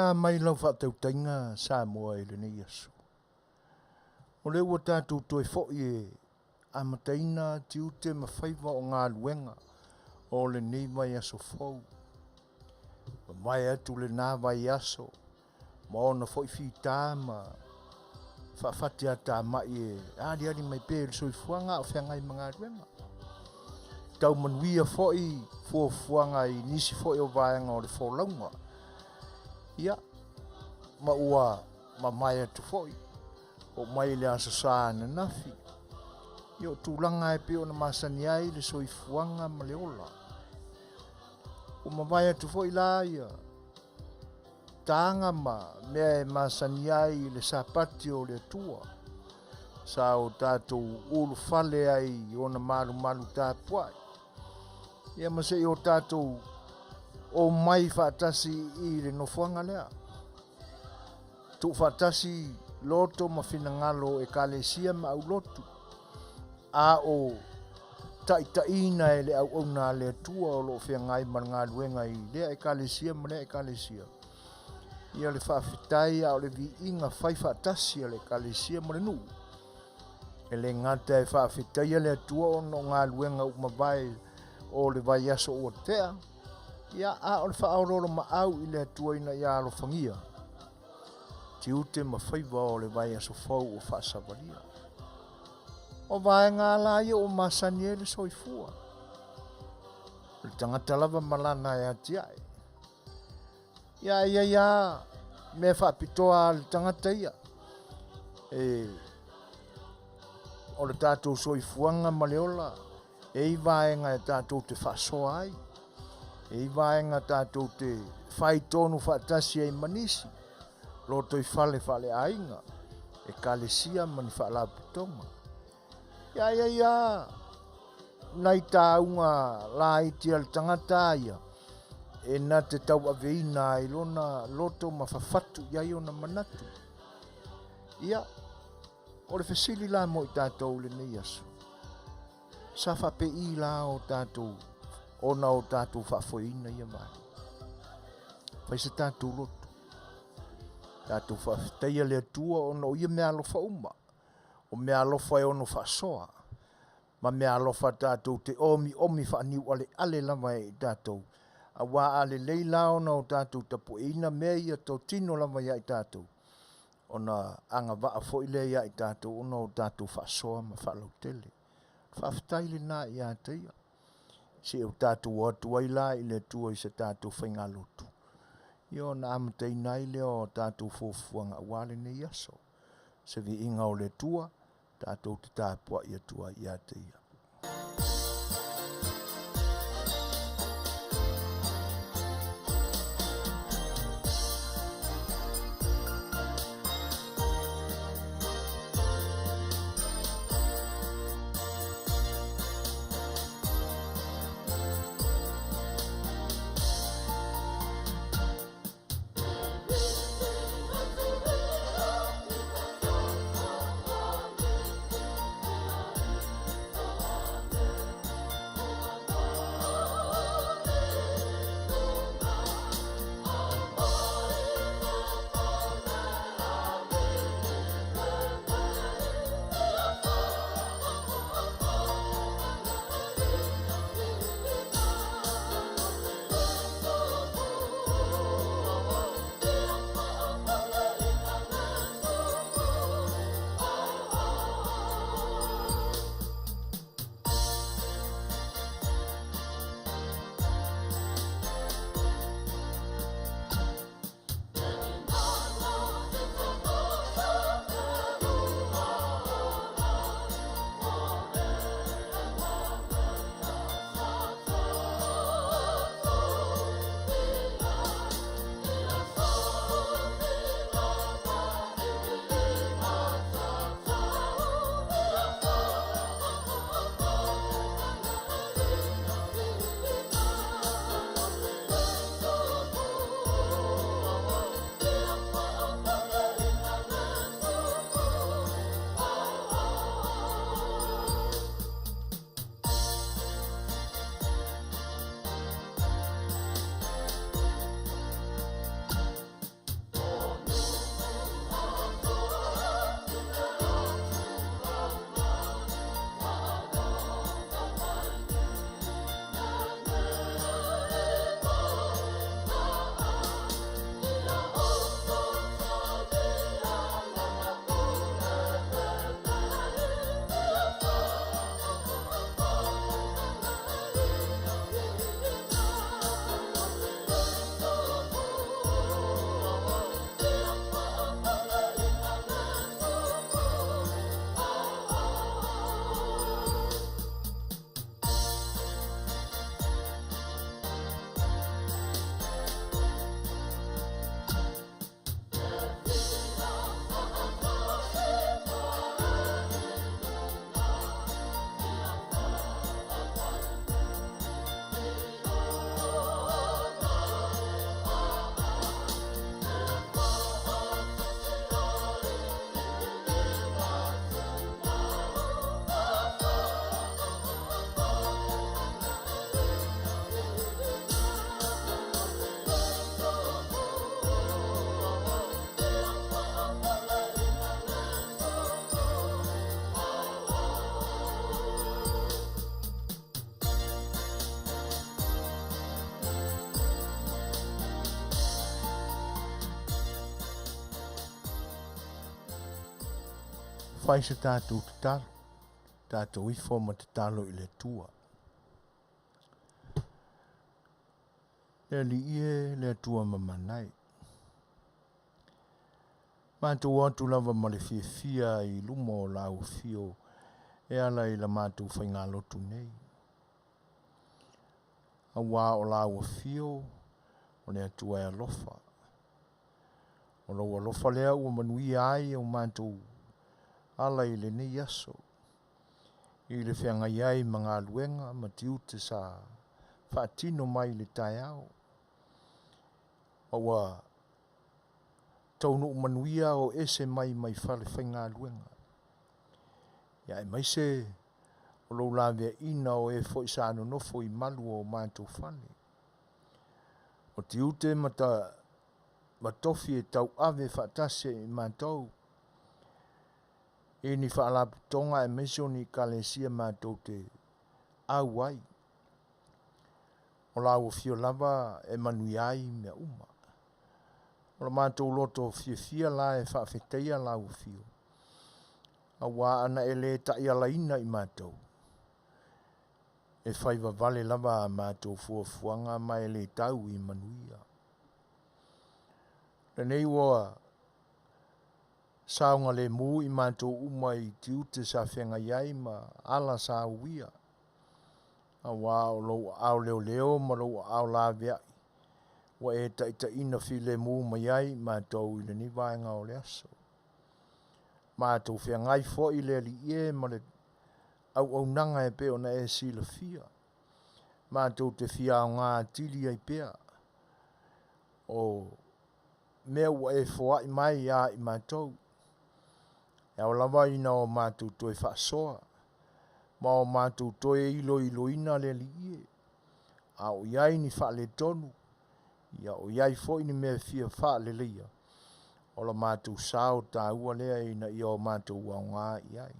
Ia mai lau whatautainga Samoa i le nei aso. O le ua tātou toi fo'i e amataina tiu te mawhaiva o ngā luenga o le nei mai aso fau. Mai atu le nā vai aso, ma ona fo'i whita ma whawhati a tā mai e ari mai pēr soifuanga o whiangai mga luenga. Tau Manuia fo'i fuafuanga i nisi fo'i o vaenga o le wholaunga. Ia, ma ua ma mai atu fo'i, o mai le aso sāna nafi. Io tūlanga e peo na masani ai le soifuanga ma le ola. O ma mai atu fo'i la ia, tāanga ma mea e masani ai le sapati o le atua. Sa o tātou ulu fale ai o na malu tāpuai. Ia ma se o tātou o mai whaatasi i le nofuanga lea. Tu whaatasi loto ma whinangalo e kalesia ma au lotu. A o taitaina e le au ona le atua o lo whiangai ma ngā luenga i lea e kalesia ma lea e kalesia. Ia le whaafetai a o le vi inga whai whaatasi a le kalesia ma le nuu. E le ngata e whaafetai a le atua o no ngā luenga umawai o le vai aso o tea. Ia a o le whaauroro ma au i le atua ina ia alo whangia. Ti ute ma whaiva o le vai aso fau o whaasavalia. O vai ngā lai o masani e le soifua. Le tangata lava malana e ati ai. Ia, me whaapitoa le tangata ia. O le tātou soifuanga ma le ola. E i vaenga e tātou te whaasoa ai. E i vaenga tātou te whaitonu whaatasi e manisi. Loto i whale ainga. E kalesia mani whaalaputonga. Ia. Nai tāunga la iti al tangata ia. E na te tau aveina i lona loto ma whawhatu iai o na manatu. Ia. O le whesili la mo i tātou le nei aso. Sa whape i la o tātou. Ona o tātou whaafoina ia mai. Whai se tātou loto. Tātou whaafitai le atua ona o ia mea alofa uma. O mea alofa e ono whaasoa. Ma mea alofa tātou te omi whaaniu ale lava e tātou. A wā ale leila ona o tātou tapu e ina mea ia tau tino lava ia i tātou. Ona anga waa foi le ia i tātou ona o tātou whaasoa ma whaalau tele. Whaafitai le nā ia teia. Se o tātou atu ai la i le tua i se tātou whainga lotu. Io na amatei nai le o tātou fofuanga wale ne yaso. Se vi inga o le tua, tātou te tāpua i atua i ateia. Whai se tātou te talo. Tātou ifo ma te talo I le tua. Le li ie le tua mamanai. Mātou atu lava ma le fia I lumo o lau fio e ala I la mātou whainga lotu nei. A wā o lau fio o le atua e alofa. O lau alofa lea ua manuia ai o mātou ala I le nei aso. I le whianga iai mga luenga ma tiu te sa whaatino mai le tai au. Awa taunu manuia o ese mai whale whainga luenga. Ia e mai se o lau lawea ina o e fo isa anu nofo I malu o mātou whale. O tiu te matofi e tau ave whaatase I mātou. E ni whaalaputonga e meso ni kalesia mātou te au ai. O lau fio lava e manuiai mea uma. O la mātou loto fia la e whaafeteia lau fio. A wā ana e le tai alaina I mātou. E whaiva vale lava mātou fuafuanga mai le tau I manuia. Le nei wa saunga le mu I mātou uma I tiu te sa whenga iai ma ala sa uia. A wā o lau au leo ma lau au la vea. Wa e ta ina fi le mu ma iai mātou I le ni vaenga o le aso. Mātou whengai fo I le li ie ma le au nanga e pe o na e si la fia. Mātou te fia o ngā tili ai pea. O mea ua e foa I mai ia I mātou. E au lava ina o mātou toi whaasoa. Ma o mātou toi ilo ina le li ie. A o iai ni wha le tonu. Ia o iai fo ini mea fia wha le leia. O la mātou sao tā ua lea ina ia o mātou ua ngā iai.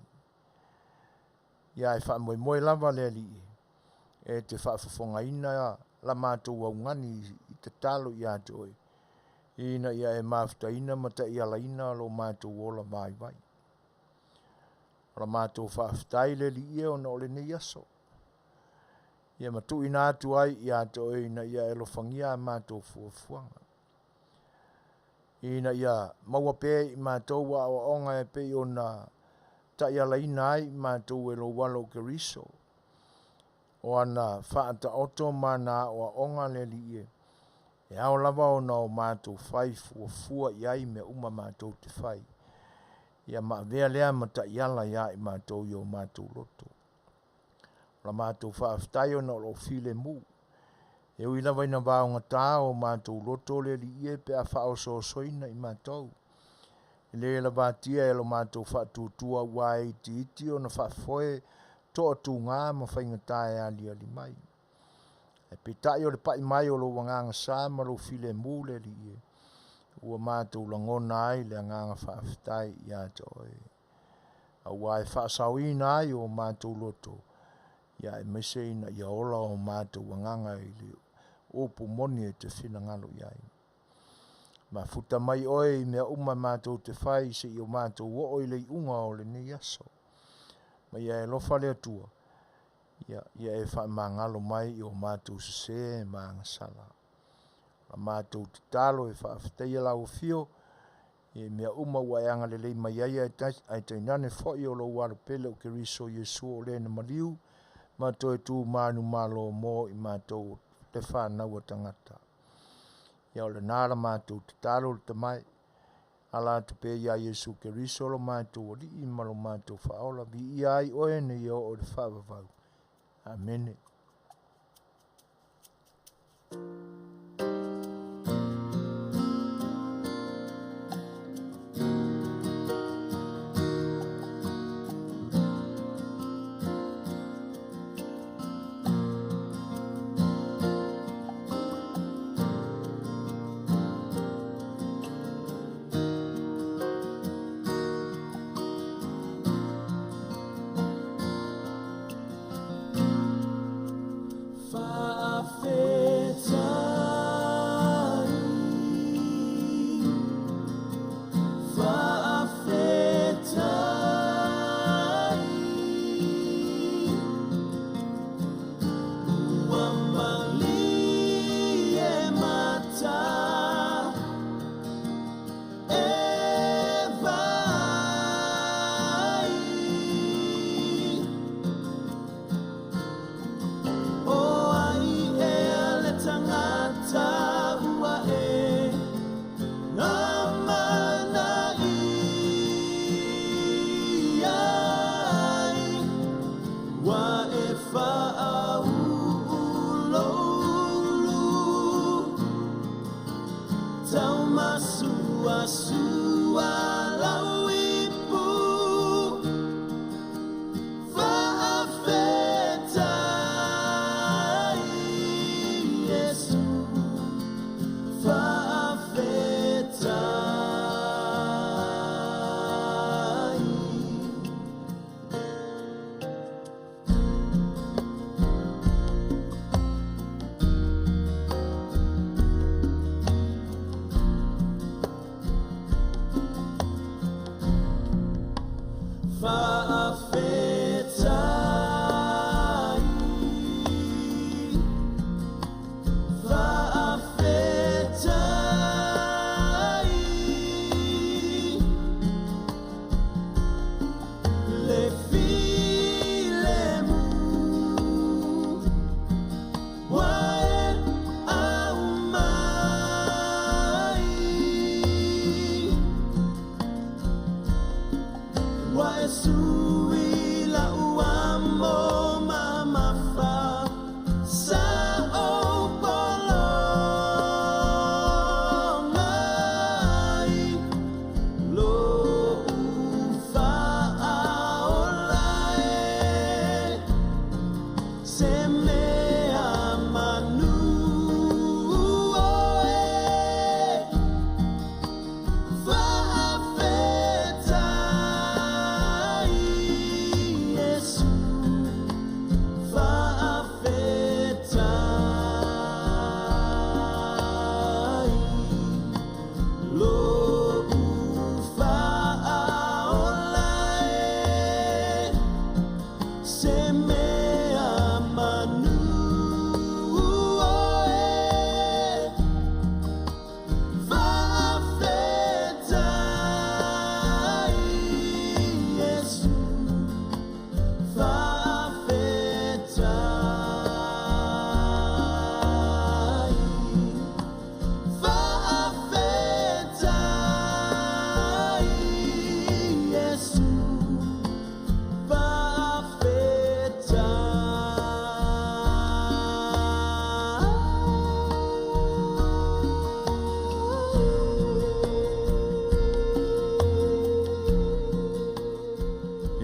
Ia e wha moe lava le li ie. E te wha Fofogaina la mātou ua ngani I te talo ia toi. Ina ia e mafta ina mata ia la ina lo mātou ola vai. O la mātou whaaftai le li ie o na ole nei aso. Ia matu ina atu ai ia toi ina ia e lofangia mātou fuafuanga. Ina ia maua pe I mātou wa o onga e pe o na ta ia la ina ai mātou e lo walo ke riso. O ana whaata oto mana o onga le li ie. E au lava o na o mātou whai fuafua iai me uma mātou te whai. Ia ma vea lea mata iala ia I mātou I o mātou loto. La mātou whaaftai o na o file mu. E ui lava ina vāo ngata o mātou loto le li ie pe a whao soina I mātou. Le la vātia e lo mātou whaatutua wai iti o na whaafoe to atu ngā ma whaingatai ali mai. E pitai o le pai mai o lo wanganga sā ma lo file mu le li ie. Ua mātou langona ai le nganga whaaftai I atoi. A wai whaasawina ai o mātou loto. Ia e mese ina ia ola o mātou wanganga I le opu moni e te whina ngalo iai. Ma futa mai oe I mea uma mātou te whai se I o mātou o I le unga o le nei aso. Ma ia e lofa le atua. Ia e wha mangalo mai I o mātou se mangasala. La mātou te talo e whaafateia lau fio. E mea uma ua e anga le lei mai ai tainane fo I o lo waru pele o ke riso Yesu o le na maliu. Mātou e tū mānu mālo mō I mātou te whanau tangata. Ia o le nāra mātou te talo le tamai. Ala te pe ia Yesu ke riso lo mātou o li I malo mātou whaola. Vi ia ai oe ne ia o le whaavavau. Amen. Fetalaiga.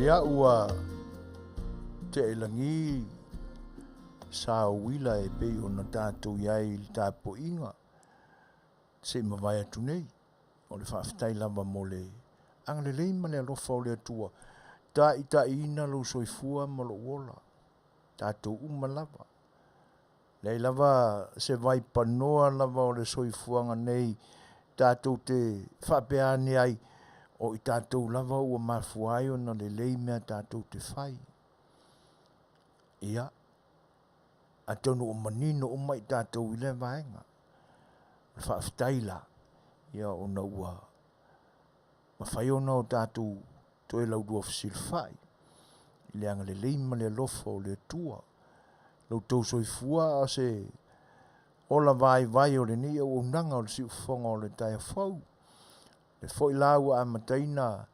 Ia ua te elangi sa wila e pei o na tātou iai li tāpo inga se mawai atu nei o le whaafitai lava mo le anga le leima le alofa o le atua ta ina lo soifua ma lo wola tātou uma lava le lava se vai panoa lava o le soifuanga nei tātou te whapeani ai o i tātou lava ua mafuai o na le leimea tātou te whai. Ia, a tonu o manino o mai tātou i le vaenga. Whaaftaila, ia o na ua mawhai ona o tātou to e lau dua whasil whai. I le anga le leima le lofa o le tua. Lau tau soifua a se ola vai o le ni o unanga o le si ufonga o le taia whau. Le foi lau a mataina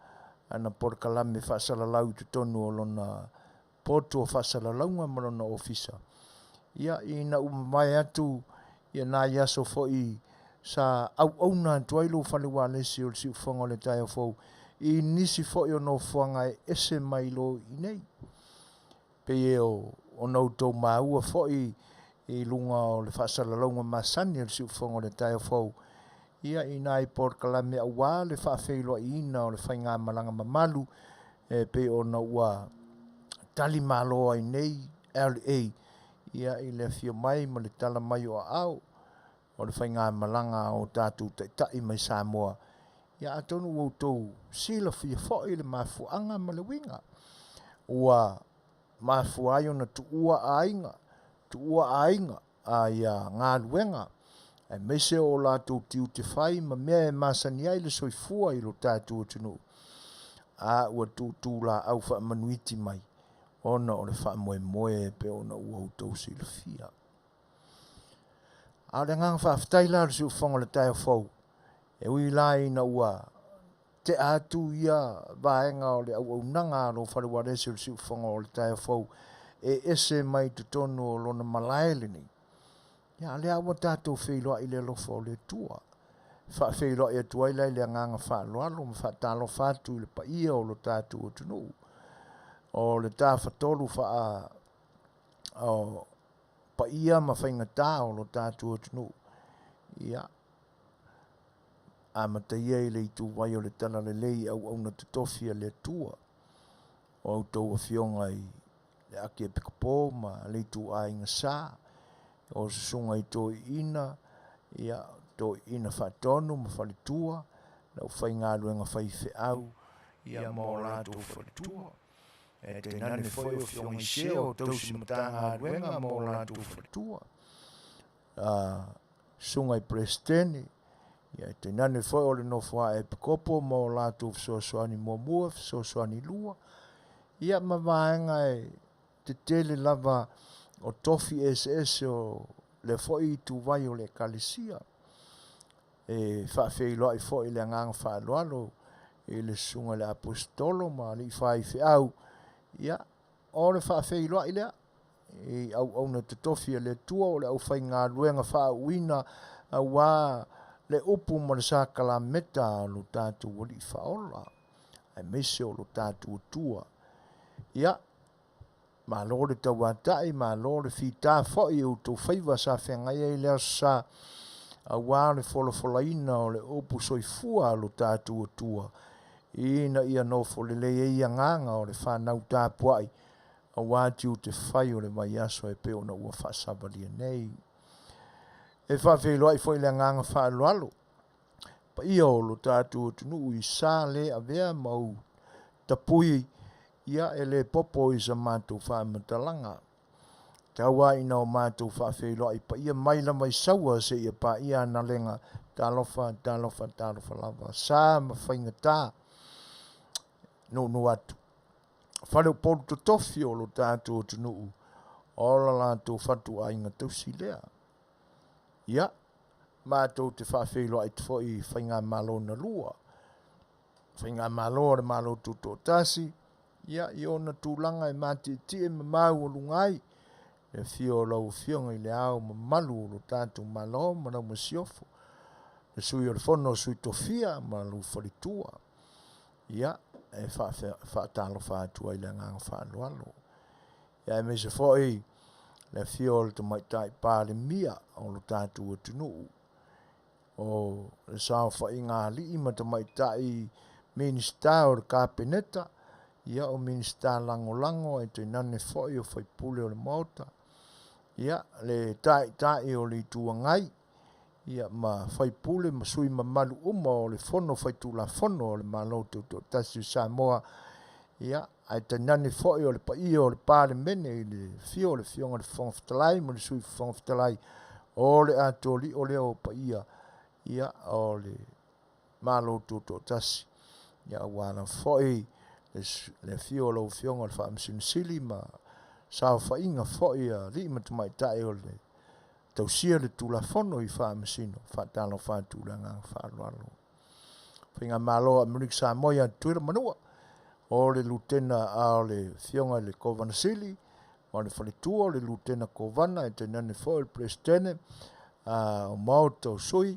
ana porkalame whaasalalau te tonu o lona poto whaasalalau ma lona ofisa. Ia ina umamai atu ia nā yaso foi sa au na tuailu whale walesi o le si ufonga o le taia whau. I nisi foi o no whanga e ese mailo i nei. Pe o nau tau maua foi i lunga o le whaasalalau masani o le si ufonga o le taia whau. Ia ina i porkalame au wā le whaafeilua i ina o le whainga malanga mamalu pe o na ua tali maloa i nei LA ia i le fio mai ma le tala mai o au o le whainga malanga o tātou tai mai Samoa ia atonu o tau sila fia fo i le mafuanga ma le winga ua mafuai o na tuua ainga a ia ngā luenga e mese o lātou tiu te whai, ma mea e masani ai le soifua i lo tātou tunu. A ua tūtū la au wha manuiti mai. Ona o le wha moe pe ona ua utau si le fia. A le ngang whaafitai la le si ufonga le taia whau. E ui la ina ua te atu ia vaenga o le au nanga lo whare waresi o le si ufonga o le taia whau. E ese mai tutono o lona malaele ni. Ia le awa tātou whailoa i le lofa o le tua. Wha whailoa i atua i lai le nganga whaaloalo, ma wha tālo whātu i le paia o lo tātou o tunu. O le tā whatolu wha o paia ma whainga tā o lo tātou o tunu. Ia. A mataia i le itu vai o le tala le lei au na tutofia le tua. O au tau a fionga i le ake e pikapo ma le itu a inga saa. O sunga i tō ina, ia tō ina whatonu ma whalitua, lau whai ngā luenga whai whi au, ia mō lātou whalitua. E te nane whai o whiongi seo, tausi matanga aruenga mō lātou whalitua. Sungai Presteni, ia te nane whai o le nofua e pikopo mō lātou Suasua ni mua, Suasua ni lua. Ia mawaenga e te tele lava o tofi SS o le whai tu vai o le kalisia. E whawhei loa i whai le nganga whaaloalo e le sunga le apostolo ma li whai whiau. Ia, o le whawhei loa i lea. E au na te tofi le tua o le au whai ngā ruenga whauina a wā le upu ma le sākala meta lo tātu wali whaola. Ai mese o lo tātu tua. Ia, ma lo le tauatai, ma lo le whita whai o tō whaiva sa whengai e lea sa a wā le wholafolaina o le upu soifua lo tātu tua. Ina ia no folele e ia nganga o le whanau tāpuai. A wātiu te whai o le mai aso e peo na ua whaasabalia nei. E whawhelo ai whai le nganga whaaloalo. Pa ia o lo tātu tunu i sā le a vea mau tapui ia e le popo i sa mātou whaamatalanga. Taua ina o mātou whawhelo ai pa ia maila mai saua se ia pa ia analenga tālofa lava. Sā ma whainga tā. No atu. Whale o polu to tofi o lo tātou tunu. Ola lātou whatu a inga tausi lea. Ia, mātou te whawhelo ai te whai whainga malo na lua. Whainga malo re malo tuto tasi. Ia, i ona tūlanga e māti tie mamau o lungai. Le fio lau fionga i le au mamalu o lo tātou malo marau masiofo. Le sui o le fono sui tofia malu whalitua. Ia, e whaatalo whaatua i le nganga whaaloalo. Ia e mese whai le fio le tamaitai pāle mia o lo tātou atunu. O le sao whai ngā li ima tamaitai minista o le kāpeneta. Ia o minista lango e te nane whai o whai pule o le maota. Ia le tai o le tuangai. Ia ma whai pule ma sui ma malu uma o le fono whai tūla fono o le malo to tasi Samoa. Ia ai te nane whai o le pai o le pāle mene i le fio le fionga le Fetalaiga mo le sui Fetalaiga o le atoli o le o pai ia o le malo to tasi. Ia wana whai le fio lo fionga le whaamsinsili ma sao whainga whai a li matumai tae o le tausia le tulafono i whaamisino, whaatalo whaatulanga whaaloalo. Whinga malo a Manuia Samoa tuira Manua, o le lutena a le fionga le Kovana Sili, o le whalitua o le lutena Kovana, e te nane fo le Prestene, o Maota o Sui,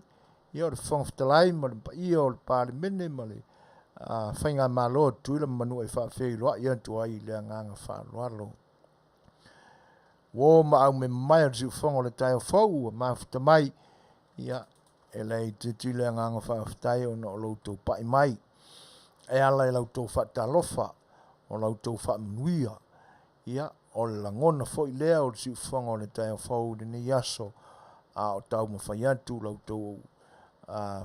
i o le Fetalaiga, ma le pai o le pāle mene, ma le whinga malo tuira Manua i whaafeiloa, i antua i le anganga whaaloalo. Wo ma au me mai al ziu fongo le tai o fau ma futa mai ia e lei te tile nganga fa futai o no loutou pai mai e ala e loutou fata lofa o loutou fa Manuia ia o le langona foi lea o ziu fongo le tai o fau de ni yaso a o tau ma fai atu loutou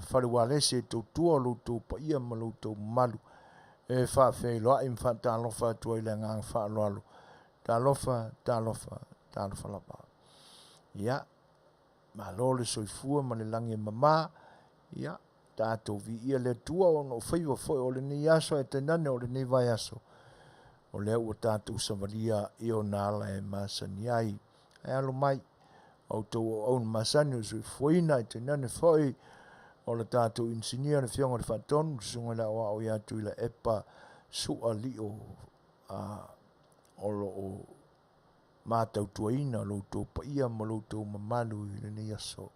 fale walese to tua loutou pa ia ma loutou malu e fa fe lo im fata lofa tu ile nganga fa lo ta lofa lapa. Ia, ma lole soifua ma le langi mama, ia, tātou vi ia le tua o no whaiwa foi o le ni aso e te nane o le ni vai aso. O lea ua tātou savaria i o nāla e masani ai. E alo mai, au tau o un masani o soifuina e te nane foi o le tātou insinia le fionga le whatonu, sunga la o ia tu ila epa sua li o o mātau tuaina loutou paia ma loutou mamalu i le nei aso.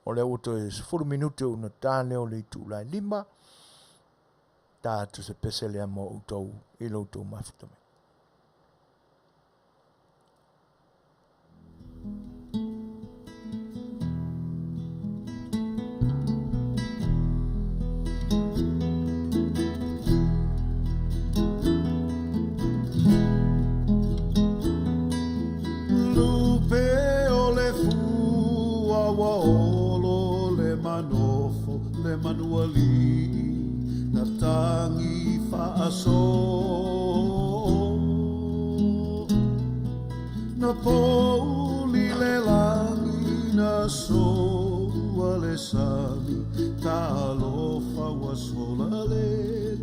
O le auto e 10 minute o na tāne o le tūlai 5, tātu se pese lea mo outou i loutou mafutame. Le manuali tangi whaaso na pōli le langi na soa le sami ta alofa wa sola le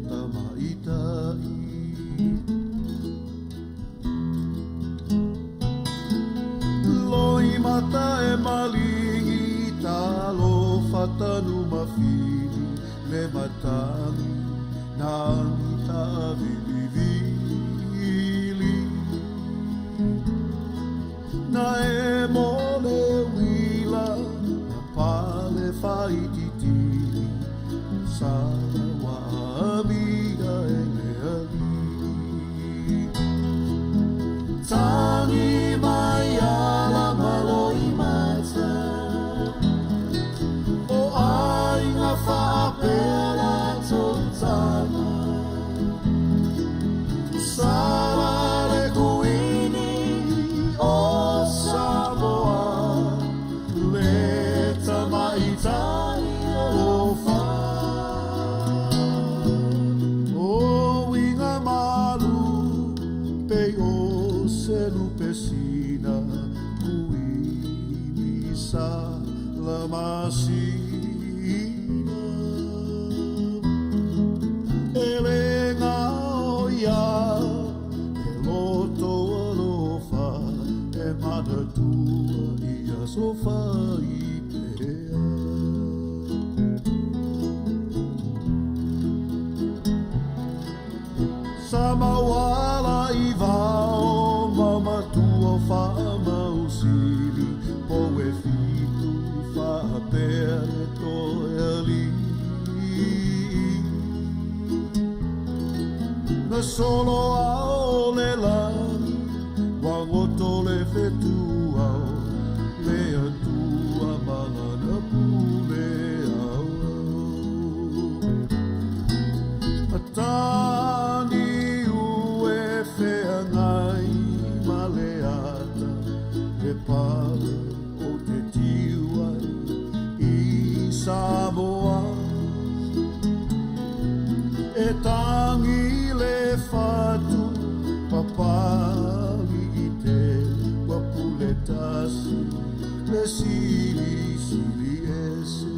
tamaitai loi mata e malingi ta alofa tanu mawhiri le matangi nani ta vili na e mole wila na pale whaititiri Samoa amiga e le ali tangi mai ala maloi mata o ai ngā whaapera tōtana sara le kuini o Samoa le tamaitai alofa o inga malu pe o selu pesina kuini sa la masina elenga o ia e loto alofa e manatua ia sofa i pea Samawala i vao mamatua whaamausili po e fitu whaapere to e ali na solo ao le lani wangoto le fetu ao le atua malana pule ao atani ue fea ngai maleata e pale o te tiua i Samoa e tangi le fatu papali i te wapule tasi le sili ese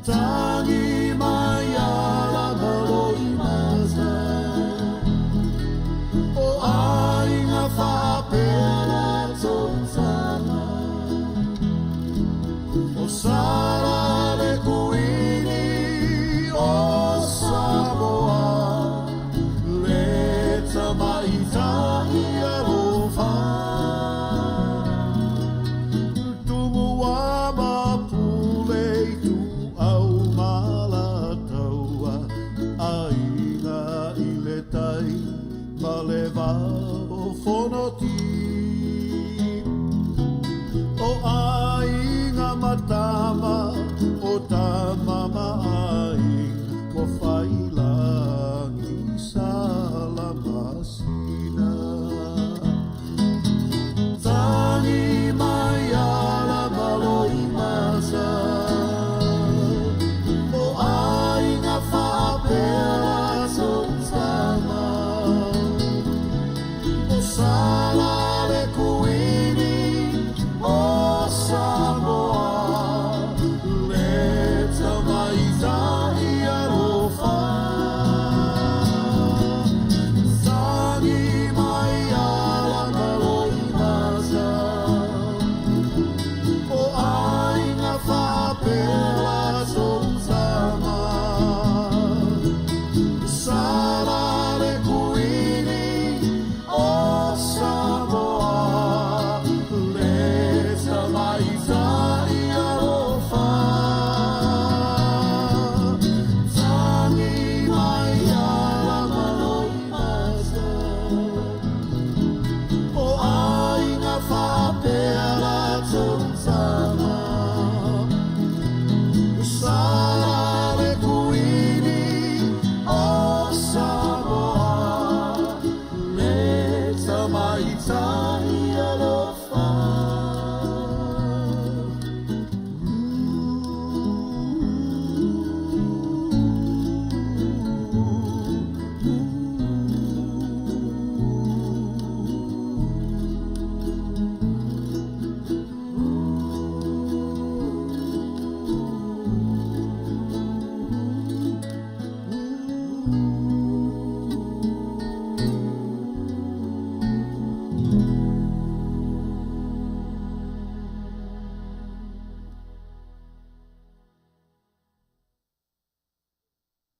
tangi mai ala maloi mata o ai ngā whapera tōtana o sara le kuini o Samoa le tamaitai alofa tumu wa mapule tu au mala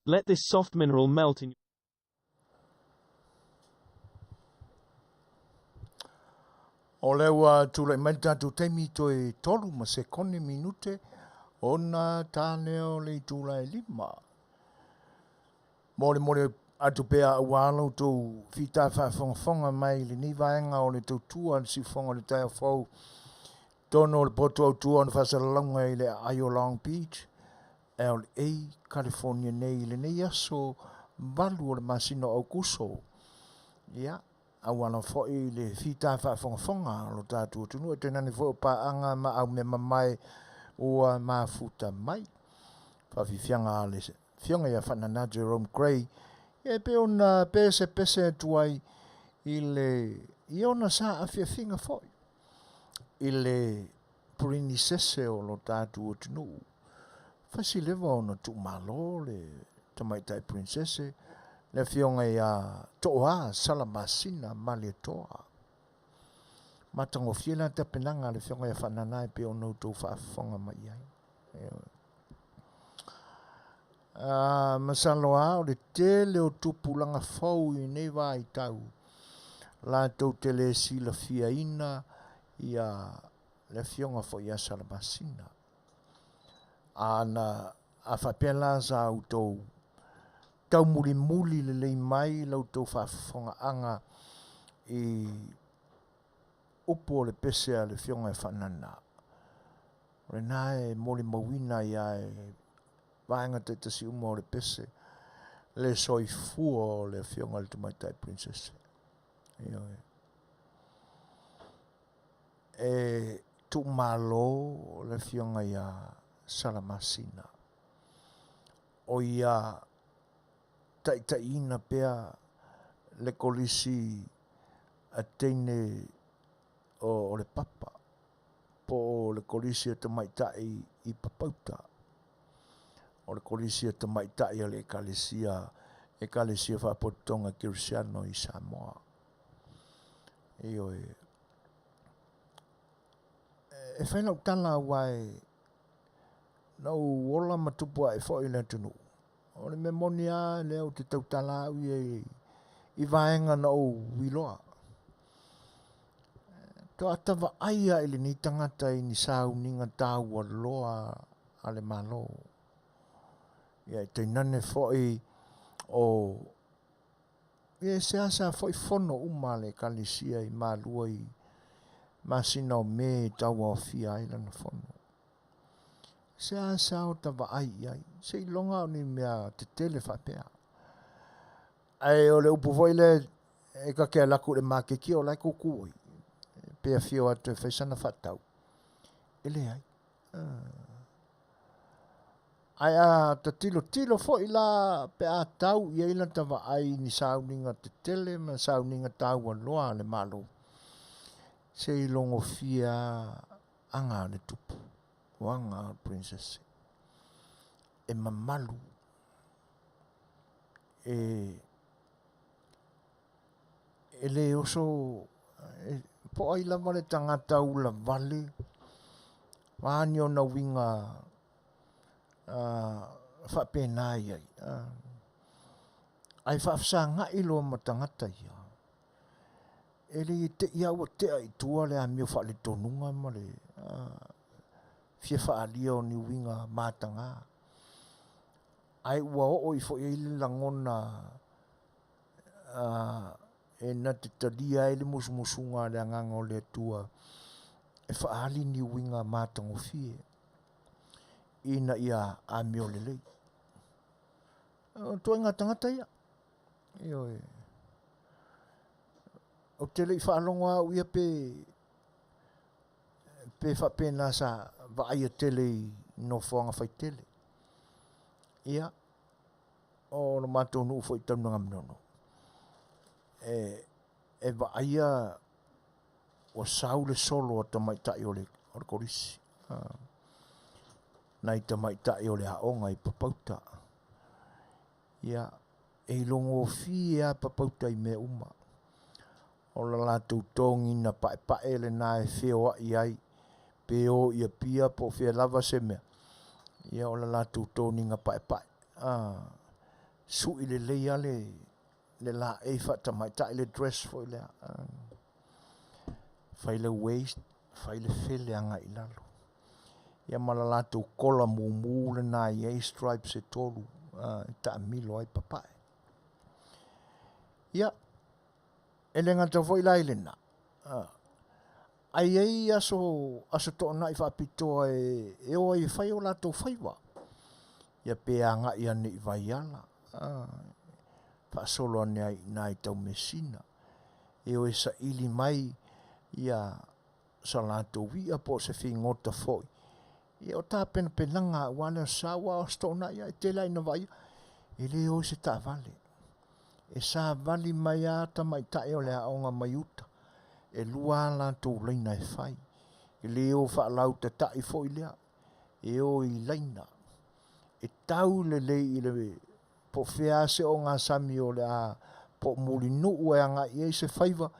Let this soft mineral melt in. O lewa tula mai tātou teimi toi tolu ma se kone minute, ona tāne o le tula e lima. Mole atu pea awalo tau whita whafonga mai le ni vaenga o le tau tua si fonga le tai fau. Tono le poto au tua na whasalalonga i le Ayo Long Beach, LA, California nei le nei aso valu o le masino au kuso. Ia, awala foi le whita whafonga lo tātua tunu, e tenani fo pa anga ma au me mamai ua mafuta mai. Whawhiwhianga le whionga ia whanana Jerome Gray, e pe ona pese tuai i le i ona sa Afiafinga foi. I le purini sese o lo tātua tunu. Whasi lewa ona tu malo le tamaitai princesse, le whionga ia toa salamasina ma le toa. Matango fiela te penanga le whionga ia whanana e pe ona utou whaafonga mai ai. Masaloa o le tele o tupulanga fau i nei vai tau. La tau tele si la fiaina ia le whionga fo ia salamasina. Ana a whapela sa utou tau muli le lei mai lau tau whaafonga anga i upo le pese a le whionga e whanana. Rena e mole mawina ia e vaenga te tasi umo le pese le soifua o le whionga le Tamaitai Princess. E tu malo le whionga ia salamasina. O ia taitaina pea le kolisi a teine o le papa po le kolisi a Tamaitai i papauta. O le kolisi a Tamaitai a le ekalesia whapotonga Kirisiano i Samoa. E whaina utala wai nau ola matupua e fo i le tunu. O le memonia leo te tautala i vaenga nau wiloa. To atawa aia ili ni tangata i ni sau ninga tāua loa ale malo. Ia te nane fo i o se asa fo i fono umale kalisia i malua i masina o me taua o fia ila na fono. Se asa o tawa ai, se i longa o ni mea te tele whapea. Ai o le upu foi le e ka kia laku le makeki o lai kukui. Pea fio atu e whaisana whatau. Ele ai. Ai a ta tilo foi la pe a tau i eila tawa ai ni sauninga te tele ma sauninga taua loa le malo. Se i longo fia anga le tupu. Wanga princess. E mamalu. E le oso po ai lava le tangata ula vale. Wani o na winga whapenai ai. Ai whaafsanga ilo matangata ia. Ele te ia o te ai tua le a mio wha le tonunga ma le fia whaalia o ni winga matanga. Ai ua o i fo i langona e na te talia ele musumusunga le anganga o le tua. E whaali ni winga matango fie. Ina ia a mio le lei. Toi ngā tangata ia. O tele i whaalonga au ia pe whapena sa vai a tele i no whanga whai tele. Ia. O no mātou nuu fo i taunanga mnono. E vai a o saule solo o Tamaitai o le korisi. Nai Tamaitai o le haonga i papauta. Ia. E longo fi a papauta i me uma. O la lātou tongi na pae le nā e Fai'oa i ai. Peo ia pia po fia lava se mea. Ia o la lātou tongi nga pae. su i le leia le la e whatamai ta i le dress fo i lea. Whai le waist, whai le whele anga i lalo. Ia malalato kola mumu le nā i e stripes e tolu, ta milo ai papai. Ia, e le ngata fo i lai le na. Ai ei aso tōna i whapitoa e o i whai o lato whaiwa. Ia peanga i ane i vai ala. Whaasolo ane ai nai tau mesina. E o e sa ili mai ia sa lato wia po se whi ngota foi. Ia o tā pena penanga wane o sawa o stona ia e tela ina vai. E le o se tā vale. E sa vali mai ata mai tae o le aonga mai uta. E lua lato leina e whai. E le o whaalau te tae foi lea. E o i leina. E tau le i le po whea se o ngā sami o le a po muli nuu e anga i e se whaiva.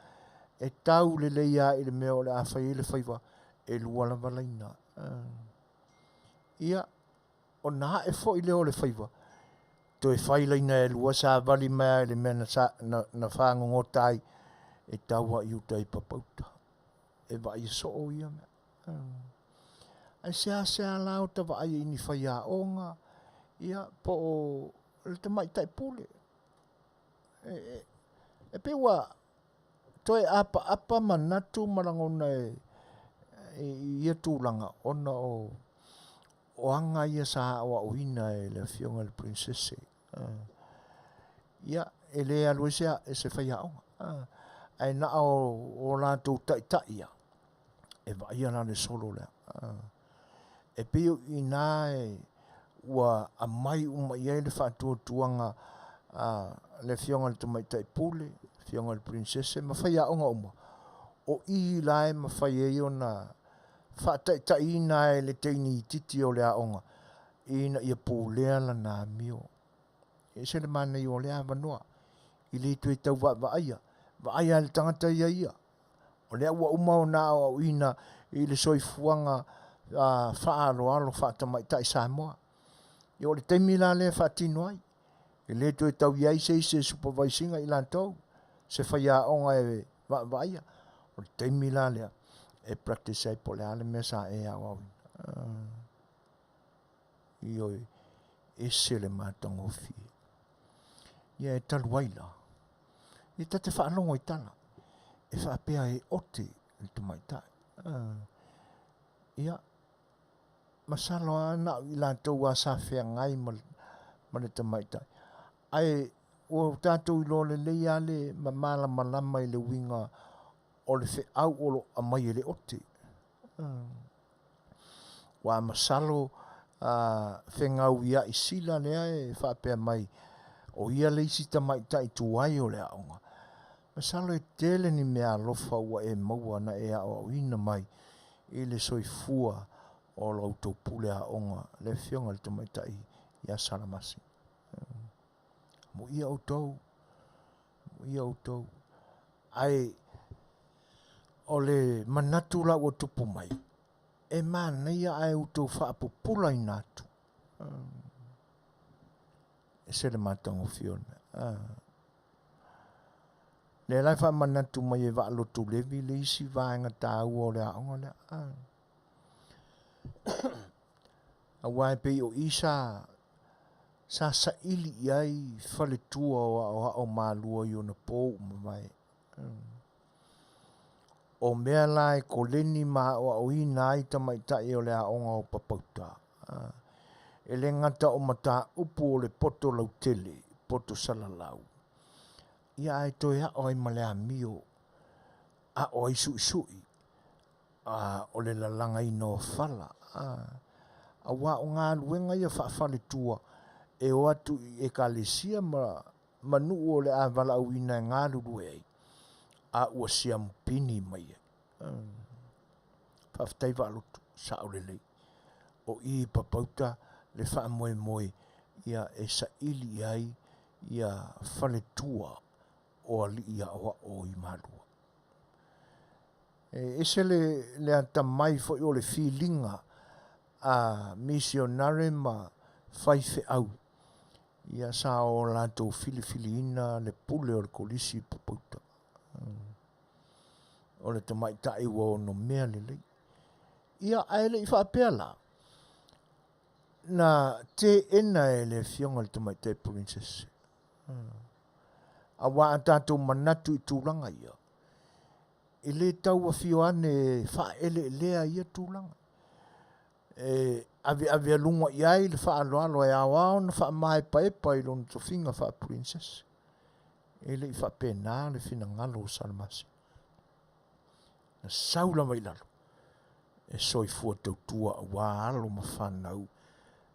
E tau le a i le mea o le a whai e le whaiva. E lua la valaina. Ia, o nā e fo i le o le whaiva. To e whai leina e lua sa vali mea e le mea na whangongo tai. E taua i uta i papauta. E vai so o ia mea. Ai sea lao ta vai ini whai a onga. Ia, po o le te mai tai pule. E pewa, to e apa manatu marangona ia tūlanga. Ona o anga ia sa awa uina e le fionga le princesse. Ia, e le aluesea e se whai a onga. Ai na o lātou tai ia. E vai ana le solo lea. E peo i nā ua a mai uma i le whātua tuanga le fionga le tamai tai pule, fionga le princesse, ma whai a onga uma. O i lai ma whai e o na whātai ina e le teini i titi o le a onga. Ina ia pūlea la nā mio. E se le mana i o le a vanua. I le tue tau wa aia. Wa aia le tangata ia. O lea ua uma o nā o ina i le soifuanga whaaloalo whātamai tai Samoa. I o le teimi la le whātino ai. I le tue tau iai se supervisinga i lantou. Se whaia onga e wa aia. O le teimi la lea. E practice ai po le ale mesa e au au. I oi e se le mātango fi. Ia e talu waila. I tate whaalongo i tala. E whaapea e ote i te maitai. Ia. Masalo ana i lantou a sa whea ngai ma le te maitai. Ai o tātou i lo le leia le mamala malama i le winga o le wheau olo a mai e le ote. Wa masalo whengau ia i sila lea e whaapea mai o ia le isi ta maitai tuai o le aonga. Masalo e tele ni mea lofa ua e maua na e ao ina mai i le soifua o lo auto pule aonga le fionga le tamaitai ia salamasi. Mo ia autou. Ai o le manatu la o tupu mai. E mana ia ai autou whaapupula i natu. E se le matango fiona. Le lai wha manatu mai e wā lotu levi le isi vāenga tā ua o le aonga le. A wai pe o isa sa ili iai whale tua o mālua i o na pō mai. O mea lai ko leni ma o ina ai tamaitai o le aonga o papauta. E le ngata o mata upu o le poto lau tele, poto salalau. Ia ai toi a oi ma le amio, a oi sui, o le lalanga ino fala. A wā o ngā luenga ia whaafale tua, e o atu e kalesia manu o le a wala au ina e ngā lulu ei, a ua sia mpini mai e. Whaafitai walotu, sa o le lei. O i papauta le wha moe ia e sa ili ai ia whale tua o ali ia o i malua. E se le anta mai fo i o le feelinga a missionare ma whaife au. Ia sa o lato filifiliina le pule o le kolisi papauta. O le tamaitai ua ono mea le lei. Ia aele I whaapea la. Na te ena e le fionga le tamaitai princess. A wa atato manatu I tūlanga ia. I le tau a fio ane whaele lea ia tūlanga. Ave alunga iai le whaaloalo e awao na wha mai paepa I lona tofinga wha princess. E le I whaapena le fina ngalo o salamasi. Na saula mai lalo. E soi fua tautua a wa alo ma whanau.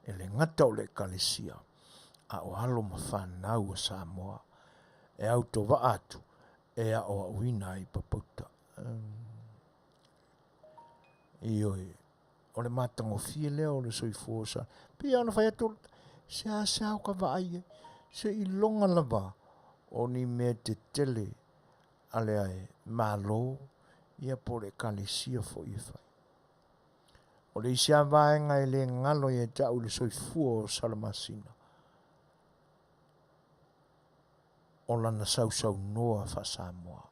E le ngata o le kalesia. A o alo ma whanau a Samoa. E au to wa atu. E a o uina I papauta. Ioi. O le matango fie leo o le soi fua sa. Pia ana whai atu. Se a sao ka wa aie. Se I longa lava. O ni me te tele. Ale ai. Malo. Ia po le kalesia fo I whai. O le isia vaenga I le ngalo I e tau le soi fua o Salamasina. O lana sau noa fa Samoa.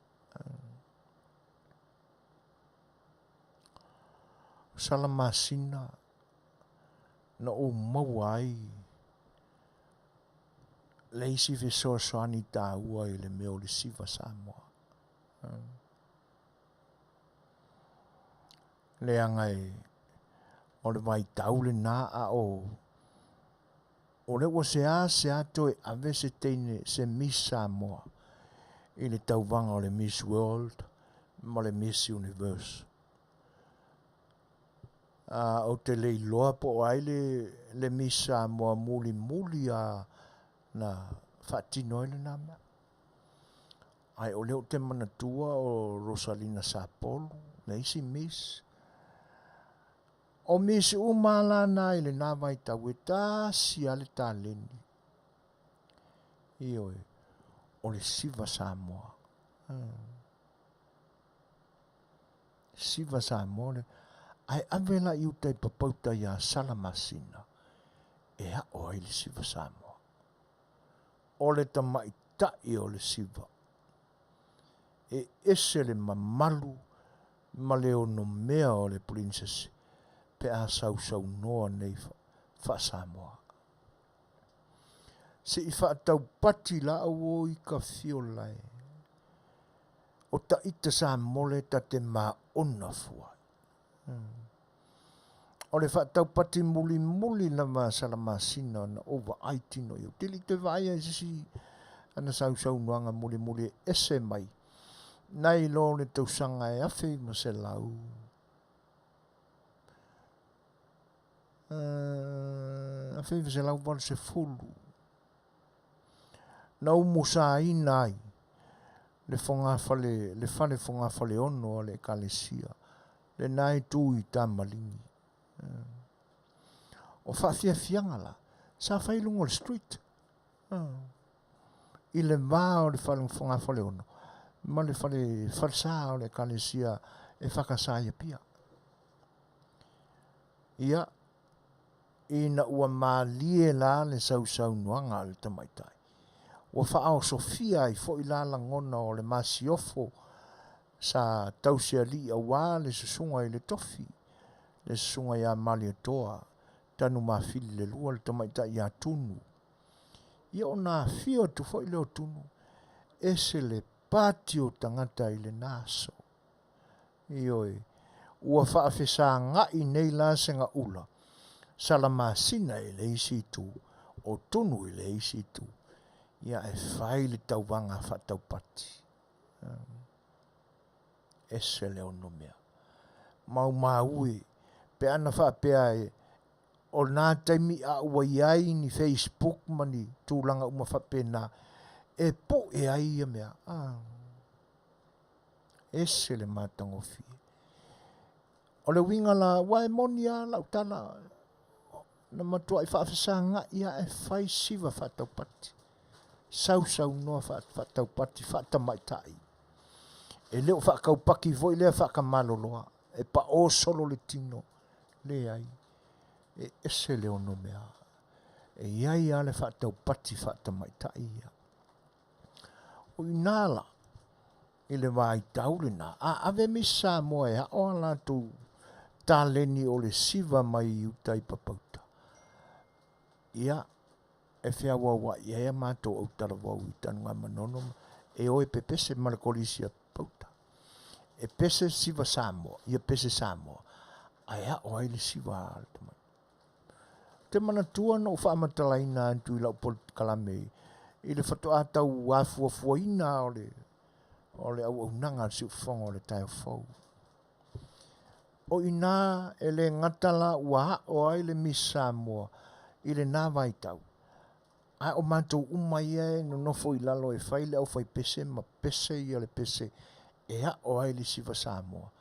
Salamasina na o mawai le isi ve soani tāua I le meo le siva Samoa. Le angai o le vai taule na a o le o se ato e ave se teine se Miss Samoa I le tauvanga o le Miss World ma le Miss Universe. O te le iloa po ai le Miss Samoa muli a na whaatino ele nama. Ai o leo te manatua o Rosalina Sapolo na isi Miss. O Miss umala na ile na vai taweta si ale taleni. Ioi. O le siva Samoa. Siva Samoa le. Ai avela I utai papauta ia Salamasina. E a o ai le siva Samoa. O le tamai tai o le siva. E ese le mamalu ma le ono mea o le princess. Pe a sau noa nei fa Samoa. Se I fa tau pati la o I ka fiolai. O ta ita sa mole ta te ma ona fua. O le fa tau pati muli na ma Salamasina na over 18 no yo. Tili te vai a si ana sau noanga muli ese mai. Nai lo le tausanga e afe ma se lau. Afe se lau wal se fulu. Na umusa inai. Le fonga fale ono le kalesia. Le nai tu I tamalingi. O Afiafianga la. Sa whailungo le street. I le vā o le fonga fale ono. Ma le falsa o le kalesia e whakasaya pia. Ia. Ina ua mālie la le sau noanga le tamaitai. Ua whaao Sofia I fo I la langona o le masiofo sa tausia li a wā le susunga I le tofi. Le susunga ia mali toa. Tanu mawhili le lua le tamaitai ia tunu. Ia o nā fio tu fo I leo tunu. Ese le patio tangata I le naso. Ioi. Ua whaafesa ngai nei la senga ula. Salamasina I le isi tu. O tunu I le isi tu. Ia e whai le tauwanga whatau pati. Ese leo no mea. Maui. Pe ana whaapea e. O nā taimi a ua iai ni Facebook mani tūlanga uma whapena. E po e ai ia mea. Ese le matango fi. O le winga la wae monia la utala. Na matua I whaafesa nga ia e whai siva whatau pati. Sau noa whatau pati whatamaitai. E leo whakaupaki voi lea whakamaloloa. E pa o solo le tino. Le ai. E ese leo no mea. E iai ale whaatau pati whaatamaitai ia. O inala, i le wai taule na, a ave mi Samoa e o ala tu taleni o le siva mai i utai papauta. Ia, e whea wawa ia ea mātou au tala wau i tanunga manono, e oe pe pese malakolisia pauta. E pese siva Samoa, ia pese Samoa, a ea o ai le siva ala tamai. Te mana tua no whaamatalaina antu i lau kalame, i le whatoa tau Fofogaina o le au nanga si ufonga o le tai fau. O ina e le ngatala ua o ai le Miss Samoa i le nā vai tau. Ai o mātou umai e no nofo i lalo e whaile au whai pese ma pese i le pese e a o ai le siva Samoa.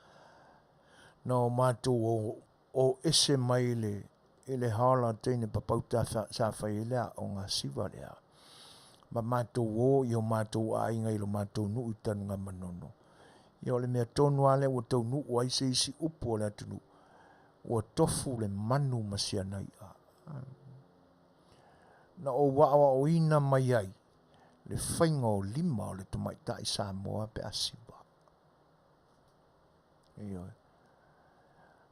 No mātou o ese mai le haola teine papauta sa whai lea o ngā siva lea. Ma mātou o i o mātou a inga i lo mātou nu i tanunga manono. I o le mea tonu ale o tau nu o aise isi upo le atunu. O tofu le manu masia nai a. Na o waa o ina mai ai. Le whainga o lima o le tumaita i Samoa pe asiba. Iyo.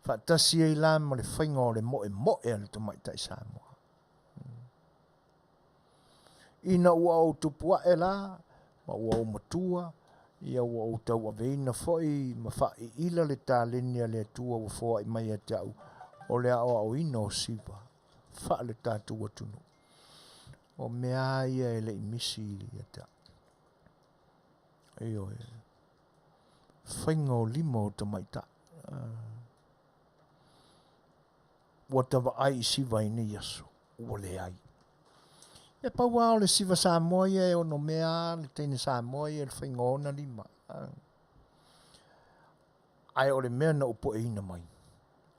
Whaatasi e la ma le whainga o le moe le tumaita i Samoa. Ina ua o tupua e la, ma ua o matua, ia ua o tau a veina foi, ma wha i ila le tā lenia le atua ua fōa i mai a tau, o le awa o ina o siva, wha le tātua tunu. O mea ia e le imisi i a ta. Eo e. Whainga o lima o tamaita. Ua tawa ai i siva ina yaso, ua le ai. E paua o le siva Samoa e o no mea, le teine Samoa e le whaingona lima. Ai o le mea na upo e ina mai.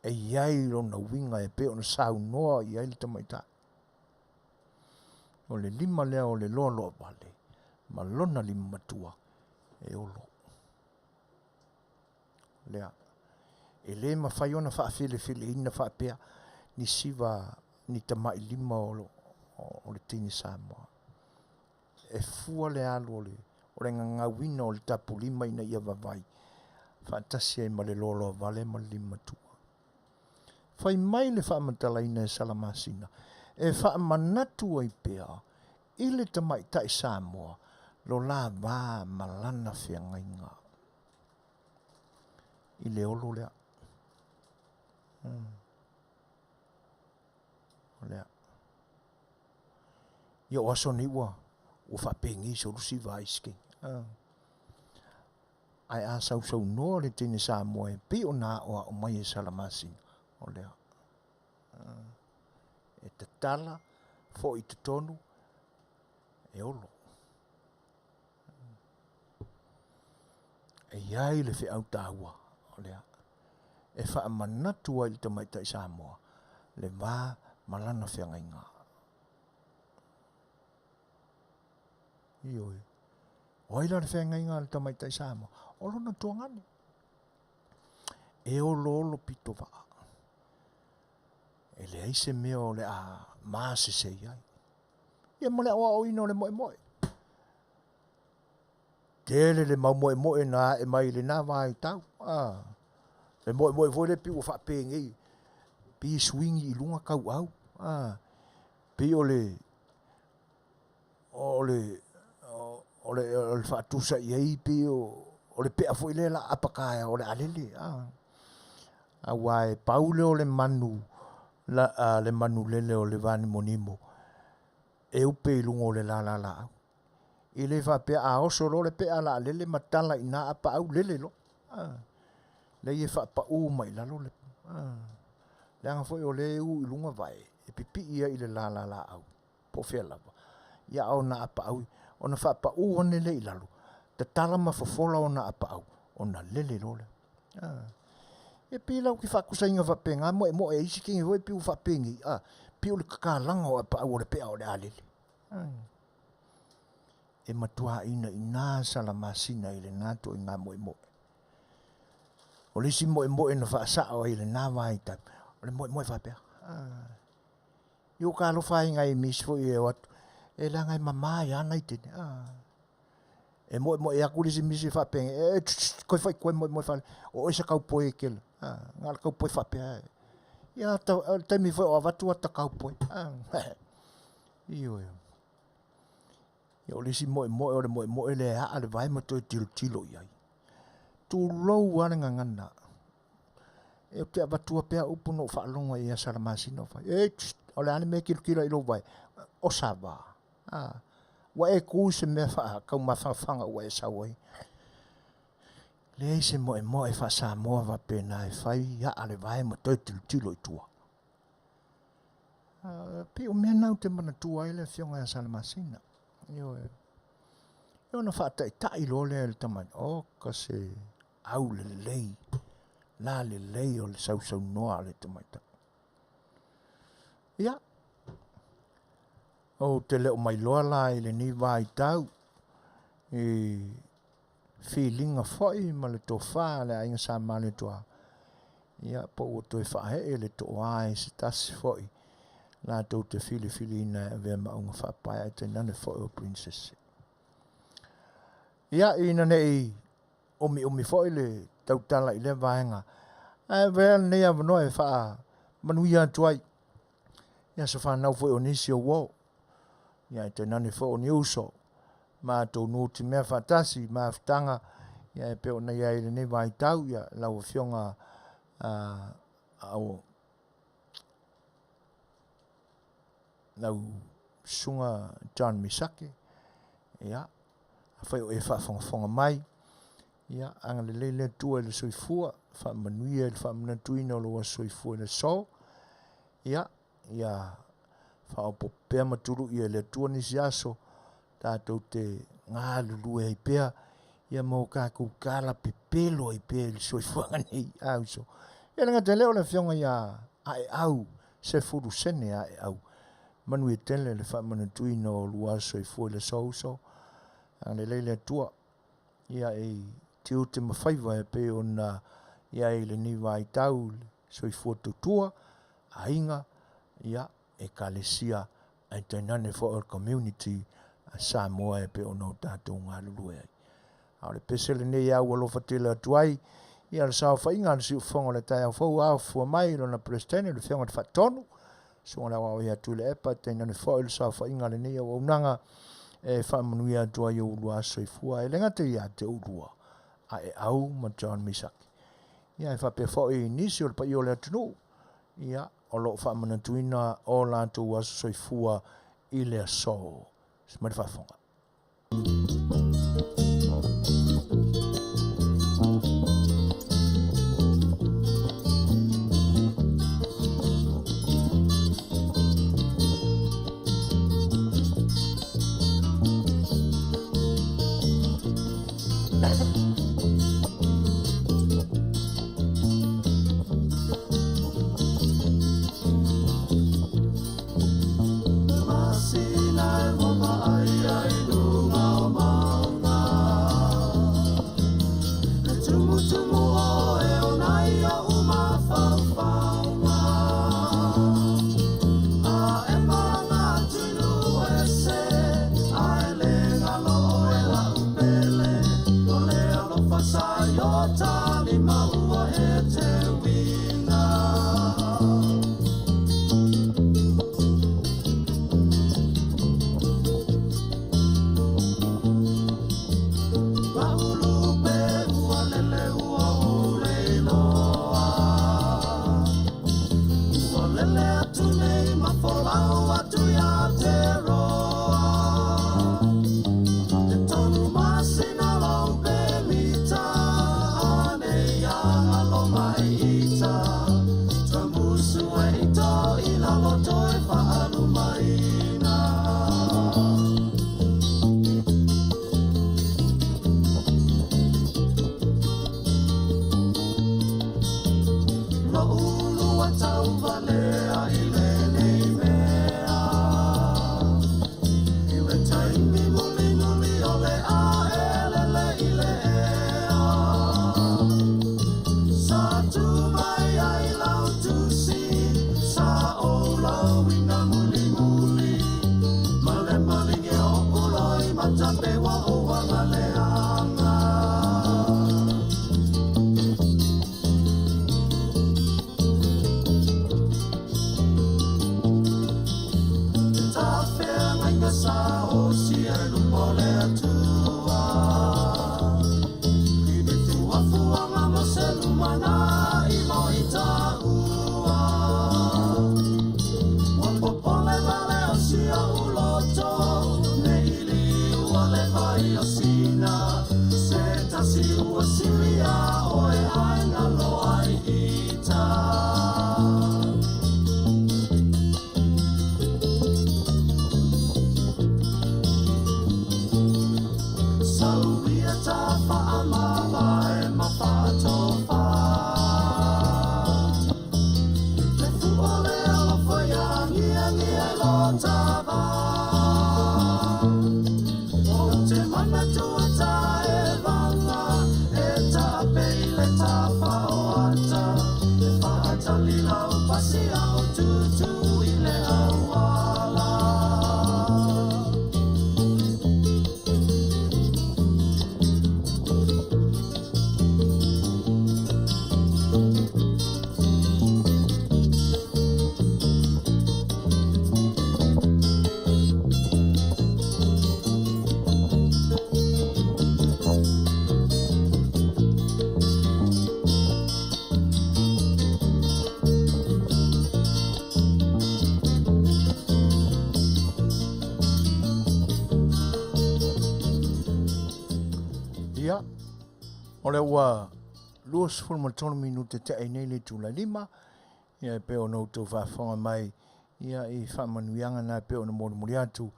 E iai lo na winga e pe o na sau noa i ai le tamaita. O le lima lea o le loa loa vale. Ma lona lima matua e olo. Lea. E le ma whai ona wha fili ina wha pea ni siva ni tamai lima o le tini Samoa. E fua le alu o le ngawina o le tapu lima ina ia vavai. Whaatasi ai ma le lolo vale ma lima tua. Whai mai le whaamatala ina e salamasina. E whaamanatu ai pea i le tamai tai Samoa lo la vā malana whiangainga. I le olo lea. Lea. Ia o aso ni ua whapengi so lusi vaiski. Ai a sau no le tini Samoa e pi o nā o mai e salamasina. O lea. E te tala, fo i te tonu, e olo. E iai le whiau tāua. O lea. E wha manatu ai le tamaita i Samoa. Le vā malana whiangainga. Ioi. Oila le whiangainga le tamaita i Samoa. Olo na tuangani. E olo pito vaa. E le aise mea o le a maase se iai. Ia mo le awa o ino le moe. Tele le mau moe na e mai le nā vai tau. Le moe voi le pi o whapengei. Pi swingi i lunga kau au. Pi o le whaatusa i ei pi o le pea foi le la apakaya o le alele. Awa e paule o le manu le manu lele o le vani monimo. E upe i lunga o le la au. I le whapea a oso lo le pea la alele matala i nā apa au lele lo. Le i e whapa u mai lalo le. Le anga foi o le u i lunga vai. E pipi ia i le la au. Po fea lava. Ia au na apa au. O na whapa u ane le i lalo. Te tala ma fofola o na apa au. O na lele lo le. E pi lau ki whakusa inga whapenga. Mo e isi kingi hoi pi u whapengi. Pi u le kakalanga o apa au o le pea o le alele. E matua ina i nā salamasina i le nātua i ngā moe. O le si moe na whaasao i le nā vai tai. O le moe whapea. Yo ka lo fai ngai mis fo e wat. E la ngai mama ya nai te. E mo e akuri si misi fa peng. Koi fai koi mo fa. O e sa kau poe kel. Ngal kau poe fa pe. Ya ta mi fo wa tu ta kau poe. Io. Yo le si mo e le a le vai mo to tilo ia. Tu lo wa ngana. E te avatua pea upu no whaalonga i a Saramasino whai. O le ane me kilo ilo vai. O sava. Wa e kū se mea wha kau mawhawhanga wa e sawai. Le se mo e wha Samoa wa pēnā e whai. Ya ale vai mo toi tilo i tua. Pe o mea nau te mana tua i le whionga i a Saramasina. Io na wha tai lo le tamai. O ka se au le lei. La le lei o le sau noa le tamaita. Ia. O te leo mai loa la i le ni vai tau. Feelinga foi ma le to wha le ainga sa ma le toa. Ia po o to e wha e le to ai se tasi foi. La to te fili ina e vea maunga wha pai ai te nane foi o princess. Ia ina nei omi foi le tautala i le vaenga. Vea nei avanoa e wha manuia tuai. Ia sa whanau foi o nisi o wau. Ia te nani foi o ni uso. Ma tau nuti mea whatasi, ma aftanga. Ia e peo na ia ele nei vai tau. Ia lau fionga au lau sunga John Misake. Ia. Whai o e whafonga mai. Ia, anga le leile tua le soifua, wha manuia le wha manatuina o loa soifua le so. Ia, wha o popea maturu ia le tua nisi aso, tātou te ngā lulue hei pea, ia mau kākou kāla pepelo hei pea le soifua ngani au so. Ia nga te leo le whionga ia ae au, se furu sene ae au. Manuia Tele le wha manatuina o loa soifua le so. Anga le leile tua, ia te o te mawhaiva e pe o na ia e le ni vai tau soifua tutua, a inga, ia e kalesia e te nane for our community a Samoa e pe o no tātou ngā lulu e. A le pesele nei au alofa tele atuai, ia le sao whainga le siu whonga le tai au whau au fua mai lo na prestene le whionga te whatonu, so ngā wau ia tu le epa te nane for le sao whainga le nei au unanga e whamanuia atuai o ulua soifua e lenga te ia te ulua. Ae au ma John Misaki. Ia e whape whoi nisi o le pai o le atunu. Ia o lo whamanatuina o lātou aso soifua i le aso. Smari whafonga. Masina e mama ai ai lunga o maunga tape wa o wanga leanga. Tape ngai ka sa o sia lupo le atua. Ibi tua fuanga mo se lumana I mo I taua. Wapopole vale o sia uloto. Neili ua le vai o sina. Se tasi ua siria oe aina loa I ita. Sauia ta whaamama e mawhatofa. Te fuole ala whaia ngia ngia lo tawa. O te mana tua ta e vanga, e ta peile ta whaoata. E whaatali lau pasi au tutu I le awala. Ia, o le ua luas fulmatonu minute te ai nei le tula lima, ia pe o nou tau whaafonga mai, ia I whaamanuianga na pe o na mori mori atu,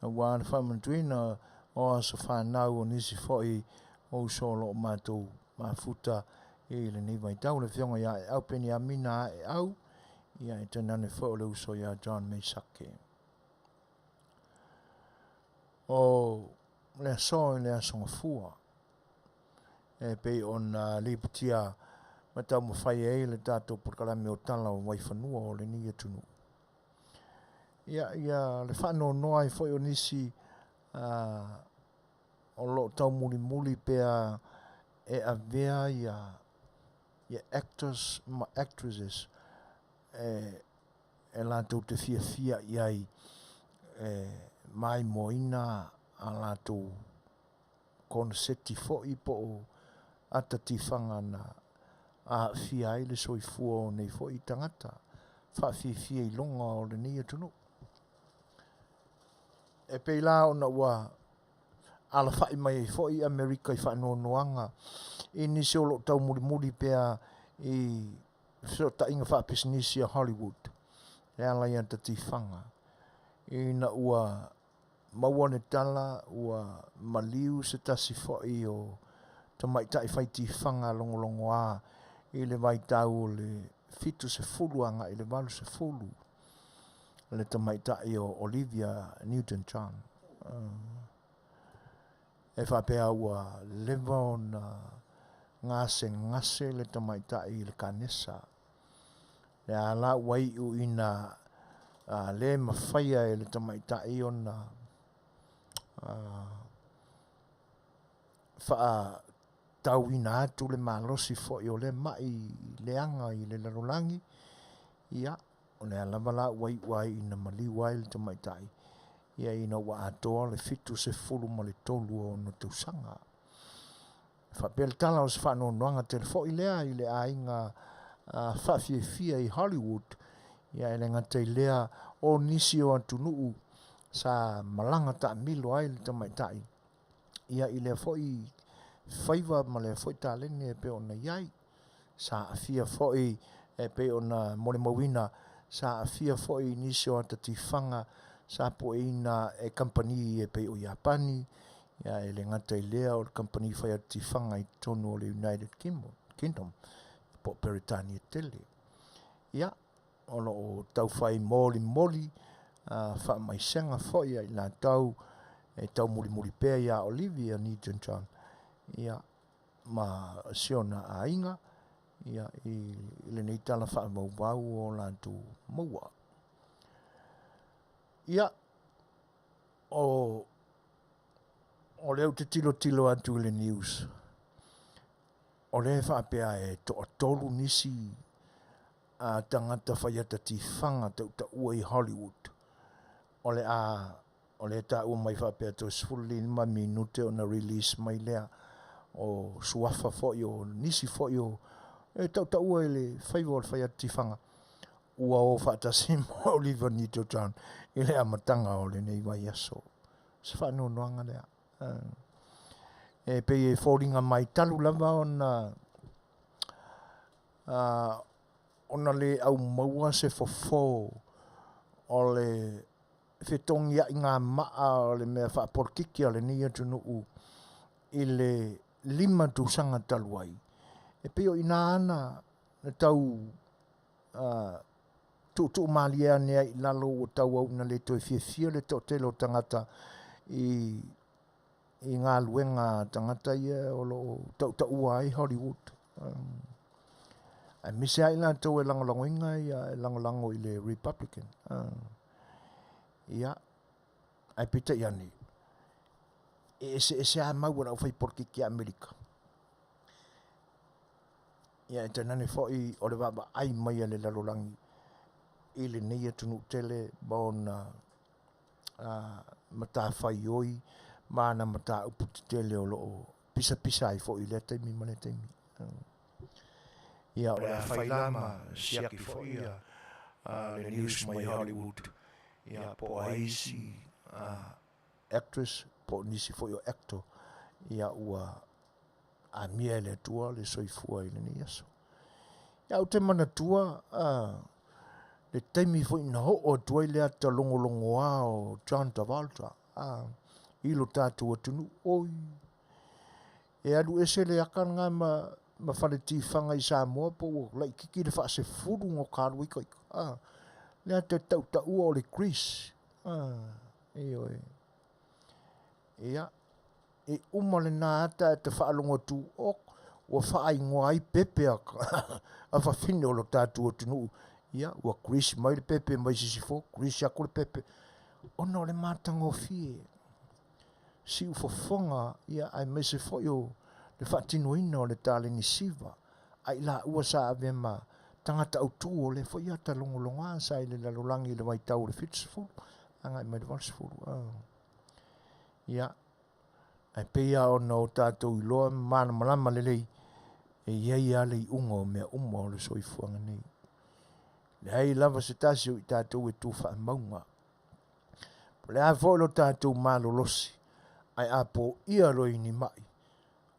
ua na whaamatuina o aso whanau o nisi foi o solo o mātou mafuta le nei vai tau le whionga ia e au peni amina e au, ia e tanane fo o le uso ia John Meisake. O le aso le asonga fua, e pe ona liputia matau mo fai e le tatou porkalame o tala o waifanua o le ni atunu. Ia le whano noa I foi o nisi o lo tau muli muli pea e avea ia actors ma actresses e latou te fia fia iai mai moina a latou kono seti foi po o ata tifanga na a fia ai le soifua o nei foi tangata fa fia I longa o le nei atunu. E pei la ona ua ala fai mai foi Amerika I whanoanoanga I nisi o lo tau muri muri pea I so ta inga wha pisinisi a Hollywood e ala ia ta tifanga I na ua mawane tala ua maliu se tasi foi o ta mai tai fai tifanga longo longo a I le vai tau le fitu se fulu anga I le valu se fulu le ta mai tai o Olivia Newton-John e whapea ua lewa o na ngase le ta mai tai le kanesa le ala wai u ina le mawhaia e le ta mai tai o na wha tau ina atu le malosi fo I o le mai le anga I le larolangi ia o le alama la wai ina mali wai le ta mai tai ia ina wa atoa le fitu se fulu ma le tolu o no tausanga. Whapel tala o se whanoanoanga telefo I le a inga whawhiawhia I Hollywood ia ele ngata I lea o nisi o atunuu sa malanga ta milo ai le ta mai tai ia I le foi whaiva ma le foi talene e pe ona iai sa afia foi e pe ona mole mawina sa afia foi nisi o atatifanga sa po ina e company e pe o Japani ia ele ngata I lea o company whai atifanga I tonu o le United Kingdom po Peritani Tele ia ono o tau whai moli wha mai senga foi I la tau e tau muri pea ia Olivia Newton-John ia ma siona a inga ia I le nei tala wha mau o lantu maua ia o O leo te tilo atu le news. O le whaapea e to tolu nisi a tangata whaiata tifanga ta ua i Hollywood. O le ta ua mai whaapea to sfuli ma minute o na release mai lea o suafa foi o nisi foi o e ta ua i le whaiva o le whaiata tifanga. Ua o whaatasi mo Oliver Newton-John i le amatanga o le nei mai aso. Se whanau noanga lea. E pe e fōringa mai talu lava ona le au maua se fofo o le fetongi a ngā maa o le mea whaaporkiki o le nia tunu i le 5 tusanga talu ai. E pe o ina ana na tau tu malia nea i lalo o tau au na le toi fia le to telo tangata i ngā luenga tangata ia o lo tau ua ai Hollywood. Ai misi ai la tau e langolango inga ia e langolango i le Republican. Ia, ai pita iani. E se a mau na ufai porki ki Amerika. Ia, e tanane foi o le waba ai mai le lalolangi i le neia tunu tele baona mata fai oi mana mata uputi tele o loo pisa ai fo i le taimi ma le taimi. Ia o le fai lama siaki fo ia le news mai Hollywood. Ia po aisi actress po nisi fo i o actor. Ia ua a mia le tua le soifua i le ni aso. Ia o te mana tua le taimi fo i na ho o tua i le ata longolongo a o John Travolta. Ilo tātua tunu, oi. E adu ese le akan ngā ma whale tifanga i Samoa po lai kiki le wha se furu ngō kāru ika ika. Le ata tau ua o le Greece. Oi. Ia. E umale nā ata e te whaalongo tu ok. Ua wha ingoa ai pepe aka. A whawhine o lo tātua tunu. Ia, ua Greece mai le pepe mai sisifo. Greece ako le pepe. Ono le mātanga o fie. Si u fofonga ia ai me se foi o le whaatinoina o le tale ni siva. Ai la ua sa avema tangata au tu o le foi ata longolonga sa i le lalolangi le waitau le fitsfuru. Anga i mai le valsfuru. Ia. Ai peia o na o tātou i loa mana malama le lei. E iei ale i unga o mea o le soifuanga nei. Le hei lava se tasi o i tātou e tu wha maunga. Le a fo lo tātou malo losi. Ai apo ia roi ni mai.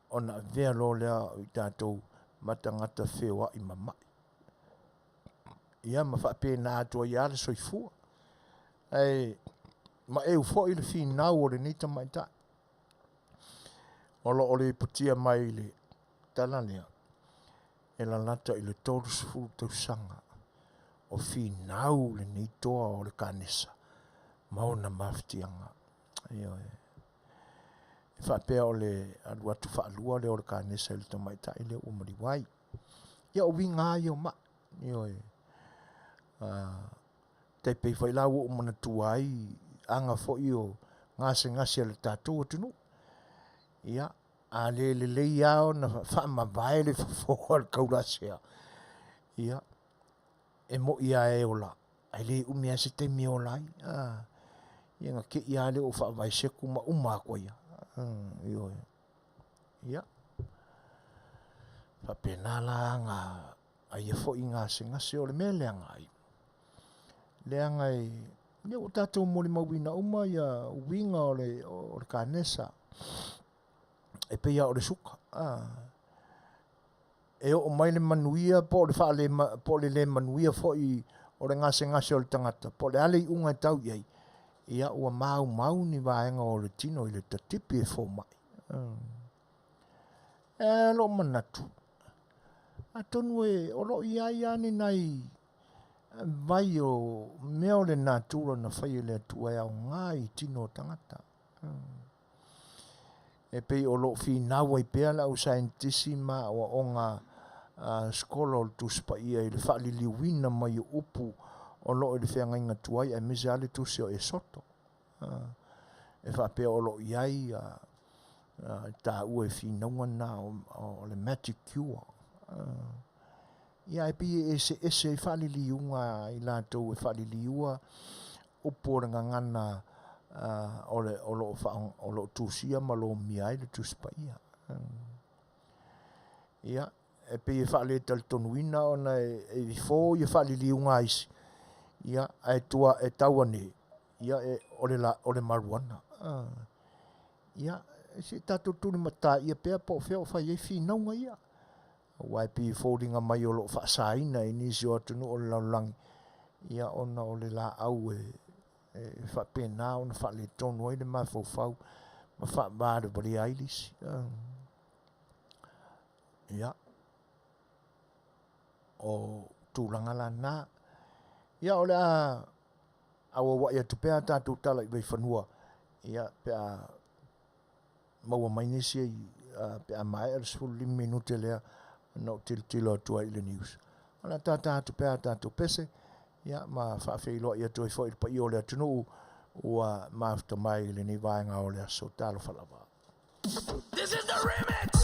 Ona vea lo lea i tātou matangata whewa i mamai. Ia ma whape nā atua i ale soifua. Ai ma eu fo i le fi nau o le nita mai ta. Olo o le putia mai le talalea. E la lata i le tolu sifuru tau sanga. O fi nau le nitoa o le kanesa. Mauna maftianga. Ia e. Whapea o le aluatu whaalua le o le kānesa le tamaita i le umari wai. Ia o winga i o ma. Ia e. Te pei whailau o mana tuai anga fo i o ngase le tātou atunu. Ia. A le lei ao na whaama vai le whafoa le kaurasea. Ia. E mo ia e ola. Ai le umea se te mi olai. Ia nga ke ia le o whaavai seku ma umako ia. Ia. Whapenala ngā ai e fo i ngase o le mea leanga ai. Leanga i ia o tātou mori mawina uma ia winga o le kānesa. E pe ia o le suka. E o mai le manuia po le manuia fo i o le ngase o le tangata. Po le ale i unga tau iai. Ia ua mau ni vaenga o le tino i le tatipi e fo mai. E lo manatu. A tonu e o lo iai ane nai vai o mea le natura na whai le atua e au ngā i tino tangata. E pei o lo fi nawa i pea la o saintisima o ngā skola o le tuspa ia i le whaali liwina mai upu o lo le whenga inga tuai a mese ale tusi o e soto. E whapea o lo iai Ta ue whinonga nā o le magic cure. Ia e pi ese e whaliliunga i lātou e whaliliua upora ngana o lo tūsia ma lo miai le tūspaia. Ia, e pi e whale tal tonuina ona e wifo i whaliliunga isi. Ia, e tua e tawane. Ia, o le maruana. Ia, se tātou tūni mata ia pēr po wheo whai e whinonga ia. Wai pi fōringa mai o lo whaasaina i nisi o atunu o le laulangi. Ia ona o le la au e whapena ona whale tonu ai le mawhauwhau. Ma whaabāre bari ailisi. Ia. O tūranga la nā. Ia o le awa wa ia tupea tātou tala i wei whanua. Ia pēr maua mai nisi pēr mai ar 15 minute lea. No tilo tua i le news. Ona tātou pēr tātou pese. Ia ma whaafeilo ia toi fo i pa i o le atunu ua maafta mai le ni vaenga o le aso talo whalawa. This is the remix!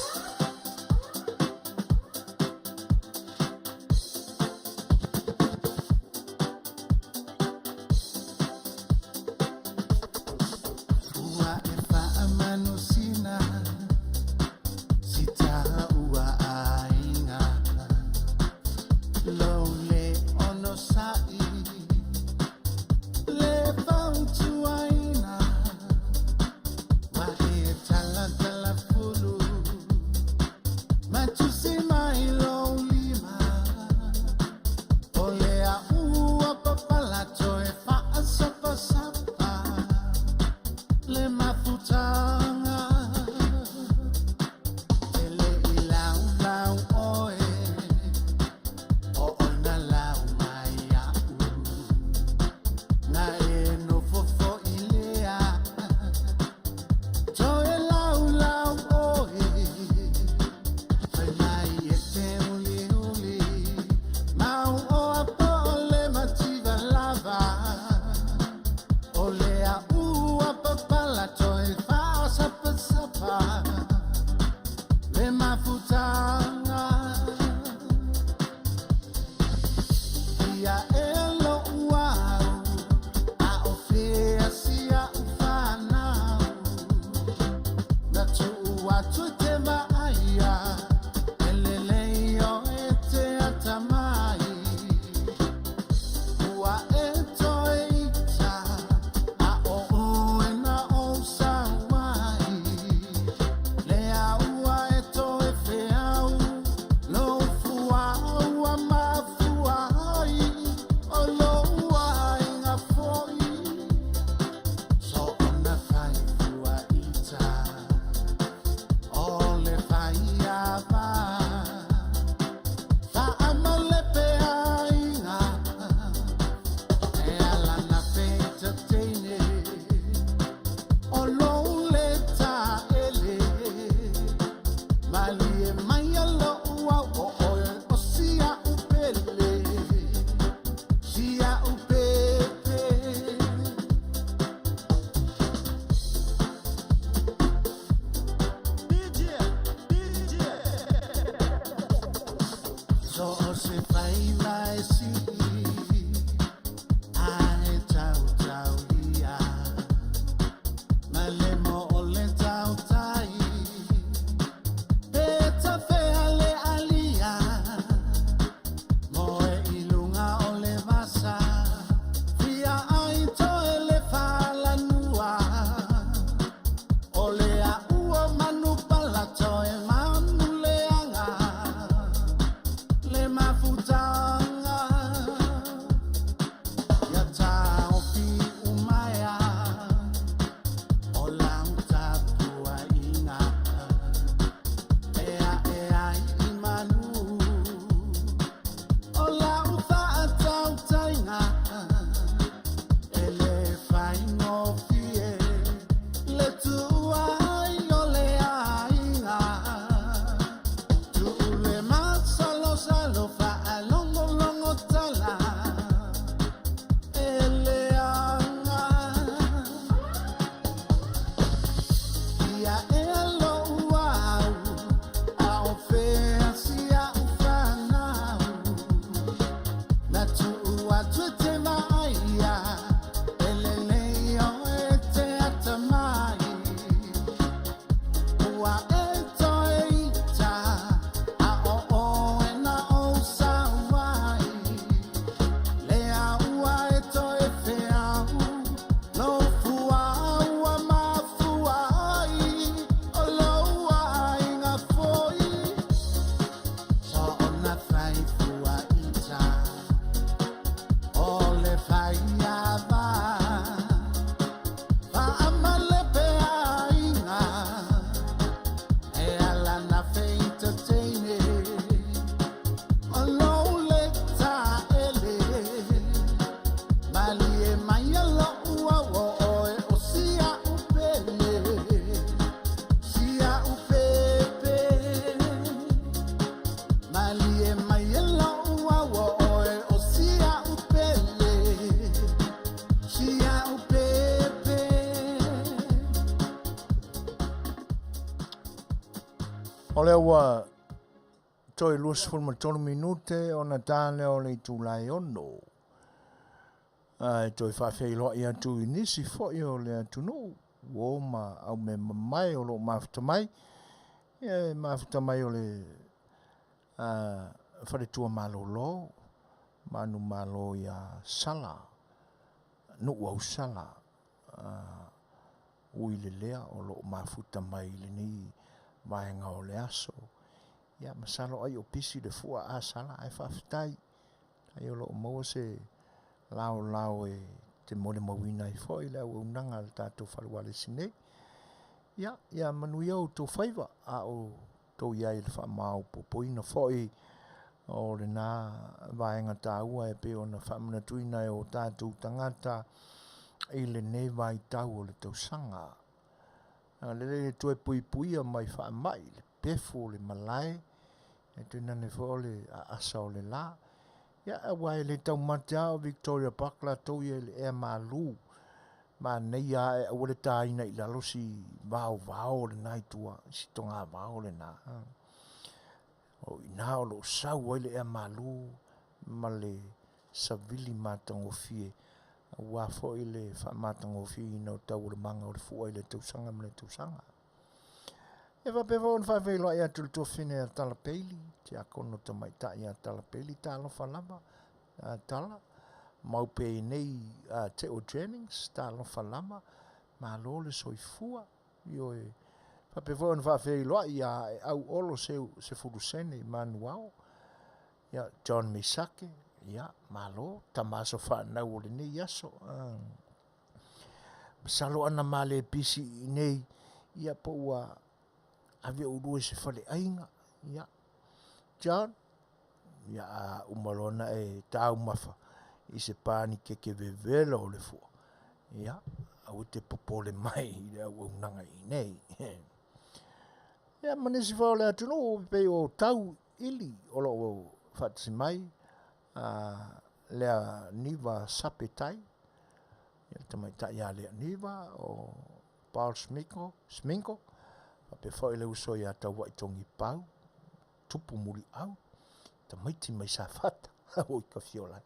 Ia e alo O le ua toi luas fulma tonu minute o na tāle o le tūlai ono. Ai toi whawhei loa i atu i nisi fwoi o le atu no. Wo ma au me mai o lo mafuta mai. Ia mafuta mai o le whare tua malo lo. Manu malo ia sala. Nuku au sala. Ui le lea o lo mafuta mai le ni vaenga o le aso. Ia masalo ai o pisi le fua a sala ai whawhitai. Ai o lo maua se lao e te mole mawina i fwoi le au unanga le tātou wharuale sine. Ia manuia o tō whaiva a o tō iai le whamau popoina fwoi o le nā vaenga tā ua e pe o na whamana tuina e o tātou tangata i le newa i tau o le tausanga. Le tue pui puia mai whamai le pefo le malai e tūna ne fōle a asa o le la. Ia wai le tau matea o Victoria Park la tau i le ea malu. Ma nei a e awale tā ina i lalo si vao le nai tua. Si tonga vao le nā. O ina o lo sau wai le ea malu. Ma le savili matango fie. Wa fo i le whamatango fie ina o tau le manga o le fua i le tausanga ma le tausanga. E va pevo on fa velo ia tul to fine a tala peli, ti a kono to mai ta ia tala peli ta lo fa lava. Tala mau pe nei te o Jennings ta lo fa lava, ma lo le soifua io e fa pevo on fa velo ia au olo se fudusene Manuia. Ia John Misake, ia malo Tamaso fa na o le nei yaso. Salo ana male pisi nei ia po wa ave urue se fale ainga, ia. John, ia umalona e tau mafa, i se pani ke vevela o le fua. Ia, au te popole mai, ia au unanga i nei. Ia, manesi whao le atu no, pe o tau ili, o lo o whatsi mai, lea niva sapetai, ia tamai ta ia lea niva, o Paul Sminko, pe fo le uso ia tau wai tongi pau, tupu muri au, ta maiti mai sa fata, o ka fiola.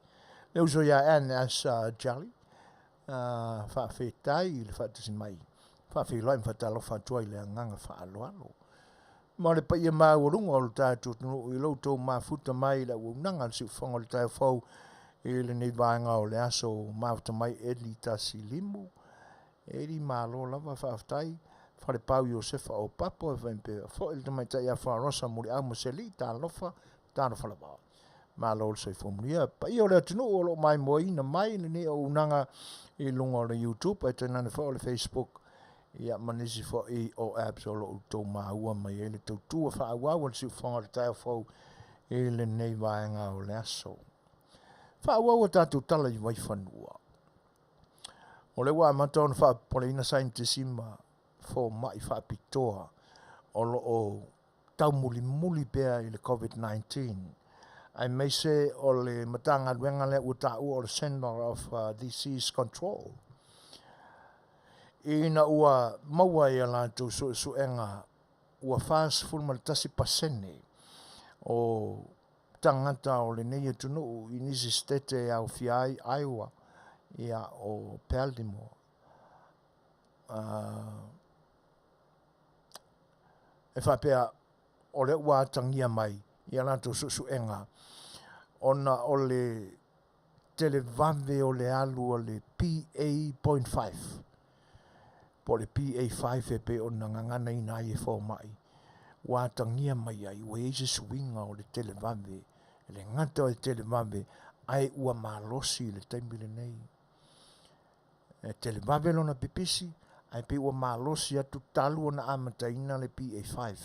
Le uso ia as Jolly, fa fetai, le fata si mai, fa filoi fata lo fa tuai le nganga fa aloalo. Ma le pa ia mau runga o le tātou i lo tō mafuta mai la unanga si whanga le tātou fau i le nei vaenga o le aso mafuta mai Eli tasi limu, Eli malo lava whaftai, whare pau Iosefa o papo e whaimpe, fo il tamai ta ia wharosa muri au museli, tā lofa lava. Ma lo le soi fomulia, pa ia o le atunu o lo mai moina mai, ni o unanga i lunga o le YouTube, e tēnane fo o le Facebook, ia manisi fo i o apps o lo tō maua mai e le tau tua whaawau, le si whanga le taio fau i le nei vaenga o le aso. Whaawau a tātou tala i wai whanua. O le wā matona wha poleina saintisima fo mai wha pitoa o lo o tau muli pea i le COVID-19. Ai mei se o le matanga luenga le uta o le Center of Disease Control. Ina ua maua i ala tu suenga ua fast fulma tasi pasene o tangata o le nei tunu i nisi stete au fiai Iowa ia o Baltimore. E whapea o le ua tangia mai i ala tu suenga ona o le televave o le alu o le PA.5. Po le PA5 e pe o na ngangana ina i e fo mai. Wa tangia mai ai ua eise swinga o le televave. Le ngata o le televave ai ua malosi le taimbile nei. E televave lona pipisi ai pe ua malosi atu talu o na amataina le PA5.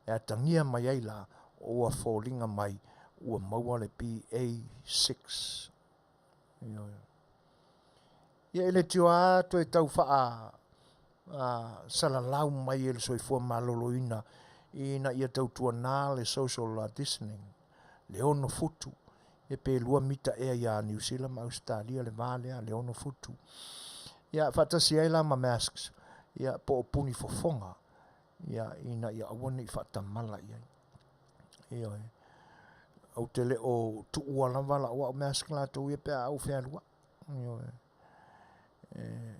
E a tangia mai ai la o ua fōlinga mai ua maua le PA6. Ia ele tio a to e tau faa salalau mai e le soifua maloloina ina ia tautua nā le social distancing. Le ono futu. E pe lua mita ea ia New Zealand ma Australia le vale le ono futu. Ia fatasi ai la ma masks. Ia po opuni fofonga. Ia ina ia awana I whaatamala iai. Ia e. Au tele o tuua lava la ua o mea sklato ia pea au whealua. Ia e.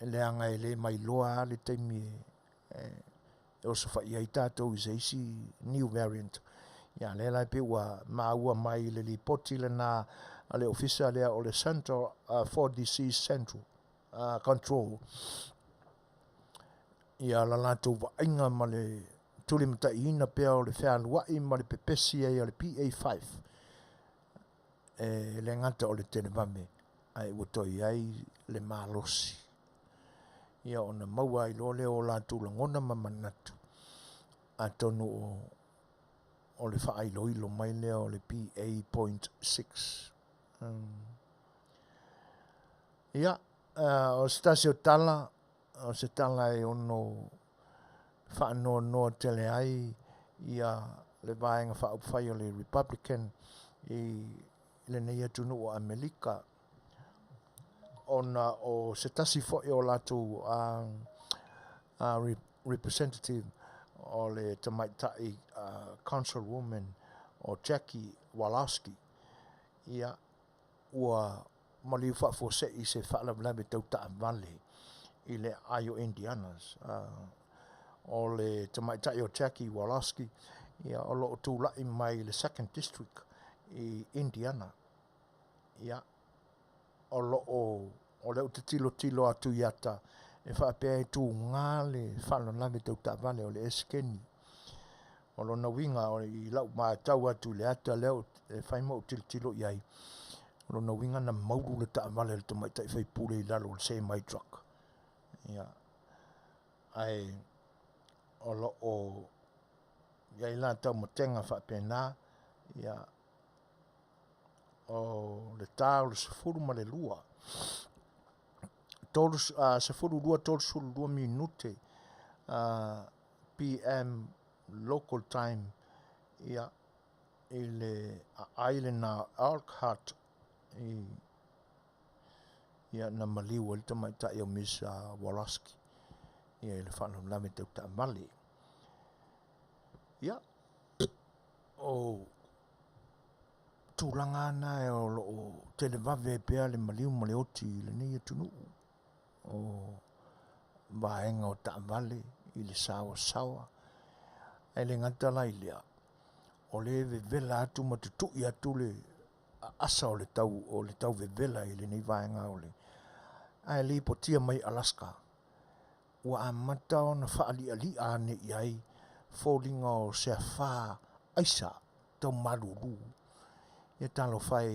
E leanga e le mai loa le taimi e o sa whai ai tātou I seisi new variant. Ia le lai pe ua maua mai le li poti le na a le ofisa lea o le Central for Disease Central Control. Ia la lātou wa inga ma le tuli mata ina pea o le whealuai ma le pepesi ai o le PA5. E le ngata o le tene vame ai utoi ai le malosi. Ia ona maua I lo le o lātou langona ma manatu. A tonu o le whaai loilo mai lea o le PA.6. Ia, o stasi o tala e ono whaanoa noa tele ai ia le vaenga whaupwhai o le Republican I le neia tunu o Amerika ona o se tasi fo o lātou representative o le tamaitai councilwoman o Jackie Walowski ia ua mali whaafo se I se whaalawlawe tau taa vale I le Ayo Indianas o le tamaitai o Jackie Walowski ia o lo tūlai mai le 2nd District I Indiana ia o lo o le tilo atu iata e whaapea I tū ngā le whaalawlawe tau taa vale o le eskeni o lo na winga o I lau maa tau atu le ata leo e whaimo tilo iai o lo na winga na mauru le taa vale le tamaitai whaipule I lalo le se mai truck ia ai o lo iai la tau matenga whaapea nā ia o le tā o le sefuru ma le lua sefuru lua tolu sulu lua minute PM local time ia I le island na Alcott ia na maliu le tamaitai o Miss Walowski ia le whanau tau ta mali ia o tūlanga ana e o lo tele vave pea le maliu ma le oti le nei tunu o vaenga o ta vale I le sawa e le ngata lai lea o le vevela atu matutu I atu le asa o le tau vevela I le nei vaenga o le ai li potia mai Alaska ua amata o na whaali ane iai fōlinga o sea wha aisa tau maruru ia talo whai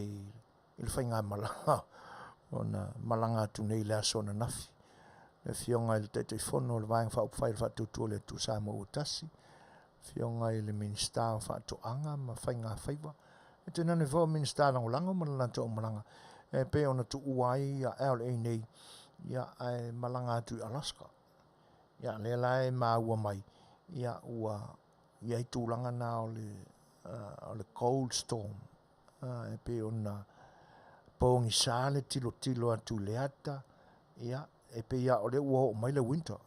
I le whai ngā malanga o na malanga atu nei le aso na nafi le fionga I le teitei whono le vaenga whauwhai le whatutua le tu Samoa utasi fionga I le minista o whatoanga ma whai ngā whaiwa e tēnā ne whao minista langolanga ma lanto o malanga e pe ona tu uai a LA nei ia ai malanga atu I Alaska ia le lai maua mai ia ua ia I tūlanga nā o le cold storm e pe ona pōngi sāle tilo atu le ata ia e pe ia o le ua o mai le winter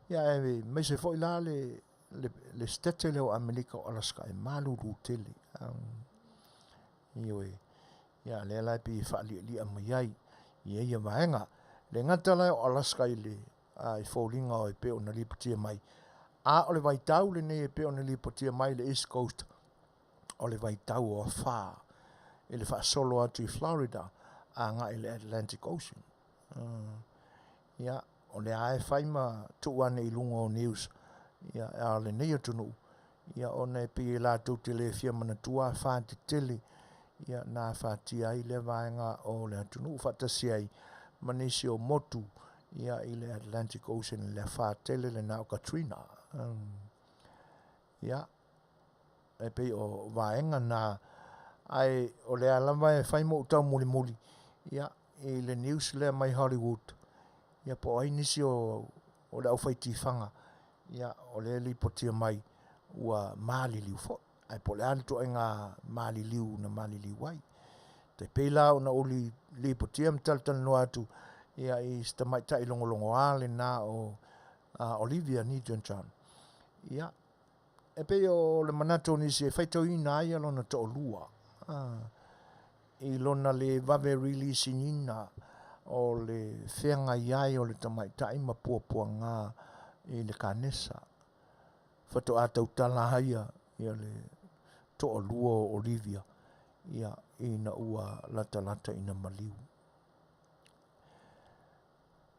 ia e mai se fo ila le stete leo Amerika o Alaska e maluru tele iwe ia le lai pe whaali a mai ai ia vaenga le ngata lai o Alaska I le I fōlinga o e pe ona li patia mai a o le vaitau le ne e pe ona li patia mai le East Coast o le vaitau o wha e le whaasolo atu I Florida a ngā I le Atlantic Ocean ia o le ae whaima tuane I lungo o news ia a le nei atunu ia o ne pe la tu tele fia mana tua wha te tele ia nā whātia ai le vaenga o le atunu whatasi ai manisi o motu ia I le Atlantic Ocean le whātele le nao Katrina ia e pe o vaenga nā ai o le alama e whaimo utau muli ia I le news le mai Hollywood ia po ai nisi o le au whaiti whanga ia o le li potia mai ua maali liu fo ai po le ali to ngā maali liu na maali liu wai te peila o na oli li potia mtaltal no atu ia I sta mai tai longo ale na o Olivia ni John Chan. Ia. E pe o le manato ni se whaitau ina ai alona to lua. I lona le vave release nina o le whenga iai o le tamaitai ma puapua ngā i le kanesa. Whato atau tala haia i le to lua o Olivia. Ia ina ua lata ina maliu.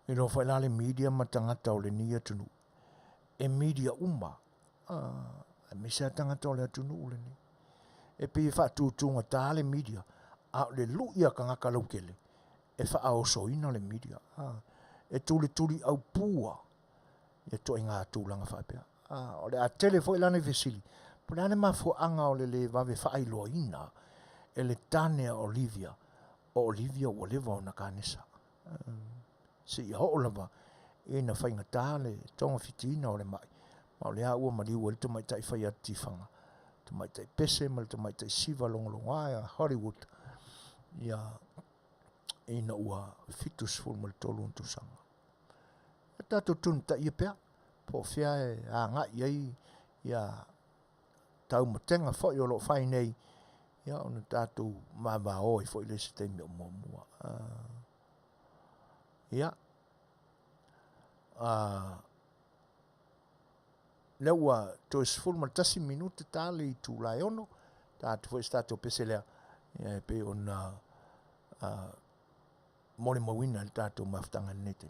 I lo whailale media ma tangata o le nia tunu. E media uma. E misa tangata o le tunu ule ni. E pi whaatutunga tā le media. A le luia ka ngaka laukele. E wha aoso ina le media. E tuli au pua. E to ngā tūlanga whapea. O le a tele whailane vesili. Pulane mafu anga o le vave whaailoa ina. E le tane a Olivia. O Olivia o lewa o na kanesa. Si i ho'olava. E na whainga tāle. Tonga fitina o le mai. Ma o le a ua maliu el tamai tai whai atifanga. Tamai tai pese ma le tamai tai siva longolonga a Hollywood. Ia ina ua fitus ful ma le tolu untusanga. E tato tunta ia pea. Po fia e a ngai ai. Ia tau matenga fwoi o lo whai nei. Ia ona tato mawa oi fwoi le se te mea mua. Ia. Leua to is full ma tasi minute tale I tu lai ono. Tato fwoi stato pese lea. Ia pe ona mole mawina le tato maftanga nete.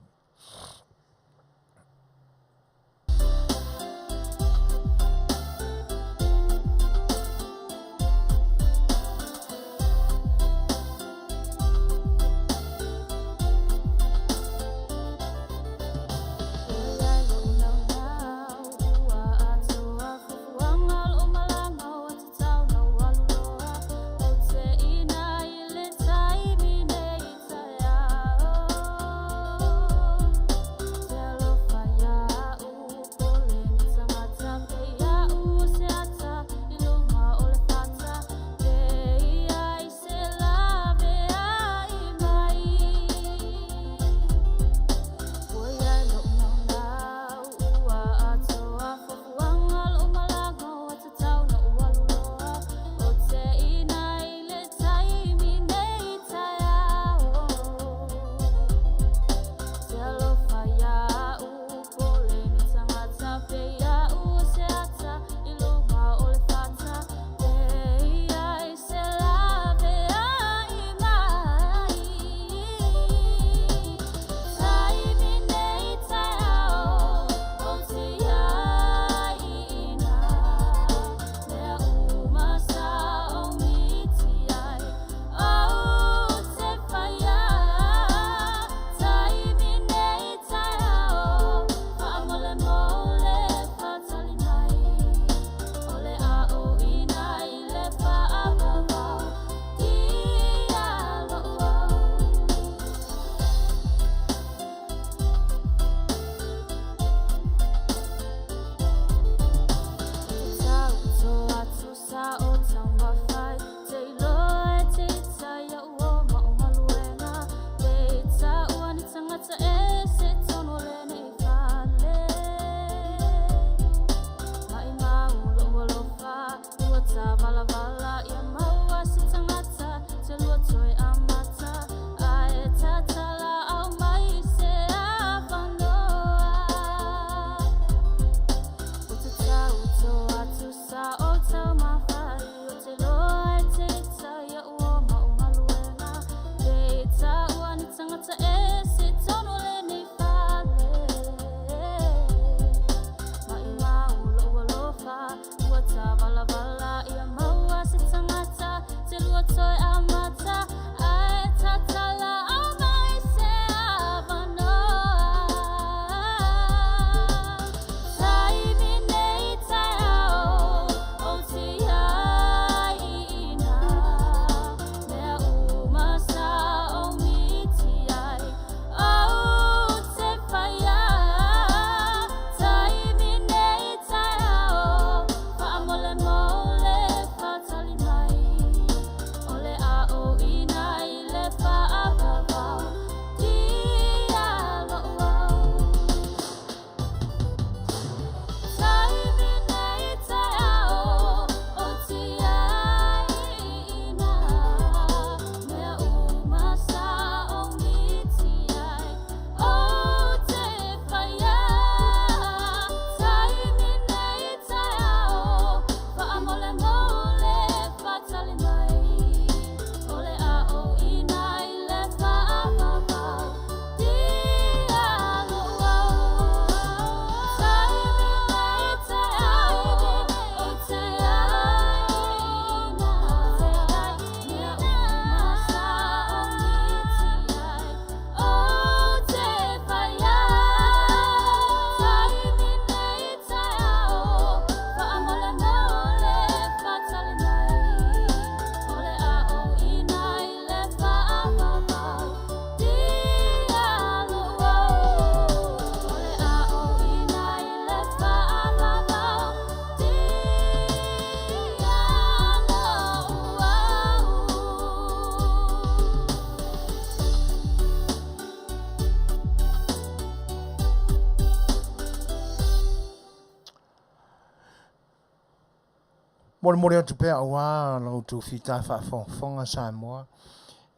Mole atu pea wa lau tu fita whaafonga Samoa.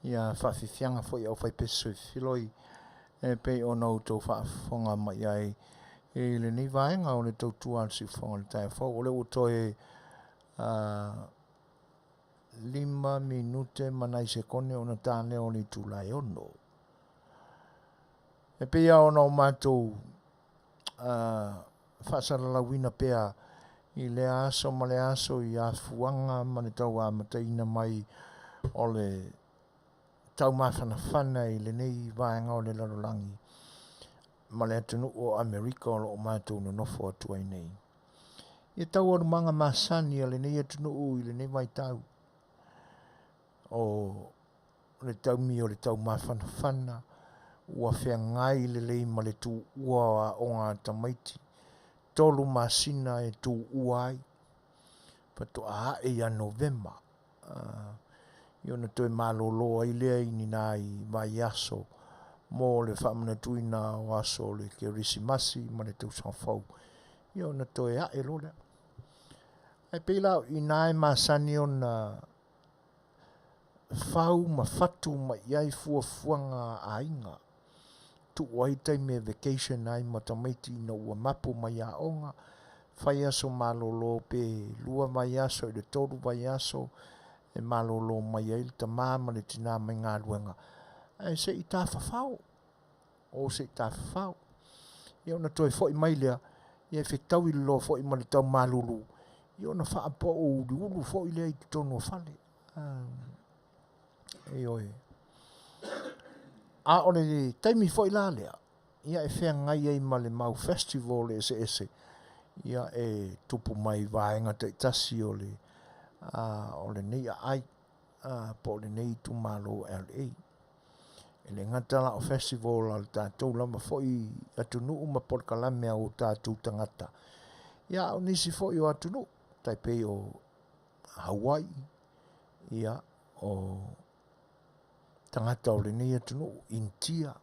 Ia whaafifianga fo i au whai peso filoi. E pe o nau tau whaafonga mai ai. E le ni vaenga o le tau tua si fonga le tae fo. O le utoe 5 minute manai se kone o na tāne o ni tūlai ono. E pe ia o nau mātou whaasara lawina pea i le aso ma le aso i a fuanga ma le tau a mataina mai o le tau mawhanawhana i le nei vaenga o le larolangi ma le atunu o Amerika o lo mātou no nofo atu ai nei. I tau o manga masani a le nei atunu i le nei vai tau o le tau mi o le tau mawhanawhana ua whea ngai le lei ma le tu ua o ngā tamaiti. Tolu masina e tu uai. Pato a e a Novemba. Iona toi malolo ai lea i ni nai vai aso. Mo le whamana tuina o aso le ke risimasi ma le tau sanfau. Iona toi a e lole. Ai peilau i nai masani o na whau ma fatu ma iai fuafuanga a inga. Tu wai taime vacation ai matamaiti na ua mapu mai a onga. Whai aso malolo pe lua mai aso i le toru mai aso e malolo mai ai ta mama le tina mai ngā luenga. Ai se i tā whawhau. O se i tā whawhau. Ia ona toi fo i mai lea. Ia e whetau i lo fo i ma le tau malulu. Ia ona whaapo o ulu fo i lea i tonu o whale. E oe. A ole taimi fo i la lea. Ia e whea ngai ai ma le mau festival ese ese. Ia e tupu mai vaenga te tasi o le nei a ai. Po le nei tu malo LA. E le ngatala o festival al tātou lama fo i atunu uma porkalamea o tātou tangata. Ia o nisi fo i o atunu. Taipei o Hawaii. Ia o tangata o le nei atunu Intia.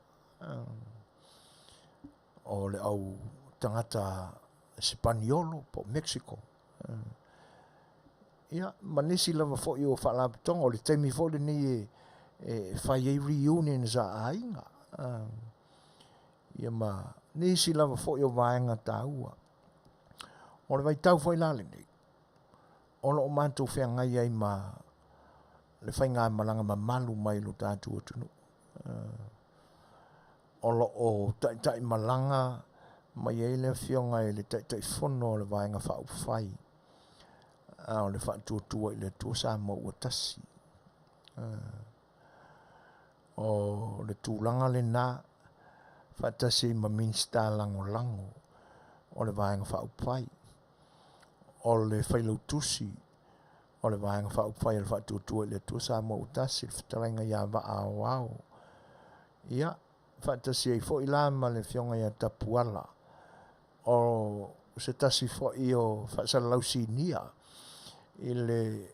O le au tangata Spaniolo po Mexico. Ia, manisi lava fo i o whaalapatonga o le taimi fo le nei e whai ei reunion za ainga. Ia ma nisi lava fo i o vaenga tāua. O le vai tau fo i lale nei. O lo o mātou whea ngai ai ma le whai ngā malanga ma malu mai lo tātou atunu. O lo o tai malanga mai ei le whionga e le tai whono o le vaenga whau whai. O le whaatua i le tua Samoa ua tasi. O le tūlanga le nā whaatasi ma minsta lango lango o le vaenga whau whai. O le whailau tusi o le vaenga whau whai le whaatua i le tua Samoa ua tasi le Fetalaiga ia wa ao ao. Ia, whaatasi ei fo i la ma le whionga ia tapuala. O se tasi fo i o whaasalalausi nia. I le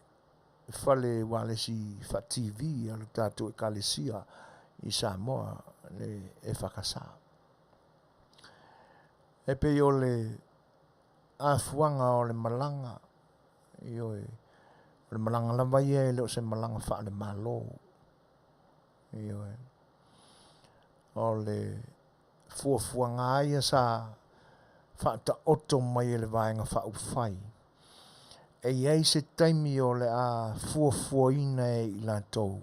whale walesi wha TV a le tātou e kalesia i Samoa le e whakasa. E pe o le afuanga o le malanga i o le malanga lava ia e leo se malanga wha le malo. I o le fuafuanga aia sa wha ta oto mai e le vaenga wha ufai. E iei se taimi o le a fuafuaina e i lātou.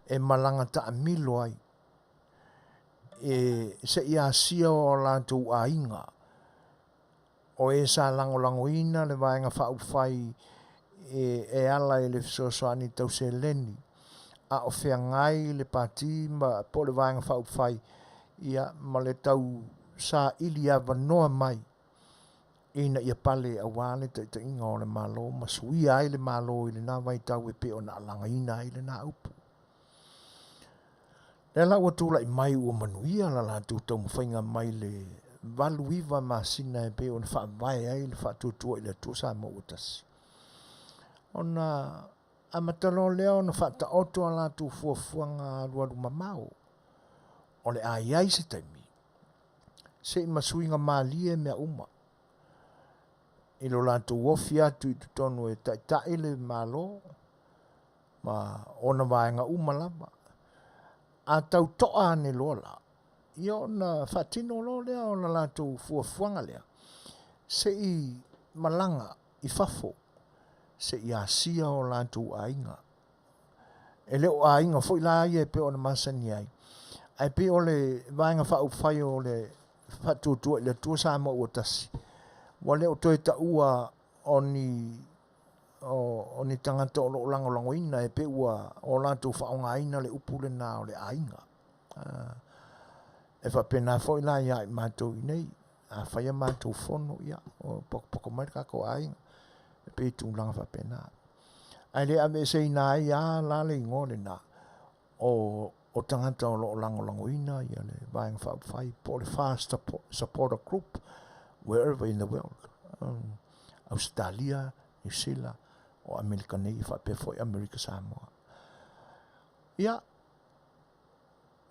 E malanga ta amilo ai. E se ia sia o lātou a inga. O e sa lango ina le vaenga whau whai e ala e le Suasua tau se leni. A o whea ngai le pati ma po le vaenga whau whai. Ia ma le tau sa ili a vanoa mai. Ina ia pale a wale ta inga o le malo. Ma sui ai le malo i le nā vai tau e pe o na langa ina ai le nā upu. Le la ua tūla i mai ua Manuia la la tūtau mwhainga mai le valuiva masina e pe o na wha vai ai le wha tūtua i le tū Samoa ua tasi. O na amatalo leo na wha ta oto a la tū fuafuanga luaru mamao. O le ai ai se taimi. Se i masuinga malie mea uma. I lo lātou ofi atu I tonu e tai le malo, ma ona vaenga umalama. A tau toa ane loa la. Ia ona whatino lo lea o la lātou fuafuanga lea. Se I malanga I fafo, se I asia o lātou ainga. E leo ainga fo I la ia pe ona masani ai. Ai pe o le vaenga whai o le whatutua I le tua Samoa ua tasi. Wa leo toi ta ua o ni tangata o lo lango ina e pe ua o lātou whaonga ina le upule nā o le ainga. E whapena fo I la ia I mātou I nei. A whaia mātou whono ia o poko mai kako ainga. E pe tūlanga whapena. Ai le ame se ina ai a la le ingore na o tangata o lo lango ina ia le vaenga whai po le fast supporter group wherever in the world. Australia, New Zealand, o Amerika nei whape foi Amerika Samoa. Ia,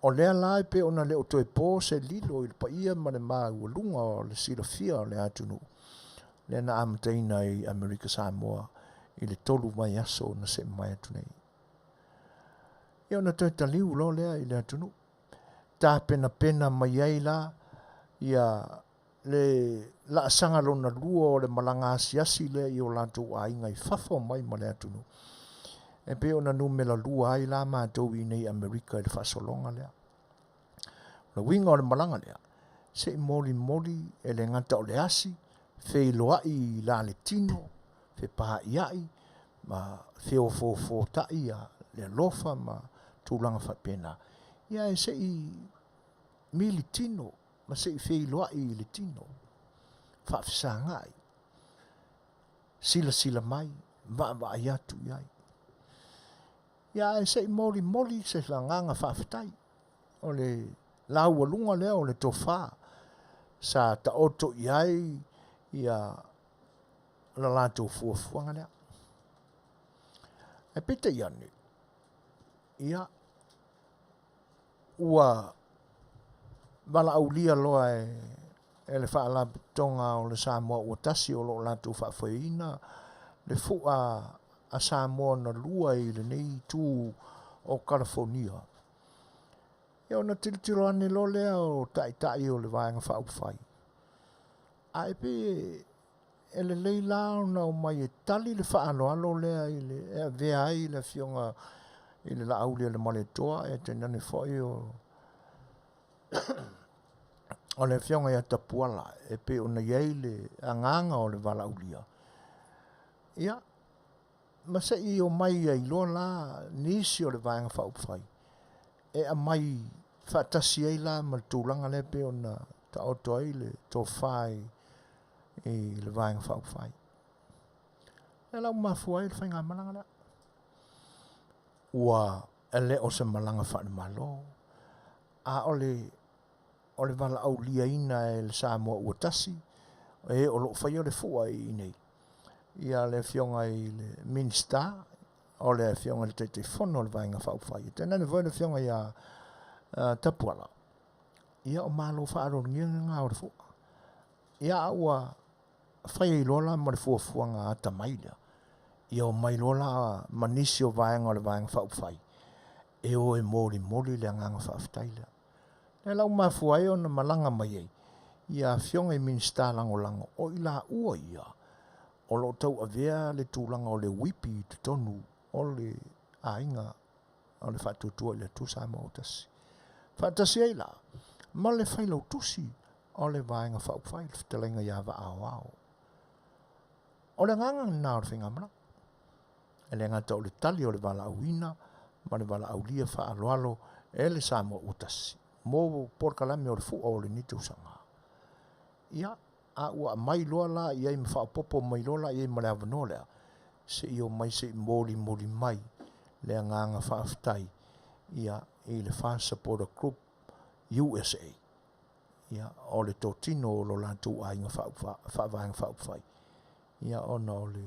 o lea lai pe ona le o toi pō se lilo I le paia ma le maa ua lunga o le sila fia o le atunu. Le na amataina I Amerika Samoa I le tolu mai aso na se mai atunei. Ia ona toi taliu lo lea I le atunu. Tā pena mai ai la, ia le la sanga lona lua o le malanga asiasi le I o lātou ainga I fafo mai ma le atunu. E pe ona numela lua ai la mātou I nei Amerika I le whasolonga lea. Le winga o le malanga lea, se I moli e le ngata o le asi, fe loai la le tino, fe paha iai, ma fe o fo tai le lofa ma tūlanga whapena. Ia e se I mili tino, ma se I fe loai le tino. Whaafisa ngai. Sila mai, va ai atu iai. Ia e se I moli se la nganga whaafitai. O le lau alunga lea o le tofa. Sa ta oto iai ia la lātou fuafuanga lea. E pita iane. Ia ua wala aulia loa e le whaala tonga o le Samoa ua tasi o lo lātou whaafuina. Le fua a Samoa na lua I le nei tū o California. Ia ona tilitilo ane lo lea o tai o le vaenga whaupwhai. A e pe e le leila ona o mai e tali le whaaloalo lea I le e vea ai le fionga I le laaulia le maletoa e te nane foi o le fionga ia tapuala e pe ona iei le anganga o le valaulia. Ia, ma se I o mai ai loa la nisi o le vaenga whaupwhai. E a mai whaatasi ai la ma le tūlanga le pe ona ta oto ai le tō whai I le vaenga whaupwhai. E lau mafua ai le whainga malanga lea. Ua e le o se malanga whaane malo. A ole wala au lia ina e le Samoa ua tasi. E o lo whai o le fua I nei. Ia le fionga I le minister. O le fionga le te whono le vaenga whaupwhai. Tēnā ne voi le fionga ia tapuala. Ia o malo whaaro ngia ngā o le fua. Ia ua whai I lola ma le fuafuanga ata maila. Ia o mai lola manisi o vaenga o le vaenga whaupwhai. E o e mori le anganga whaaftaila. E lau mafua e o na malanga mai ei. Ia fionga I minister lango. O I la ua ia. O lo tau avea le tūlanga o le wipi te tonu. O le ainga. O le whatutua I le tusa ma o tasi. Whaatasi ei la. Ma le whailau tusi. O le vaenga whaupwhai. Le Fetalaiga ia wa ao. O le nganga nā o le whingamana. E le ngata o le tali o le wala auina. Ma le wala aulia wha aloalo. E le Samoa utasi. Mō porkalame o le fu o le nitu sanga. Ia. A ua mai loa la. Ia I mwha popo mai loa la. Ia I male avanolea. Se I o mai se I mori mai. Le nganga whaaftai. Ia I le Fast Supporter Group USA. Ia o le tōtino o lo lātou ainga whaavaenga whaupwhai. Ia ona o le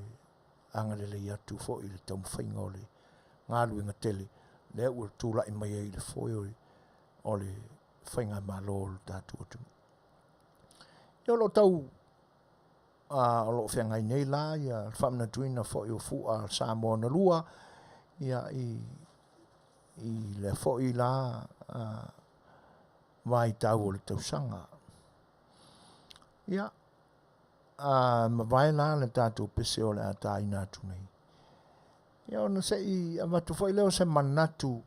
angalele I atu fo I le taumwhainga o le ngāluenga Tele. Le ua tūlai mai I le foi o le whainga malo o le tātou atu. Ia lo tau o lo whengai nei la, ia whamna tuina fo i o fua Samoa na lua, ia i le fo i la vai tau o le tausanga. Ia, ma vai la le tātou pese o le ata i nātu nei. Ia ona se i amatu fo i leo se manatu,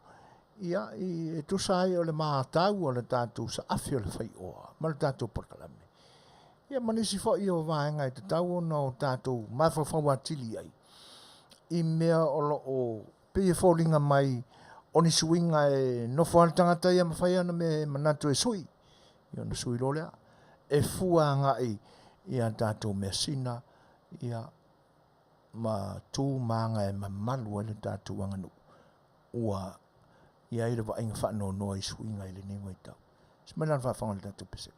ia i tusai o le mātau o le tātou sa afi o le Fai'oa, ma le tātou porkalame. Ia manisi fo i o vaenga i te tau o no tātou mawhawhawa tili ai. I mea o lo o pia fōlinga mai o ni suinga e no whaal tangata ia mawhai ana me manatu e sui. Ia na sui lolea. E fua ngai ia tātou mea sina ia ma tū maanga e mamalu ele tātou anganu. Ua ia ira wa inga whanau noa i suinga i le newa i tau. Smanan whawhanga le tātou pese.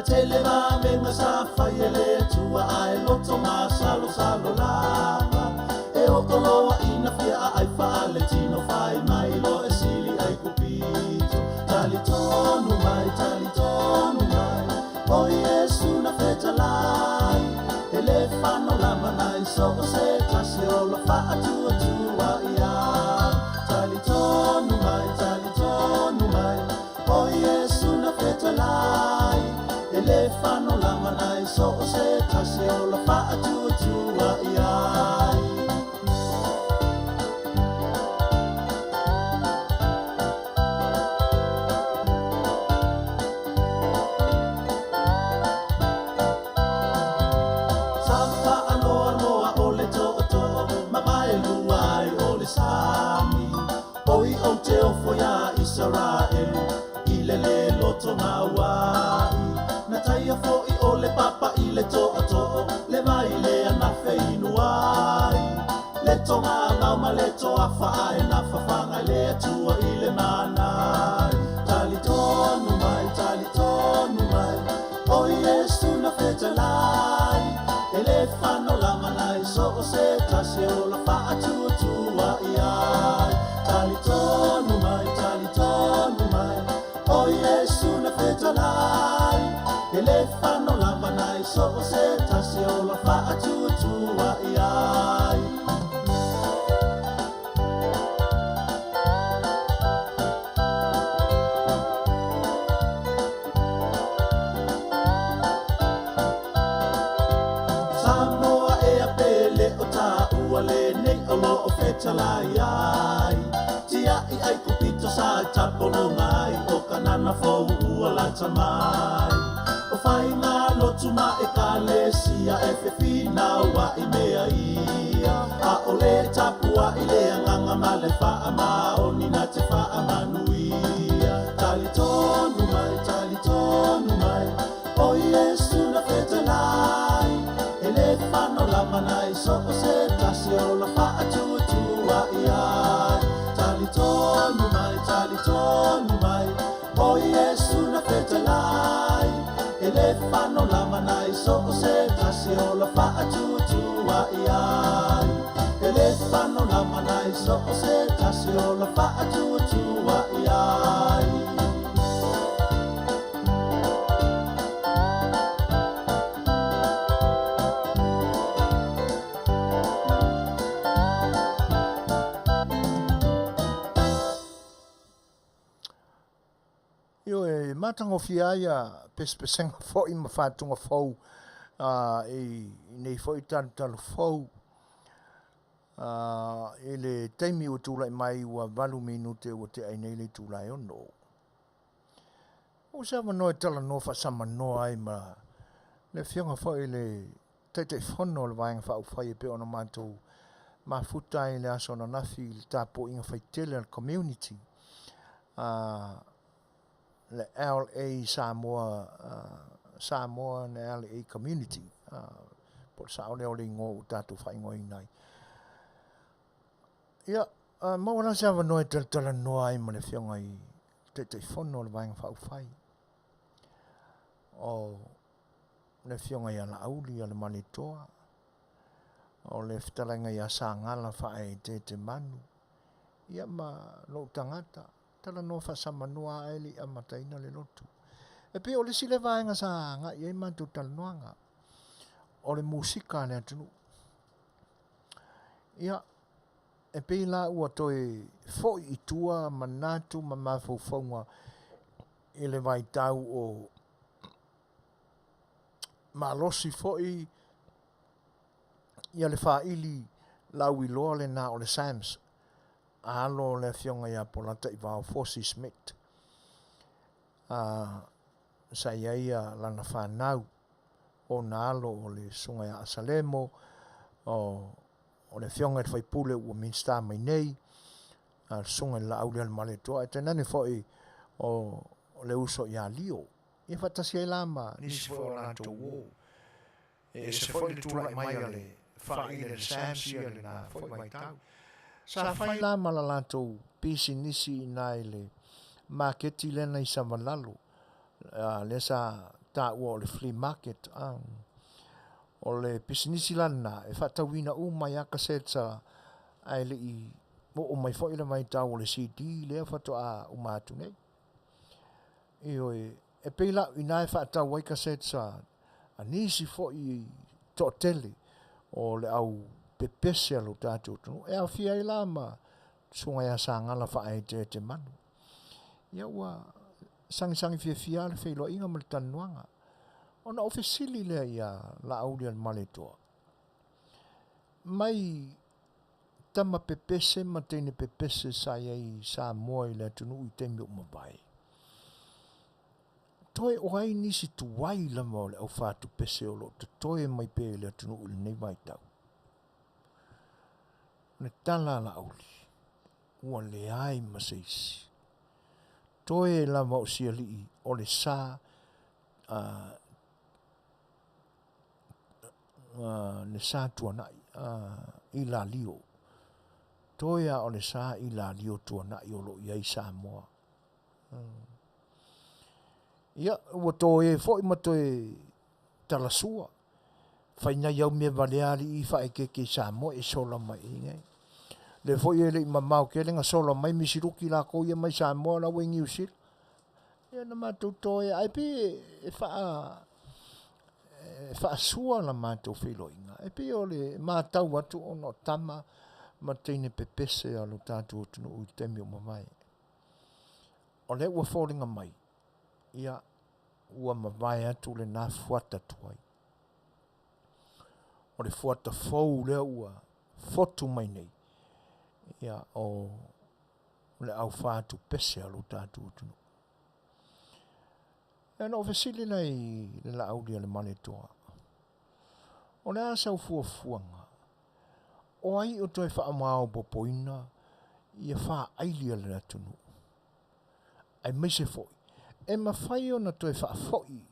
Tele va venga sa faiele tua ai loto ma salo lava e o koloa ina fia ai fa le tino fai mai lo e sili ai cupito talitonu mai o Yesu na fetalai e le fanno la manai so se tasi o lo fa tua ia talitonu mai o Yesu na fetalai le fanno la manai so se tase o la fa tua iai Safa aloa o le to'o ma vai luai o le sami oi o te ofo ia Israel i le loto mawai na taia fo i o le papa i le to'o le mai le ana feinuai le tonga ngau ma le toa whae na whawhanga le atua i le manai talitonu mai o Yesu na fetalai e le whano la manai so o se tase o la wha atua iai talitonu mai o Yesu na fetalai e le whano la manai so o se tase o la wha atua iai Samoa e a pele o ta ua le nei o lo o fetalai ai tia i ai kupito sa tapono mai o kanana fo ua la tamai o fai ngā lotu ma e ka lesia e fefina wa i mea ia a o le tapua i le anganga ma le wha maoni na te wha Manuia talitonu mai o Yesu na fetalai e le whano la manai so o se tasi o la wha atua iai talitonu mai o Yesu na fetalai e le whano la manai so o se tasi o la wha atua iai e le whano la manai so o se tasi o la wha atua iai Io e matango fiaia pespesenga fo i mawhatunga fau nei fo i talo fau e le teimi o tūlai mai ua 8 minute o te ainei le tūlai o no. O sa wano e tala no fa sama no ai ma le fianga fo i le te whono le vaenga wha whai e pe ona mātou ma futai le aso na nafi le tāpo inga whai tele al community. Le LA Samoa na LA community po sa ole ole ngo tatu fai ngoi nai ia ma wala sa va noi tala noai ma le fionga i te fono le vang fa fai o le fionga ia la auli ia le manitoa o le Fetalaiga ia sa ngala fa e te manu ia ma lo tangata tala no fa sa manua ai li amataina le lotu e pe o le sile vaenga sa nga ia ma tu tal noanga o le musika le atu ia e pe la ua toe fo i tua manatu ma mafofonga i le vai tau o malosi fo i ia le faili lau i loa le na o le Sams alo le fionga ia polata i vau Fosi Smith sa ia lana whanau o na alo o le sunga ia Asalemo o le fionga i whaipule ua minsta mai nei sunga i la aulia le male toa e tenane foi o le uso ia lio i fatasi ai lama nisi foi o lanto uo e se foi le tula mai ale whaile le samsia le na foi mai tau sa whai lama la lanto pisi nisi nai le marketi lena i Samalalo le sa ta ua o le flea market o le pisinisi lana e whatawina mai aka setsa ai le i o mai foi le mai tau o le CD le whatoa umatu nei e peila ina e whatau wai ka setsa anisi foi to Tele o le au pepese alo tātou tunu e Afia i lama sunga ia sa ngala whae te manu ia ua sangi fia le whailo inga mali tanuanga ona ofisili le ia la aulia le maletoa mai tama pepese ma teine pepese sa iai Samoa i le tunu i temi o mabai toe o ai nisi tuwai la mo le au fatu pese o lo te toe mai pe le tunu i nei mai tau ne tala la auli ua le ai maseisi toe la mo siali o le sa le sa tuanai i la lio toia o le sa i la lio tuanai o lo iai Samoa ia ua toe foi ma toe talasua faina iau me valeali i fa ke Samoa e sola mai ngai le foi ele mamau ke le nga sola mai misiruki la ko ia mai Samoa la wengi usil ia na matu toe ai pe e fa sua la matu filoinga e pe ole matau watu ono tama ma teine pepese alo tatu tunu u temi o mamai ole ua fallinga mai ia ua mawai atu le na fuata tuai o le fuata fou le ua fotu mai nei ia o le au fatu pese alo tatu tunu e no vesili nei le la aulia le maletoa o le asa ufuafuanga o ai o toi wha amao popoina ia wha ailia le atunu ai meise foi e mawhai o na toi wha foi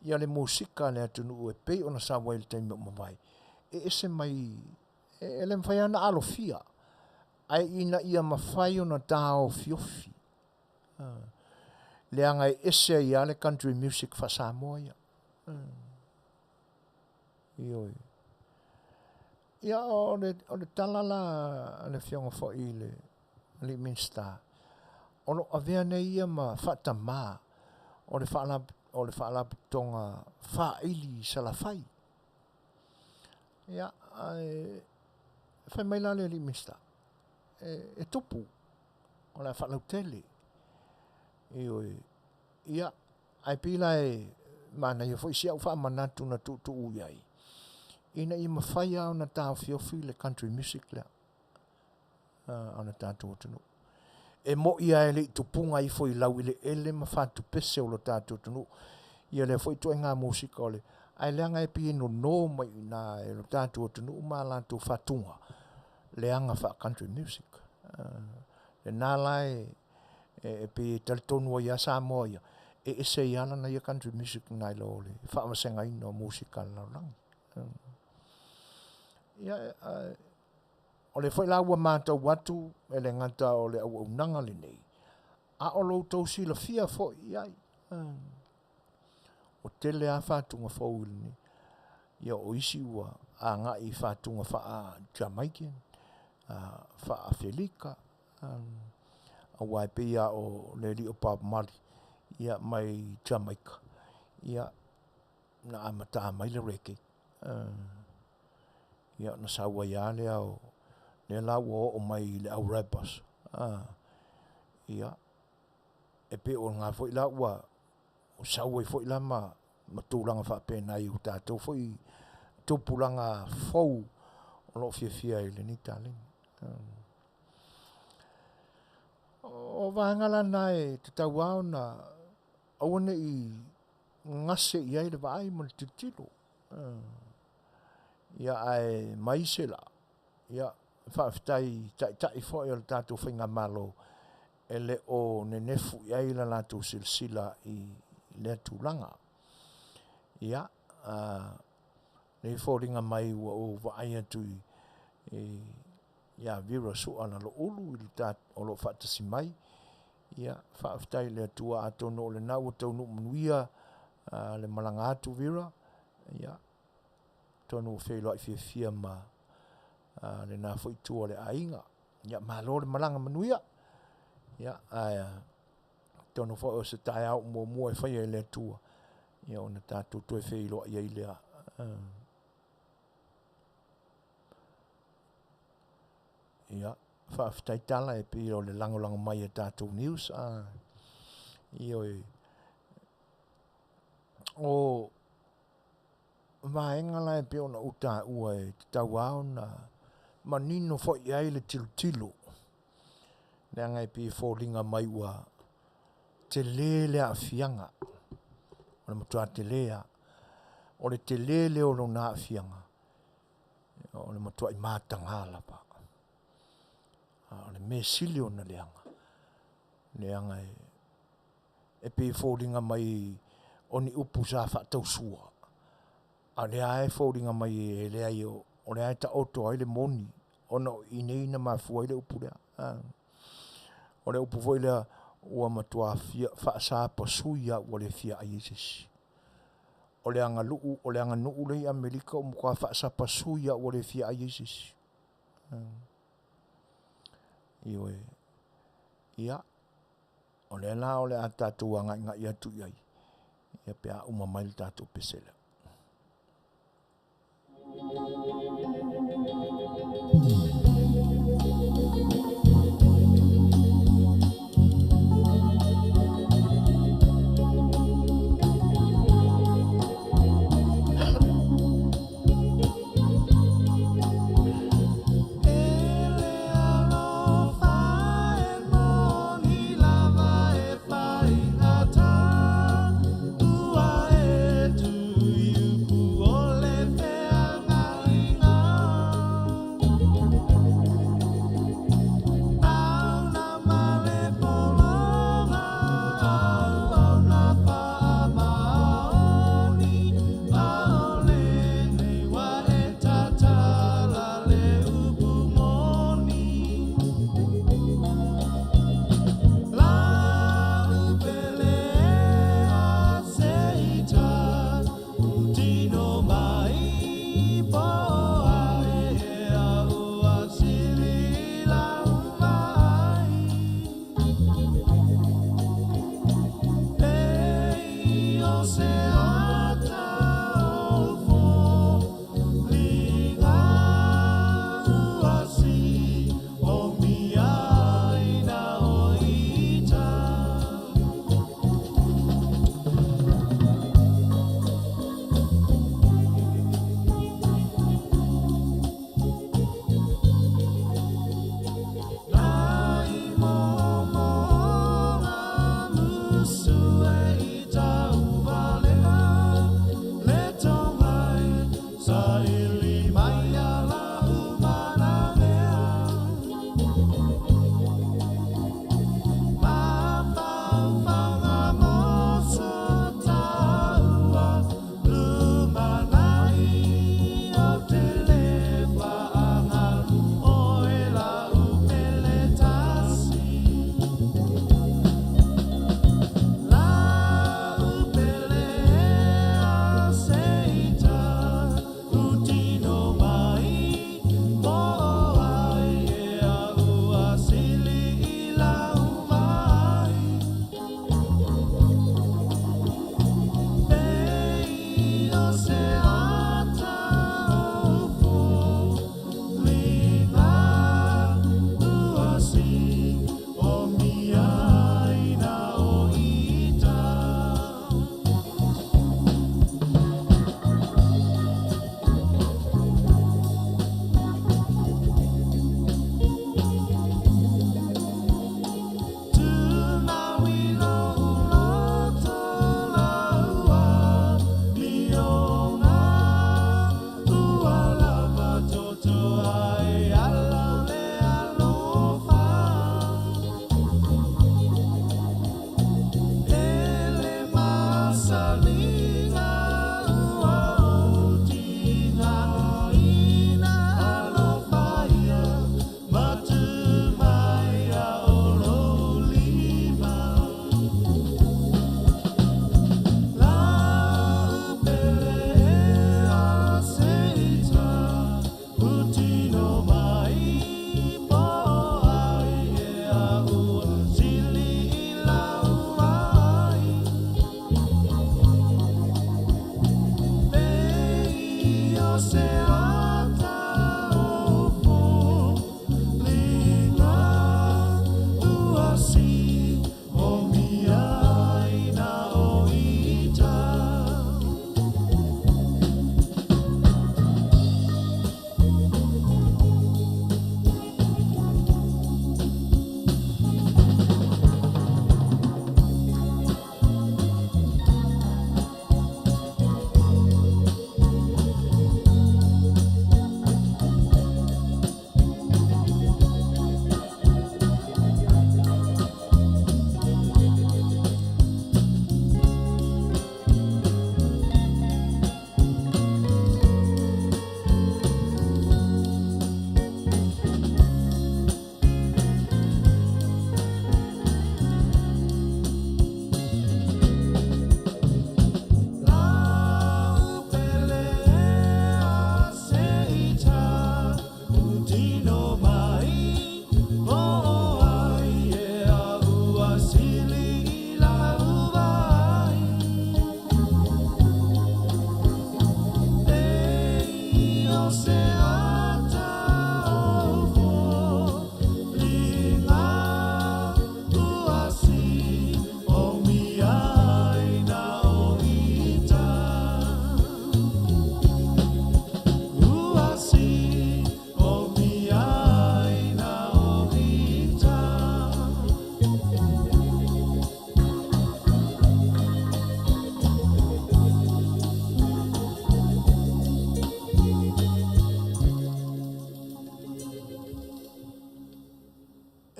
ia le musika le atunu e pei o na sa wail taimi o mawai e ese mai e le mwhai ana alofia ai ina ia mawhai o na tao fiofi le anga e ese ia le country music fa Samoa ia ioi ia o le talala le fionga fo i le minsta o lo avea nei ia ma whatama o le whaala tonga whaili salafai ia whai mai la le minsta e tupu o le whaalau Tele ia ai pila e mana ia foi sia ufa manatu na tu uiai ina i mawhai au na tau fiofi le country music le au na tatu tunu e mo ia ele tupunga i foi lau ile ele mawhatu pese o lo tatu tunu ia le foi tu ngā musika ole ai leanga e pi no mai na e lo tatu tunu ma la tu fatunga leanga fa country music le nalai e pe taltonu ia Samoa ia e se ia na ia country music nai lo le fa masenga ino musika la lang Ia, o le whai laua mātau watu, e le ngata o le au nanga le nei. A o loutou sila fia fo iai. O tele a whātunga whau ili ni. Ia o isi ua a ngā i whātunga wha Jamaican, wha Afiafi, a wai pia o le li o Bob Marley. Ia mai Jamaica. Ia na amata mai le reke. Ia na saua ia le au le lau o mai le au rappers. Ia e pe o ngā fwoi la ua o saua i fwoi la ma tūlanga wha pēnā i o tātou fwoi tūpulanga fau o lo fia i le ni tāling. O wāngala nā e te tau au na awane i ngase i ai le vai mo le titilo. Ia ai maisela. Ia whaafitai tai fo e le tātou whainga malo e le o nenefu i ai la lātou silsila i le tūlanga. Ia, le fōringa mai ua o vaai atu ia vira sua na lo ulu i le o lo whaatasi mai. Ia, whaafitai le atua atono o le nau o taunu manuia le malanga atu vira. Ia, tonu o whelo ai fia ma le nā whaitua le ainga. Ia, malo le malanga manuia. Ia, tonu whai o se tai au mua e whai e le atua. Ia, o na tātou toi whelo ai lea. Ia, whaafitai tala e pira o le langolango mai e tātou news. Ia, o vaenga la e pia ona uta ua e tau au na manino fo i ai le tilo. Lea ngai pia fōringa mai ua Tele le Afianga. O le matua Telea. O le Tele le o lo na Afianga. O le matua i mātangala pa. O le mesili o na leanga. Leanga e pia fōringa mai o ni upu sa whaatau sua. A lea e fōringa mai e lea i o lea e ta oto ai le moni. O no ina mafua i le upu lea. O le upu foi lea ua matua whaasa pasuia ua le fia a Iesus. O le anga nuu le Amerika o mukua whaasa pasuia ua le fia a Iesus. Iwe. Ia. O le la o le a tātou anga i atu iai. Ia pia umamail tātou pesele. Ua e tu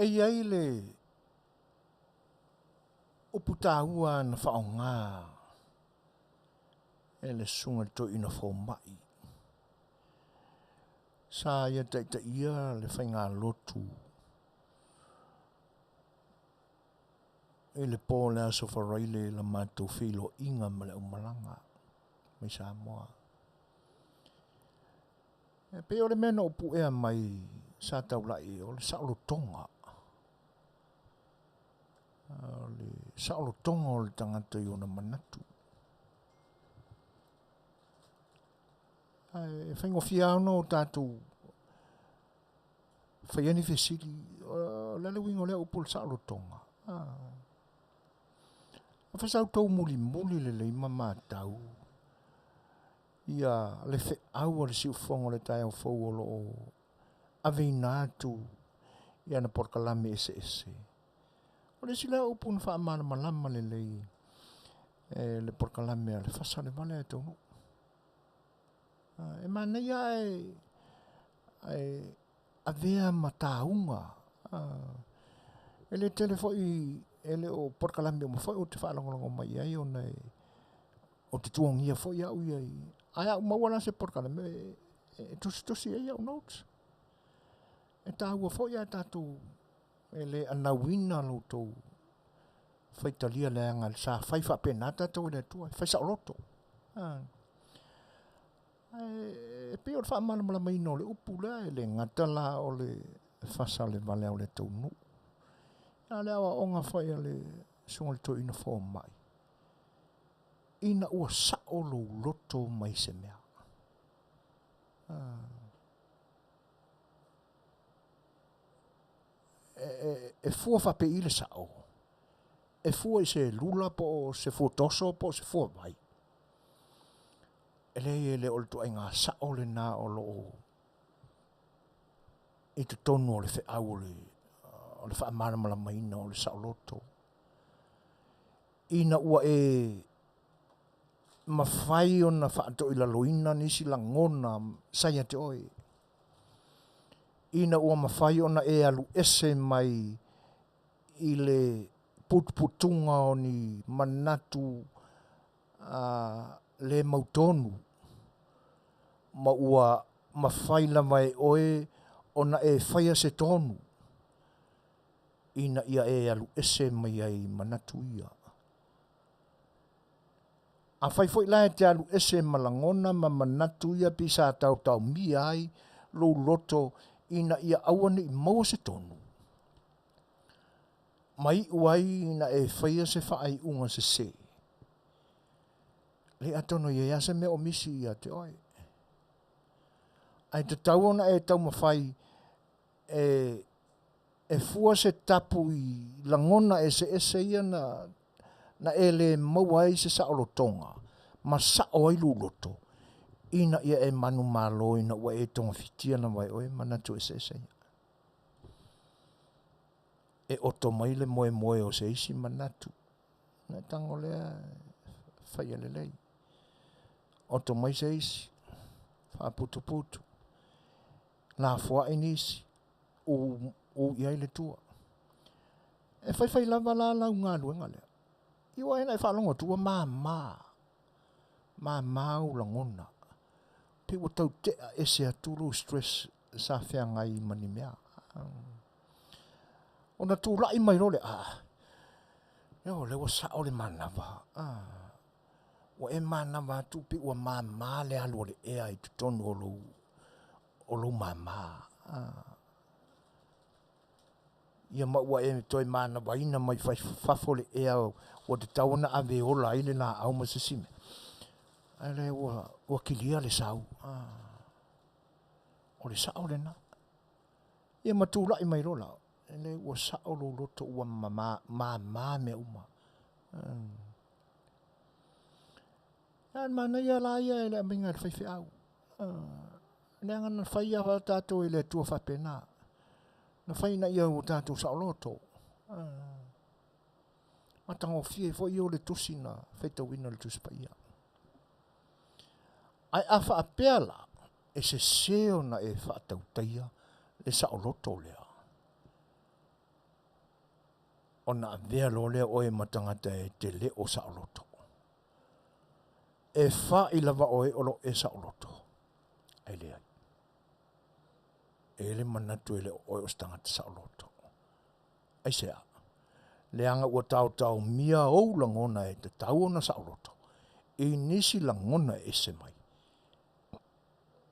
E iai le upu tāua na whaonga e le sunga to ina whaumai. Sa ia taita ia le whainga lotu e le pōle aso wharaile la mātou whilo inga ma le umalanga mai Samoa. E pe o le mena upu ea mai sa taulai o le saolo tonga. Le saolo tonga o le tangata i ona manatu. E whaingo whiaona o tātou whaiani whesiri lele wingo lea upu le saolo tonga. A whasau tau muli muli le leima mātau. Ia le Fai'oa le siufongo le tai au fau o lo a veinatu ia na porkalame ese ese. O le sila upu na wha amana malama le lei le porkalame le whasa le male e tonu. E mana ia a vea mataunga. E le telefoi e le o porkalame o mawhai o te whaalongolongo mai ai o nei o te tuangia foi au iai. Ai au mawana se porkalame e tusi ai au notes. E tāua foi a tātou e le anawina lo tau Fetalia le anga le sa fai fa penata tau le tua fai sa roto. E pe o fa mana mala mai no le upu le le ngata la o le fasa le vale o le tau nu. Ya le awa onga fai le sunga le to ina fo mai. Ina ua sa o lo loto mai se mea. E fua fa pe ile sa o. E fua i se lula po se fua toso po se fua vai. E le o le to inga sa o le na o lo i te tonu o le Fai'oa o le whaamana mala maina o le sa o loto. Ina ua mawhai o na whaato i la loina nisi la ngona saia te oi. Ina ua mawhai o na alu ese mai i le putputunga o ni manatu le mautonu. Ma ua mawhai la mai oe o na whaia se tonu. Ina ia alu ese mai ai manatu ia. A whai foi lai te alu ese malangona ma manatu ia pisa tau mi ai lo loto ina ia awane i maua se tonu. Mai uai ina whaia se whaai unga se se. Le atono ia se me o misi ia te oi. Ai te tau ona e tau mawhai e fua se tapu i langona e se ia na ele maua ai se saolotonga. Ma sao ai luloto. Ina ia e manu malo ina ua e tonga fitia na vai oe manatu e se ia. E oto maile moe o se isi manatu. Na tango lea whaia lelei. Oto mai se isi. Whaaputu. La fua inisi. O iai le tua. E whai lava la ngā luenga lea. Iwa ena e whalonga tua mā u langona. Piwa tau tea e se aturu stress sa whea ngai mani mea. Ona tū lai mai role. Eo lewa sa o le manawa. O e manawa tu piwa mā le alu o le ea i tutonu o lo mā. Ia maua e toi mana waina mai whafole ea o te tauna ave ola ile na au masisime. Ale ua kilia le sau. O le sao le na. Ia matula i mai rola. Ele ua sao lo loto ua mā me uma. Mana ia la ia ele aminga le whaiwhi au. Leanga na whaia wa tātou ele tua whapena. Na whaina ia o tātou sao loto. Matanga o fie fo i o le tusi na whetawina le tusi pa ia. Ai a whaapela e se seo na e whaatautaia le sao loto lea. O na avea lo lea oe matangata e te le o sao loto. E wha i lava oe olo e sao loto. Ai lea. Ele manatu ele oe o stangata sao loto. Ai sea. Leanga ua tau mia ou langona e te tau ona sao loto. E nisi langona e se mai.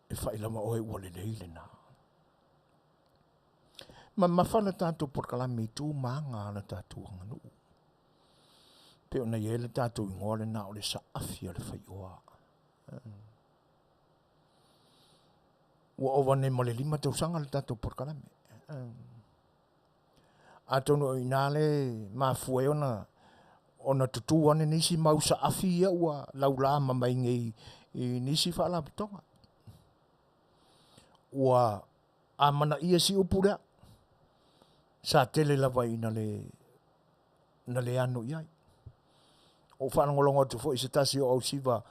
E whailama oe ua le leile na. Ma mawhana tātou porkalami tū maanga ala tātou anganu. Peo na iele tātou ingole na o le sa afi a le Fai'oa. Ua owane mo le 5 tausanga le tātou porkalami. Atono inale mafue ona tutu ane nisi mausa afi ia ua laula mamai ngei nisi whaala putonga. Ua amana ia si upura. Sa tele lava i na le anu iai. O whanangolongo tu fo i se tasi o au siva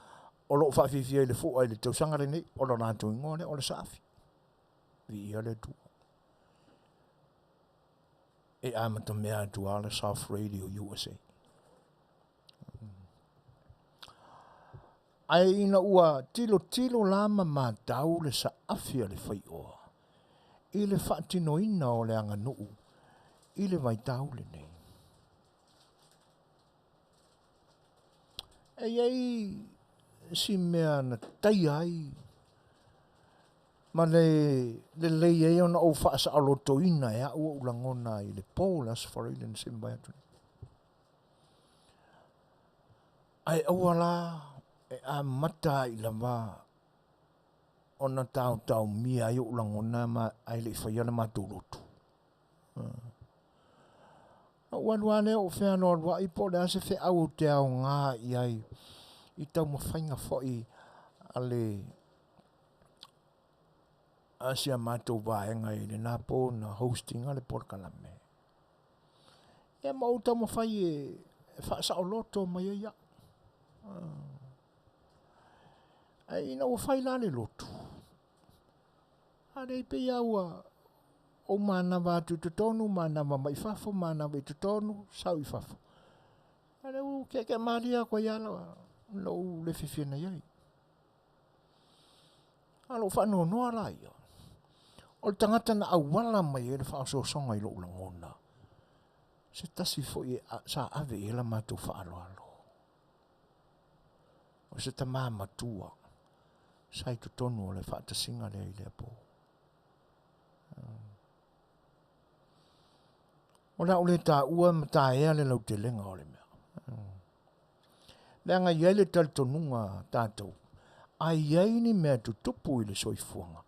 o lo whawhiwhia i le fua i le tausanga re nei o lo nātu ingone o le saafi. Vi ia le tu. E amata mea tu ala South Radio USA. Ai ina ua tilo lama ma tau le saafi a le Fai'oa. I le whaatino ina o le anga nuu. I le vai tau le nei. E iei si mea na tai ai. Ma le lei e ona o whaasa aloto ina e ua ulangona i le polas for ilen simba atu. Ai awala e a mata i lava ona tau mia i ulangona ma ai le whaiana matulutu. Wanuane o whea noa i po le ase whea au te au ngā i ai i tau mawhainga fwoi ale asia mātou vāenga i le nāpō na hosting ale porkalame. Ia mau tau mawhai e whaasa o loto mai ia. Ai ina o whai lale loto. Are i pe iaua o manawa tu tutonu, manawa mai fafo, manawa i tutonu, sau i fafo. Are u ke maria ko iala lo le fifina iai. Alo whanua noa la ia. O le tangata na awala mai e le whaaso songa i lo ulangona. Se tasi fo i sa ave i la mātou whaaloalo. O se ta māmatua. Sai tutonu o le whaatasinga lea i lea po. O la ole ta ua mata ea le lau te lenga o le mea. Leanga iai le talitonunga tātou. Ai iai ni mea tutupu i le soifuanga.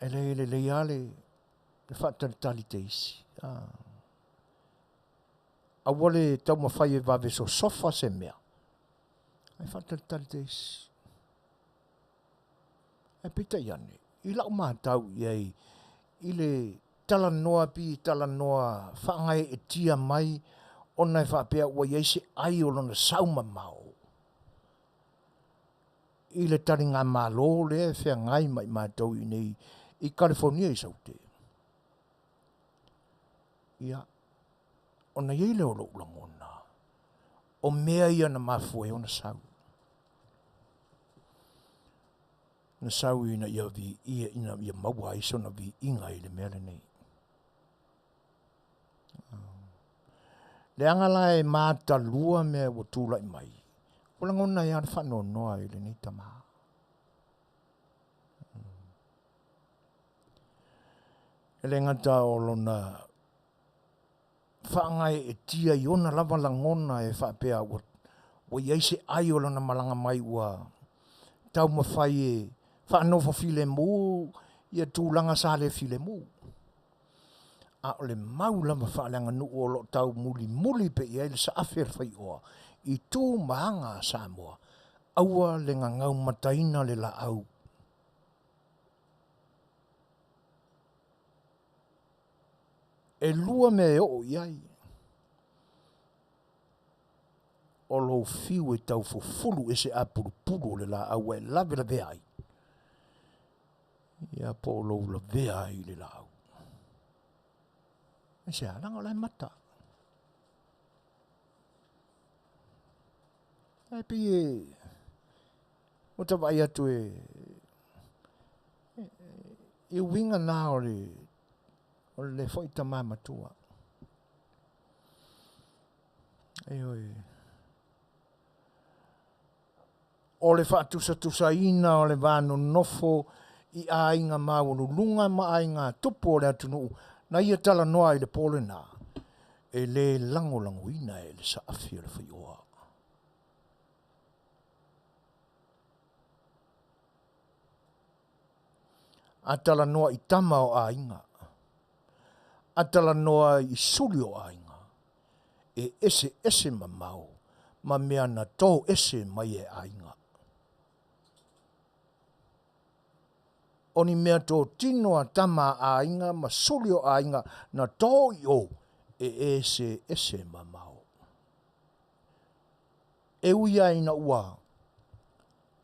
le ale le whaatalitali te isi. A wale tau mawhai e wawe so sofa se mea. Ai whaatalitali te isi. E pita iane. I lau mātau iai. I le tala noa pi tala noa whaangai e tia mai. Ona e whaapea ua iai se ai o lona sauma mau. I le taringa malo le e whea ngai mai mātau i nei. I California i saute. Ia. Ona iei leo lo ulangona. O mea ia na mafue o na sau. Na sau ina ia vi ia ina ia maua iso na vi inga i le mea le nei. Le angala e mata lua mea o tūlai mai. Ulangona ia na whanau noa i le nei tamaa. Ele ngata o lona whaangai e tia i ona lava langona e whaapea o iei se ai o lona malanga mai ua tau mawhai e whaanofa file mu ia tūlanga sa le file mu. A o le mau lama whaalanga nu o lo tau muli pe iei le sa A Le Fai'oa i tū maanga Samoa. Aua le ngangau mataina le la au. E lua me o iai. O lo fiu e tau fufulu e se apuru le la au e lave la veai. Ia po lo la veai le la au. E se alanga lai mata. E pi e o ta vai atu e winga nā o le foi tamā matua. Oi. O le whaatusa ina o le vāno nofo i ainga māwanu lunga ma ainga tupo o le atunu. Na ia tala noa i le pole nā. E le lango ina e le sa A Le Fai'oa. A tala noa i tama o ainga. A tala noa i suli o ainga. E ese mamau. Ma mea na tō ese mai e ainga. Oni mea tō tino a tama a ainga, ma suli o ainga, na tō i o e ese mamau. E uia ina ua,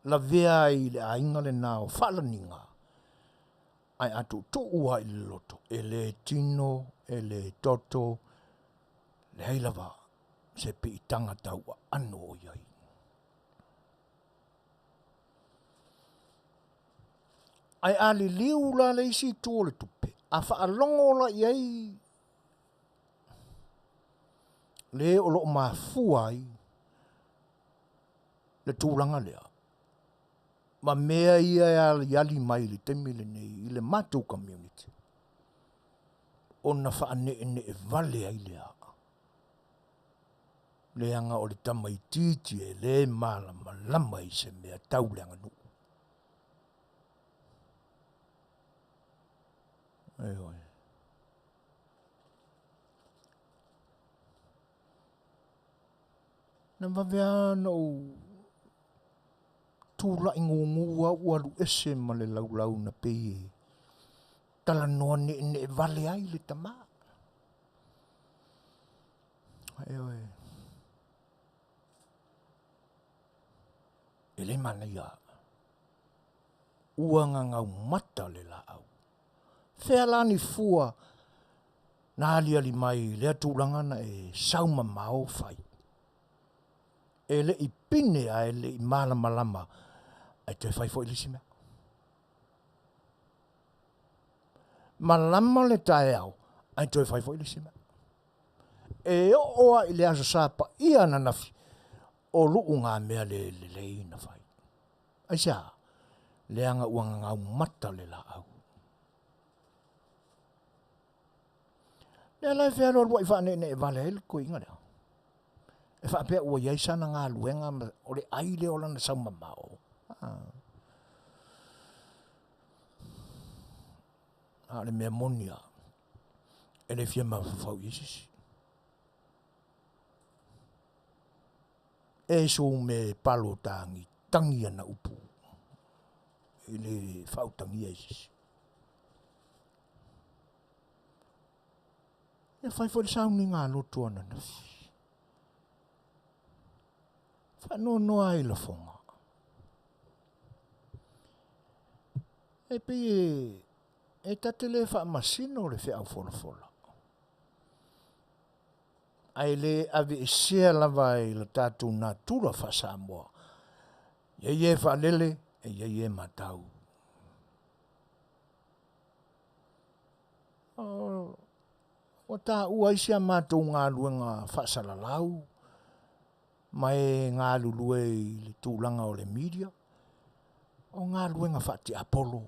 la vea i le ainga le nao, whalaninga. Ai atu tu ua i le loto, e le tino, e le toto, le heilawa, se pe i tangata ua ano o iai. Ai ali liu la le isi tō le tupe, a whaalongo la iai, le o lo mafuai, le tūlanga lea. Ma mea ia yali mai le temile nei, i le matu community. Ona whaane e vale ai lea. Le anga o le tamai titi e le malama lama i se mea tauleanga nu. Oi. Na vavea no tūla ingungua ualu ese ma le laulau na pei. Tala noa ne vale ai le tama. Oi. Ele mana ia. Uanga ngau mata le la au. Whealani fua na ali mai le tūlangana e sauma mao fai. E le i pine a e le i malama ai te whai fo i lisi mea. Malama le tae au ai te whai fo i lisi mea. E oa i le aso sapa ia na nafi o luu ngā mea le ina whai. Ai sea, le anga uanga ngau mata le la au. Le lai whea roa i whaane ne e vale ele ko inga lea. E whaapea ua iei sana ngā luenga o le aile o lana sauma mao. A le mea monia. E le fia mawhawhau isisi. E so me palo tangi ana upu. I le whautangi isisi. E whai fo le sauni ngā lotu ana nafi. Whanau noa i la fonga. E pe e tatele wha masino le wha au fola. Ai le ave e sea lava i la tātou nā tura wha Samoa. Ie wha lele e ie matau. O tā ua isia mātou ngā luenga wha salalau. Mai ngā lulue i le tūlanga o le media. O ngā luenga wha te Apollo.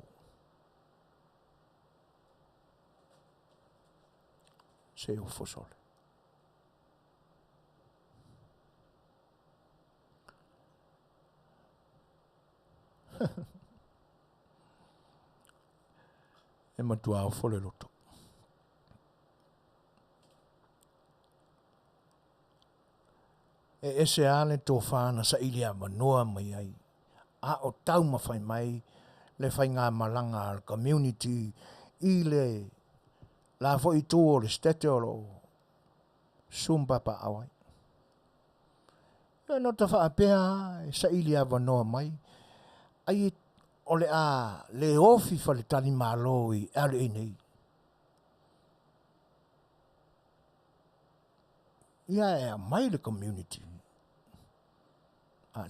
Se o fosole. E matua o fole loto. E ese ale tō whāna sa ilia manoa mai ai. A o tau mawhai mai le whai ngā malanga al community i le la fo i tō o le stete o lo sumpapa awai. E no ta whaapea e sa ilia manoa mai. Ai o le a le ofi fa le tani malo i ale nei. Ia e a mai le community.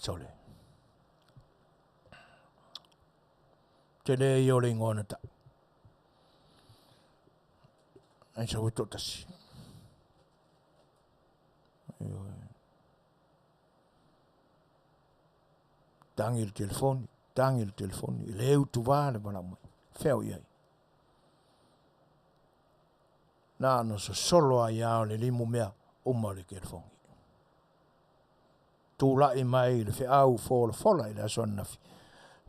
Sole. Tele i o le ngona ta. Ai sa wito tasi. Tangi le telefoni. I le tu vale bana mai. Feo iai. Na no so solo ai au le limu mea uma le telefoni. Tūla i mai le Fai'au fola i le asona nafi.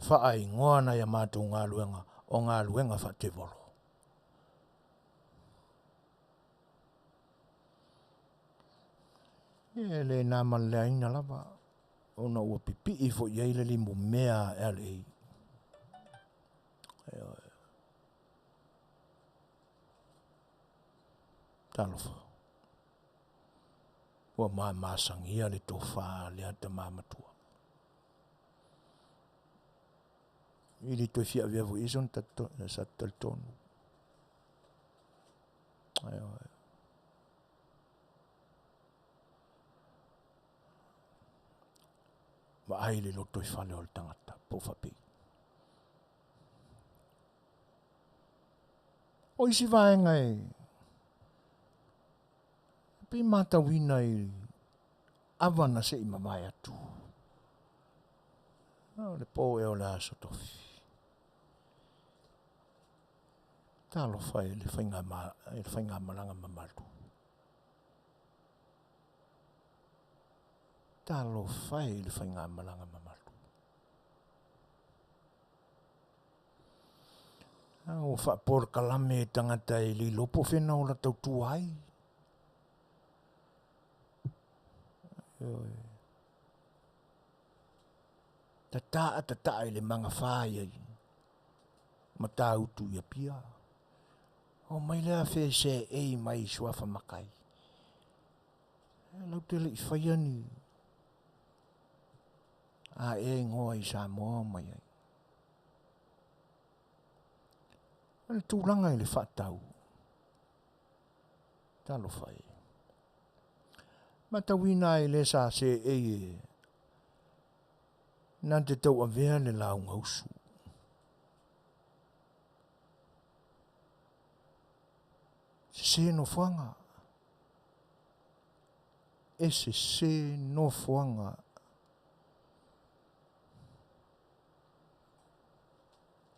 Whaai ngoana ia mātou ngā luenga o ngā luenga wha te volo. E le nā malaina lava. Ona ua pipi i fo iei le limu mea LA. Talofa. Ua māsangia le tō whā le ata māmatua. I li tō fia vevo ison sa taltonu. Ma ai le loto i whale o le tangata, po whapi. O isi vaenga e pe mata wina i avana se i mamai atu. Le po e o le aso tofi. Talo fai le whainga malanga mamalu. Talo fai le whainga malanga mamalu. O whapor kalame tangata i li lopo whena o la tautu ai. Tata i le manga whai ai. Mata utu ia pia. O mai lea whee se ei mai suafa makai. Lau tele i whaiani. A e ngoa i Samoa mai ai. Le tūlanga i le whatau. Talo whai. Matawina i le sa se ei e. Nā te tau a vea le lau ngausu. Se no fuanga. Ese se no fuanga.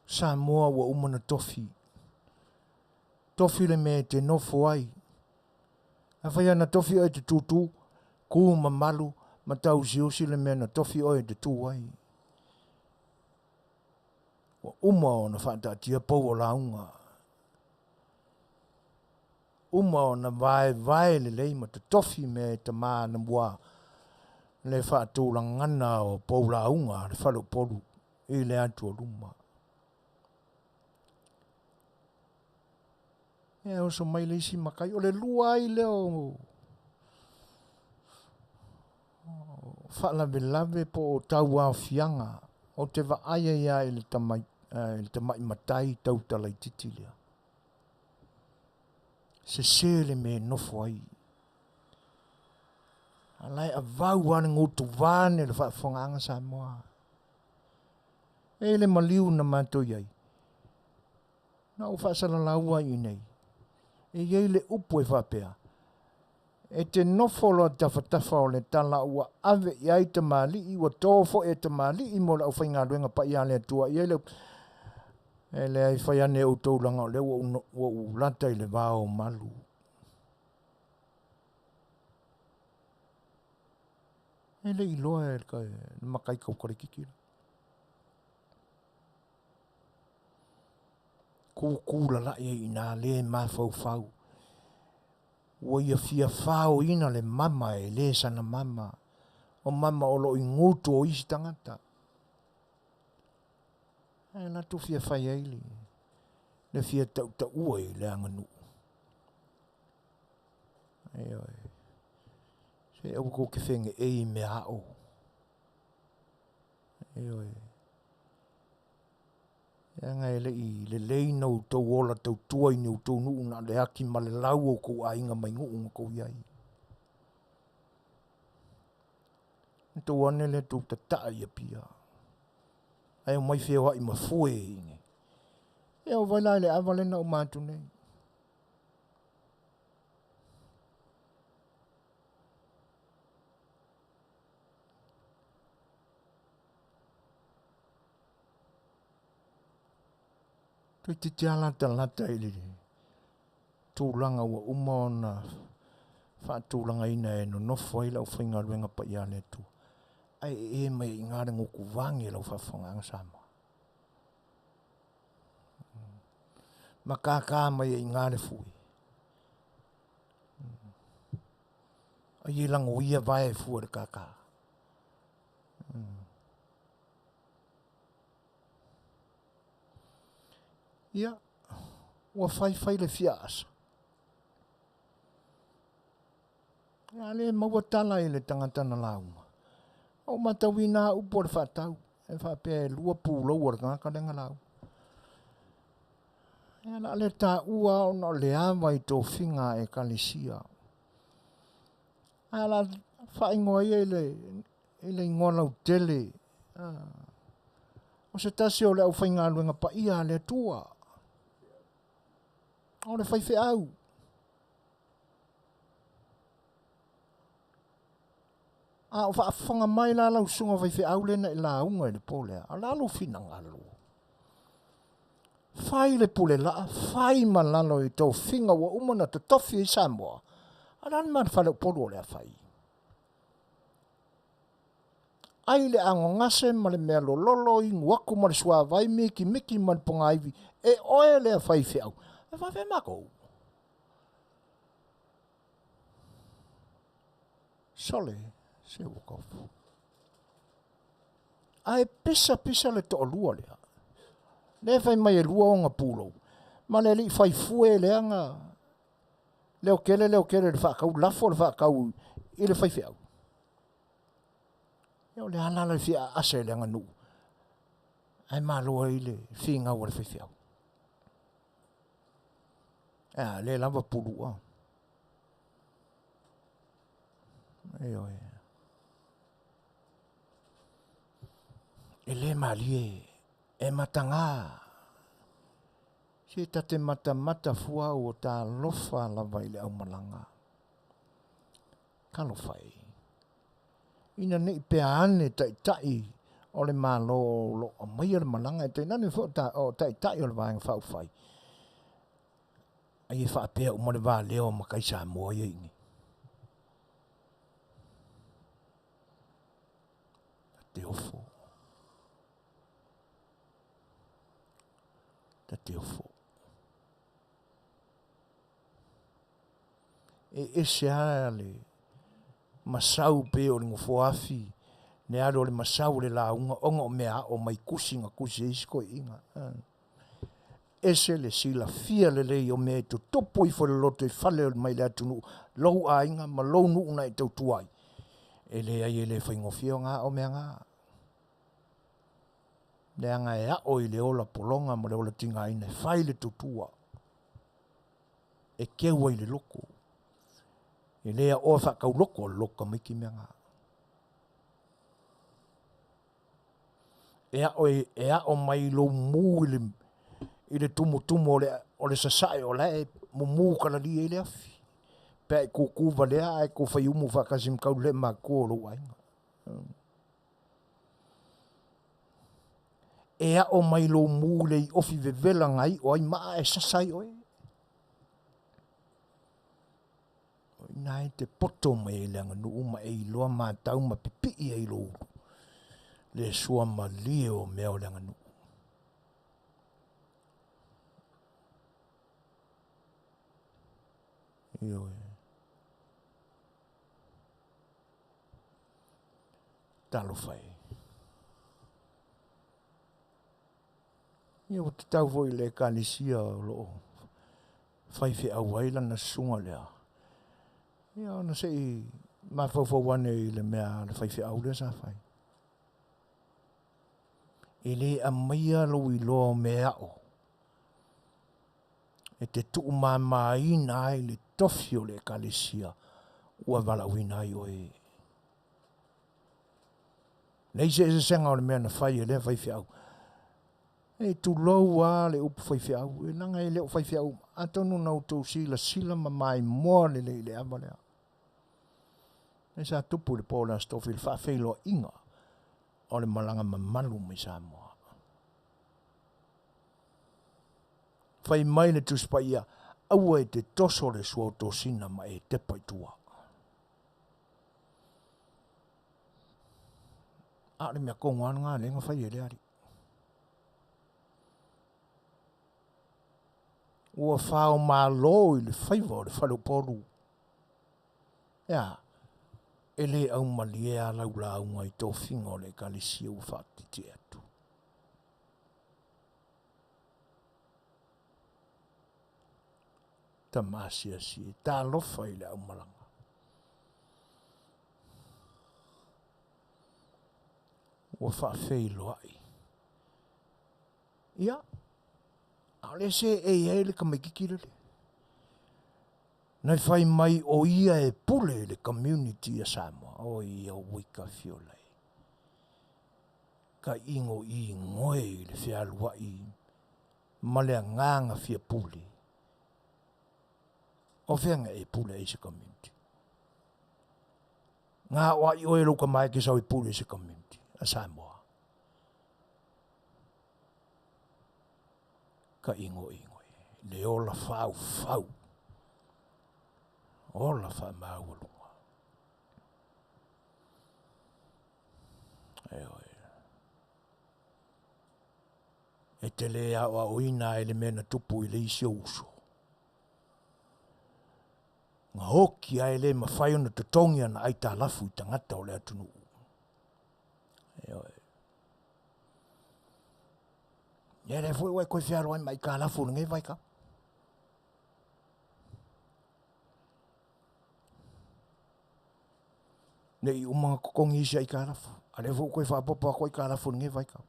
Samoa wa umana tofi. Tofi le me te no fuai. A whai ana tofi o te tutu. Ku mamalu. Matau siusi le mea na tofi o te tuai. Wa uma o na whata tia pou o launga. uma o na vai le leima te tofi me te maa na mua le whaatūlangana o poulaunga le whalu polu i le atu o luma. E o so mai le isi makai o le lua i leo whaalawelawe po o tau a fianga o te waaia ia i le tamai matai tau talai titilia. Se sele me nofo ai. Alai a vau ane ngutu vane le whaafonganga Samoa. E le maliu na mato iai. Na o whaasala laua i nei. E iei le upo e whapea. E te nofolo tawhatafa o le tala ua ave iai te mali i ua tōfo e te mali i mo la au whainga luenga pa i ale atua. Iei le e le ai whaiane o tōlanga o le ua u lata i le vāo malu. E le iloa e kai makai kaukare kikira. Kūkūla la e ina le mawhau. Ua ia fia whao ina le mama e le sana mama. O mama o lo i ngutu o isi tangata. E la tu fia whai eili. Le fia tau ua e le anganu. E oi. Se au ko ke whenge e me hao. E oi. E ngai le i le leina u tau ola tau tua i ni u tau nuu na le aki ma le lau o kou a inga mai ngu ko iai. Tau ane le tau tataa ia pia. Ai o mai whea i ma fue inge. E o vai lai le awale na o mātu nei. Tui te te alata lata ili. Tūlanga ua uma o na whaatūlanga ina e no nofo ai lau whainga luenga pa i ale tu. Ai e mai i ngāre ngoku vangi lau whawhanga anga Samoa. Ma kākā mai i ngāre fui. Ai e lango ia vai e fua de kākā. Ia, ua whai le fiasa. Ia le maua tala i le tangatana launga. O matawina upo le whatau. E whapea lua pūlau ar ngaka lenga lau. Ia la le tā ua o no le awa i tō whinga e kalisia. Ia la whaingoa i le ingola u tele. O se tasi o le au whainga luenga pa ia le tua. O le whai au. A o whaafonga mai la lau sunga whai au le na i la unga i le pole. A la lau whina ngalo. Whai le pole la, whai man lalo i tō whinga wa umana te tofi i Samoa. A la man whalau polo le a whai. Ai le ango ngase ma le mea lolo i nguaku ma le sua vai miki ma le ponga iwi. E oe le a whai au. E whawhe mako. Sole, se ukofu. Ai pisa le to lua lea. Le whai mai e lua o ngā pūlo. Ma le li whai fue lea ngā. Leo kele le whakau, lafo le whakau i le whai au. Eo le halala le whia ase le ngā nu. Ai mā loa i le whinga o le whai au. Le lava pulua. Eo e. E le malie. E matanga. Se tate mata fua o ta lofa lava i le au malanga. Kalo fai. Ina ne i pea ane tai o le malo lo o mai le malanga. E te nani fo o tai o le vaenga fau fai. Ai e whaapea umare wā leo makai Samoa ia ingi. Te ofo. Te ofo. e se ale masau pe o le ngofoafi ne alo le masau le launga onga o mea o mai kusinga kusi isko inga. Ese le sila fia le lei o mea to topo i fole loto i fale o mai le atunu lou a inga ma lou nuuna i tau tuai. E le ai e le whaingofio ngā o mea ngā. Le anga e a o i le ola polonga ma le ola tinga ina e whai le tutua. E keua i le loko. E lea o whakau loko loka miki mea ngā. E a o mai lo mu i le tumu o le sasai o le mu kala li e le afi. Pe ko kuva lea e ko whai umu whakasim kau le ma ko lo wainga. E a o mai lo mu le i ofi vevela ngai o ai maa e sasai o e. Nai te poto mai le anga nuu ma e iloa ma tau ma pipi e ilo. Le sua ma leo mea o le anga nuu. Io e. Talo fai. Io te tau voi le kanisia o lo. Fai fe awaila na sunga lea. Io na sei ma Fofogaina i le mea le fai fe aule sa fai. E le a maia lo i loa mea o. E te tuu mamaina ai le tofi o le kanisia ua walawina ai o e. Nei se senga o le mea na fai e le fai fe au. E tu lou a le upu fai fe au. E langa e leo fai fe au. Atonu nau tau sila ma mai moa le amalea. E sa tupu le pola stofi le whaafeilo inga o le malanga mamalu mai Samoa. Fai mai le tuspaia aua e te toso le sua tosina ma e te paitua. A le mea kongoan ngā lenga fai e le ari. Ua whao malo i le whaiva o le whaloporu. Ia, e le au malia lau launga i tō whinga o le kalisia u whaatiti atu. Ta masia si, ta lofa i le au malanga. Ua whaafeilo ai. Ia, ale se e le kamikikira le. Nai whai mai o ia e pule le community a Samoa, o ia wika fiolai. Ka ingo i ngoe le whialua i malea nganga fia pule. O whenga e pule e se community. Ngā wa i oe luka mai ki sau i pule e se community a Samoa. Ka ingo. Le ola fau. Ola wha maulunga. E Tele a oina e le mena tupu i le isi uso. Ngā hoki a ele mawhai ona tutongi ana ai tā lafu i tangata o le atunu. Nere fwoi wai koe whiaro ai mai ka lafu nge vai ka. Nei umanga kokongi isi ai ka lafu. Ale fwoi koe whapopa koe ka lafu nge vai ka.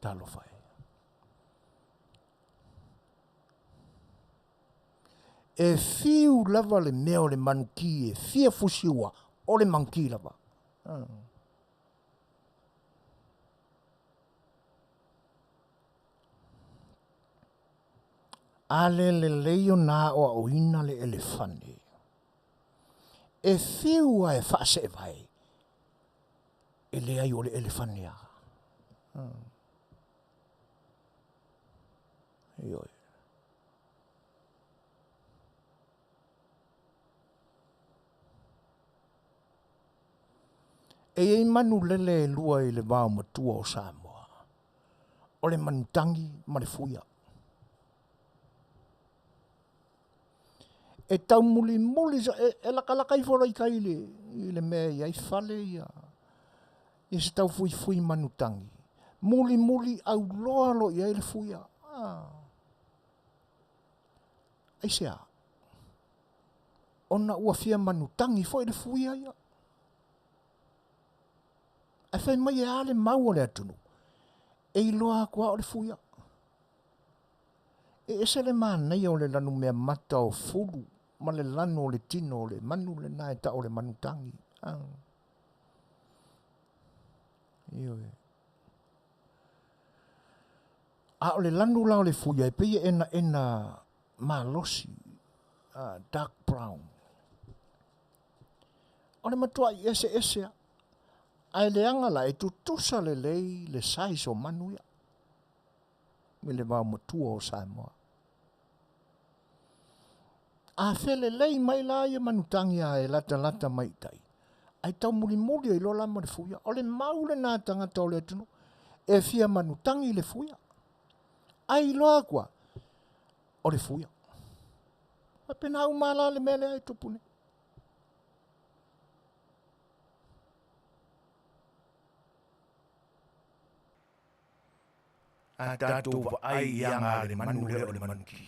Talo whai. E fiu lava le mea o le manuki e fia fusiua o le manuki lava. Ale le leio nā o oina le elefane. E fiua e whaase e vai. E le ai o le elefane a. Ioi. E ei manu lele lua i le vāo matua o Samoa. O le manutangi ma le fuia. e tau muli e laka i fora i kaile i le mea i ai fale ia i se tau fui manutangi muli au loa lo i ai le fuia ai sea ona ua fia manutangi fo i le fuia ia ai fai mai e ale mau o le atunu e i loa kua o le fuia e ese le mānei o le lanu mea mata o fulu ma le lanu o le tino o le manu le nae ta o le manutangi io e a o le lanu la o le fuia e pei ena malosi dark brown o le matua i ese ai le angala e tutusa le lei le sais o Manuia me le wau matua o Samoa a fele lei mai la ia manutangi a e lata mai tai ai tau muli i lo lama le fuia o le maule nā tangata o le atunu e fia manutangi le fuia ai loa kua o le fuia a pena au mala le mele ai tupune a tatou va ai ianga le manu le o le manuki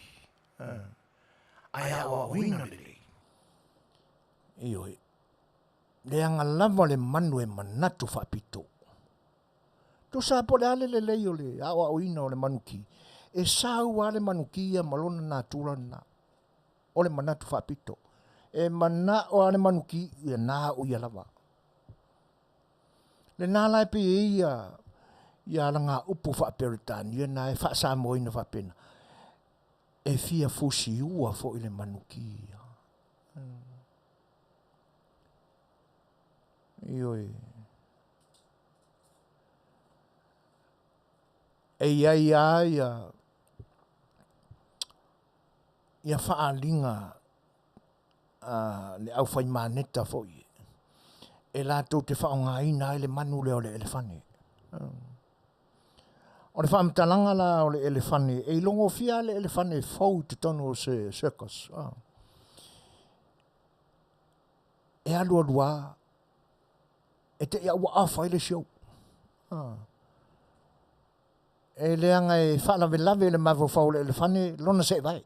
ai a o wina le io le anga lava le manu e manatu whapito tu sa po le ale le lei o le a o wina o le manuki e sau a le manuki ia malona na tura na o le manatu whapito e mana o a le manuki ia na o ia lava le nā lai pe ia langa upu whaperitani ia na e wha Samoa ina whapena e fia fusi ua fo i le manuki Ioi. E ia whaalinga le au whai maneta fo i. E lātou te whaonga ina le manu leo le elefane. O le whaamtalanga la o le elefane, e longo fia le elefane fau te tono o se circus. E alua e te ia ua awhai le show. E leanga e whaalawe lawe le mawo whau le elefane, lona se vai.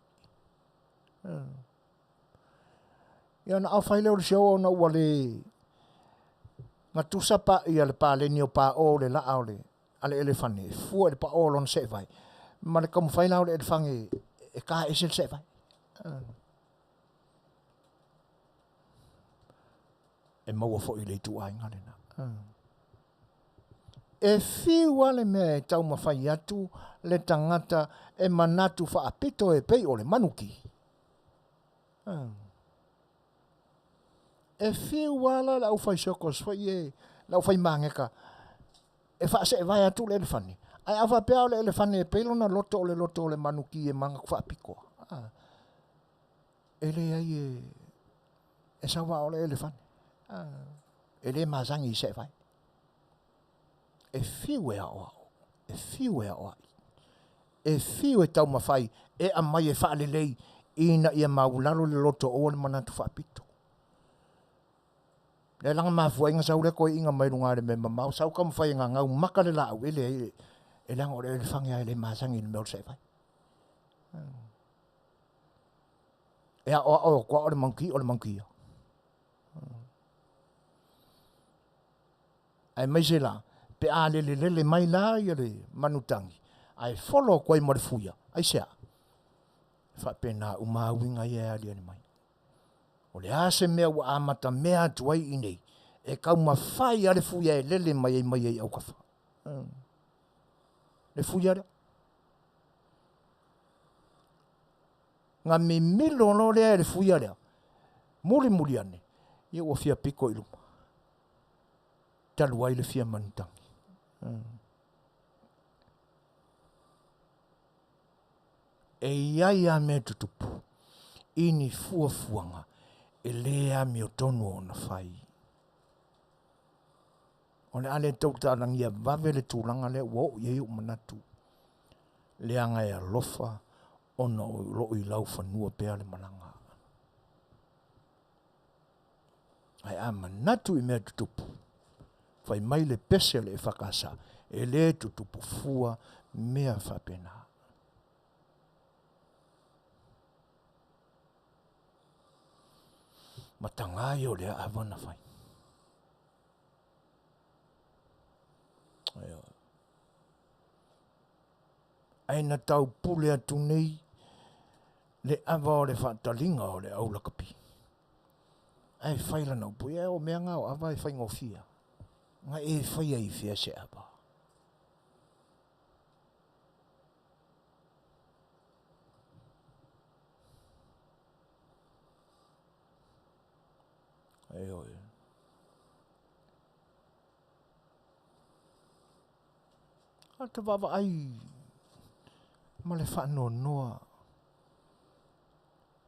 Ia na awhai leo le show o na ua le ngatusa pa ia le pāleni o pā o le laa o le ale elefane. Fua le pa o lona se vai. Ma le kamu whaila o le elefane e ka ese se vai. E maua fo i le tu ai ngale na. E whiua le mea e tau mawhai atu le tangata e manatu whaapito e pei o le manuki. E whiua la lau whai sokos whai e lau whai mangeka e whaase e vai atu le elefane. Ai awa pea o le elefane e pei lona loto o le manuki e manga whaapiko. E le ai e sawa o le elefane. E le mazangi se vai. E fiu e au. E fiu e au. E fiu e tau mawhai. E a mai e whaale lei. Ina ia maularo le loto o le manatu whaapito. Le langa mawhua inga sau le koe inga mai runga le memba mau. Sau ka mawhai inga ngau maka le lau. E langa o le elefanga e le mazangi le meo se vai. E a o kwa o le monkey ia. Ai mai se la, pe a le mai la ia le manutangi. Ai follow koe mo le fuia, ai sea. Fa pena umawinga ia ali ani mai. O le ase mea ua amata mea tuai inei. E kau mawhai a le fuia e lele mai ai au kafa. Le fuia rea. Nga me milo no lea le fuia rea. Muri ane. Ia ua fia piko iluma. Talu ai le fia manutangi. E iai a mea tutupu. Ini fuafuanga. E lea mi o tonu o na whai. O le ale tau tārangia vave le tūranga le wau iei o manatu. Leanga e alofa. Ona o loo I lau whanua pea le mananga. ai amanatu I mea tutupu. Fai mai le pese le whakasa, e le tutupu fua mea whapena. Matangai o lea awana fai. Aina tau pule atu nei, le awa o le whatalinga o le aula kapi. Ai whaila nau pui, o mea ngā o awa e whai ngofia. Nga e whai ai whia se awa. Ai oi. A te wawa ai, ma le whanau noa,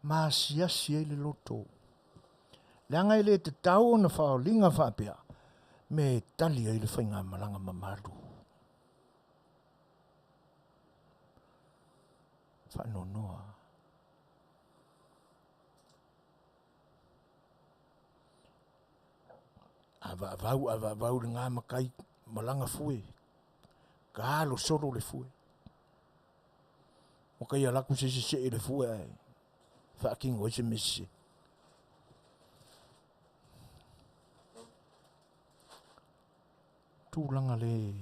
maasiasi ai le loto. Le angai le te tau na whaolinga whapea, me tali ai le whainga malanga mamaru. Whanau noa. Ava vau le ngā makai malanga fue. Ka lo soro le fue. O kai alaku se le fue ai. Whaakingo i se mese. Tūlanga le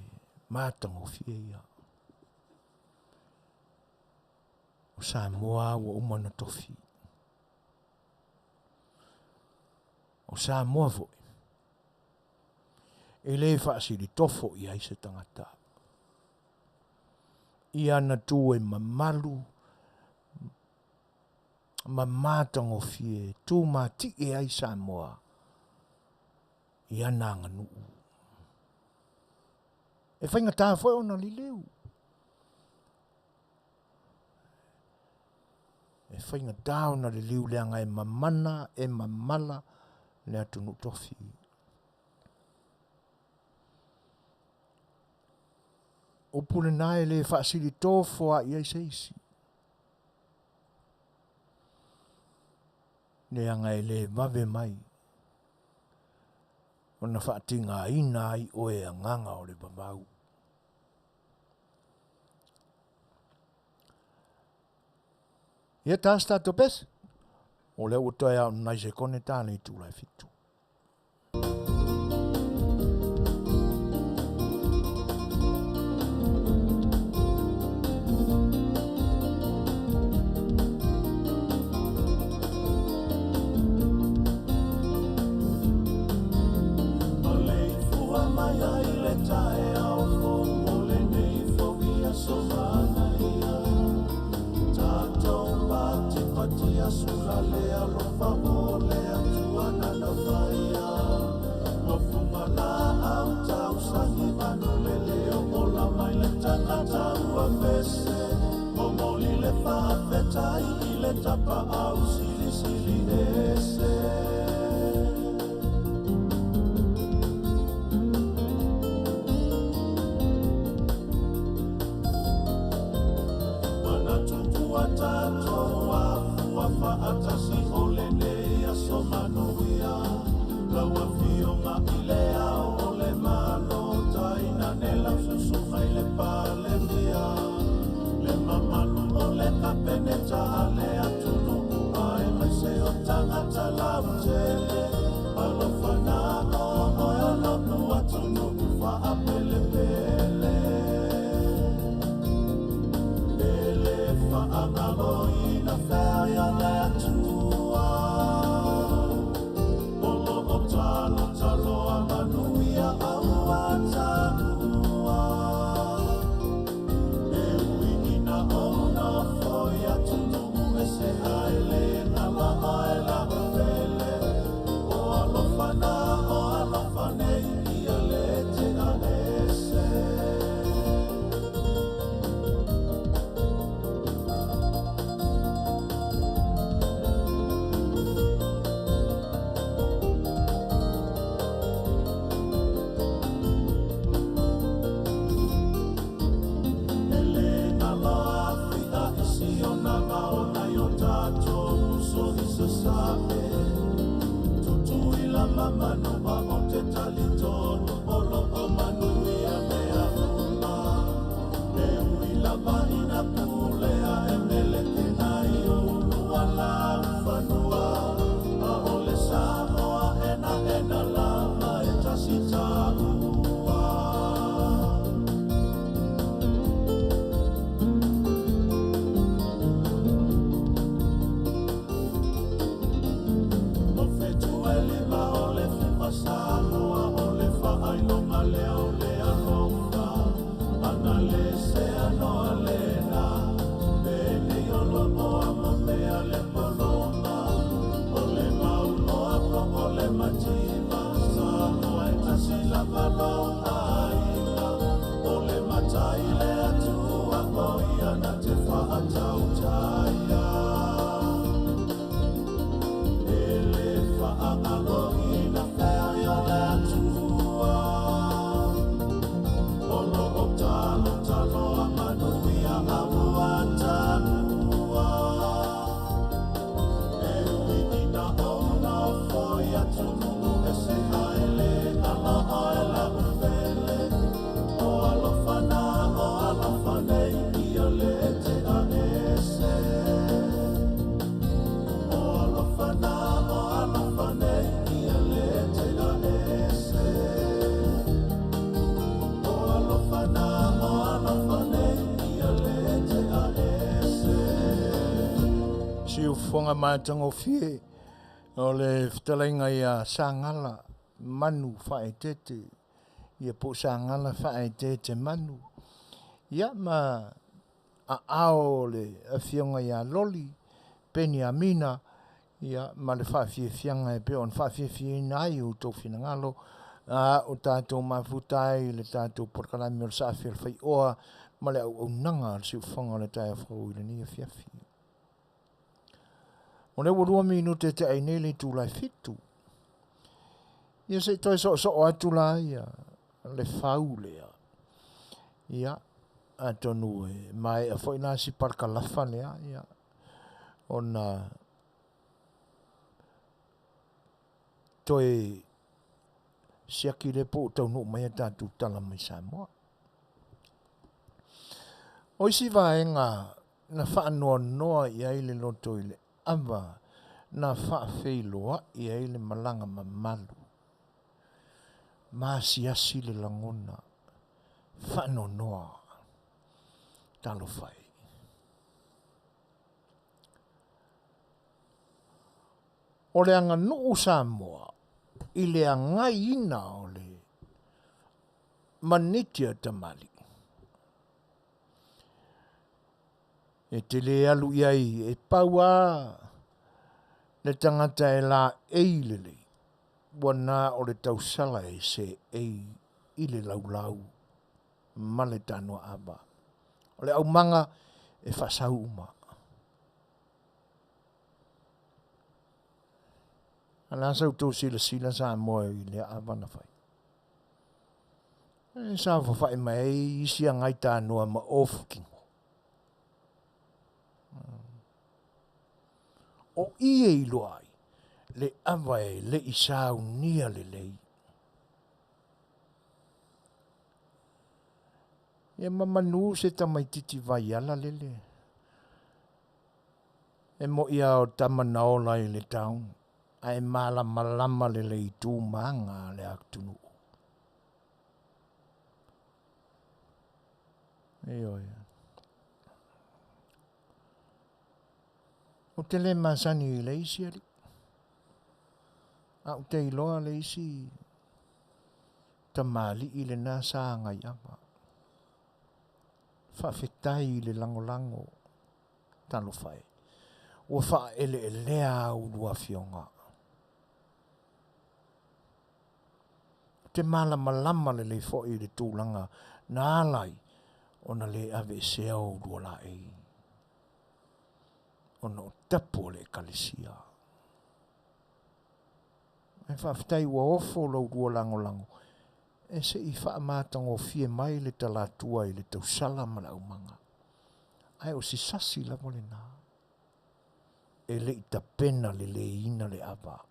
mātango fie ia. O Samoa wa umana tofi. O Samoa foi. E le whaasiri tofo i ai se tangata. I ana tū e mamalu, mamatango fie, tū mati e ai Samoa. I ana nganu. E whainga tā whai ona li leu. E whainga tā ona li leu leanga e mamana, e mamala, le atunu tofi. O pule nae le whaasiri tōwhoa i ai seisi. Le anga e le mave mai. Ona whaatinga ina ai oe a nganga o le babau. Ia tāsta to pes. O le utoe au nai se kone tāne i tūlai fitu. manuma o te talitonu olo o manuia mea uma. Me ui lava ina pulea e mele ke nai o lua la ufanua. A ole Samoa ena lava e tasi taua. O fetu e lima ole fupa Samoa ole whaailonga leo lea ronga. Ana le se anoa lena, pene yolo moa mamea le polonga. Ole mauloa po ole mativa, Samoa e tasi lava longa ina. Ole matai le atua o iana te whaatau taia. Ele whaanga ina whea ia le atua. Olo o talo a manuia a ua tanua. E ui ina ona o foi atu nungu e se haele ala aela ufele. O alofanei ia le te a ese. O alofanei ia le te a ese. O alofanei ia le te a ese. Si u whonga mātango fie, o le Fetalaiga ia sāngala, manu whae tete, ia po sāngala whae tete manu. Ia ma a ao le Afionga ia loli, peni a mina, ia ma le whaafie fianga e peo, on whaafie fie nai u tō whina ngalo, o tātou mafutai, le tātou porkalami o le Safi A Le Fai'oa, ma le au nanga, si u whonga le tai a whau i le ni Afiafi. O le urua minute te ainele tu lai fitu. Ia se toi so atu la ia, le whau lea. Ia, atonu e mai a fwoi nasi parkalafa lea, ia. O na toi siaki le po tau no mai a tātou tala mai Samoa. O isi vaenga na whaanoa noa ia ile loto ile ava na whaafeiloa ia ile malanga mamalu. Maasiasi le langona whaanoa noa talo whai. O le anga nuu Samoa i le angai ina o le manitia tamali. E Tele alu iai e paua le tangata e la eilele. Wana o le tausala e se ei i le laulau ma le tanoa aba. O le au manga e whasau uma. Ana sau tō sila sa moe i le aba na whai. E sa whawhai mai isi a ngai tanoa ma ofukingo. O ie i loai, le awae le isau nia le lei. E mamanu se tamaititi vai ala lele. E mo ia o tamanaola i le taun, a e malama le le i tū maanga le aktunu. E oia. O Tele masani i le isi ali. A o te iloa le isi tamali i le nasa ngai ama. Whawhetai i le lango talo whai. Ua wha ele lea au lua fionga. Te malama le le fo i le tūlanga na alai o na le ave seo lua la ei. Ono tapo le kalisia. E whawhitai ua ofo lau rua lango. E se i whaamatang o fie mai le talatua i le tausala mana umanga. Ai o si sasi la mole nā. E le i tapena le ina le ava.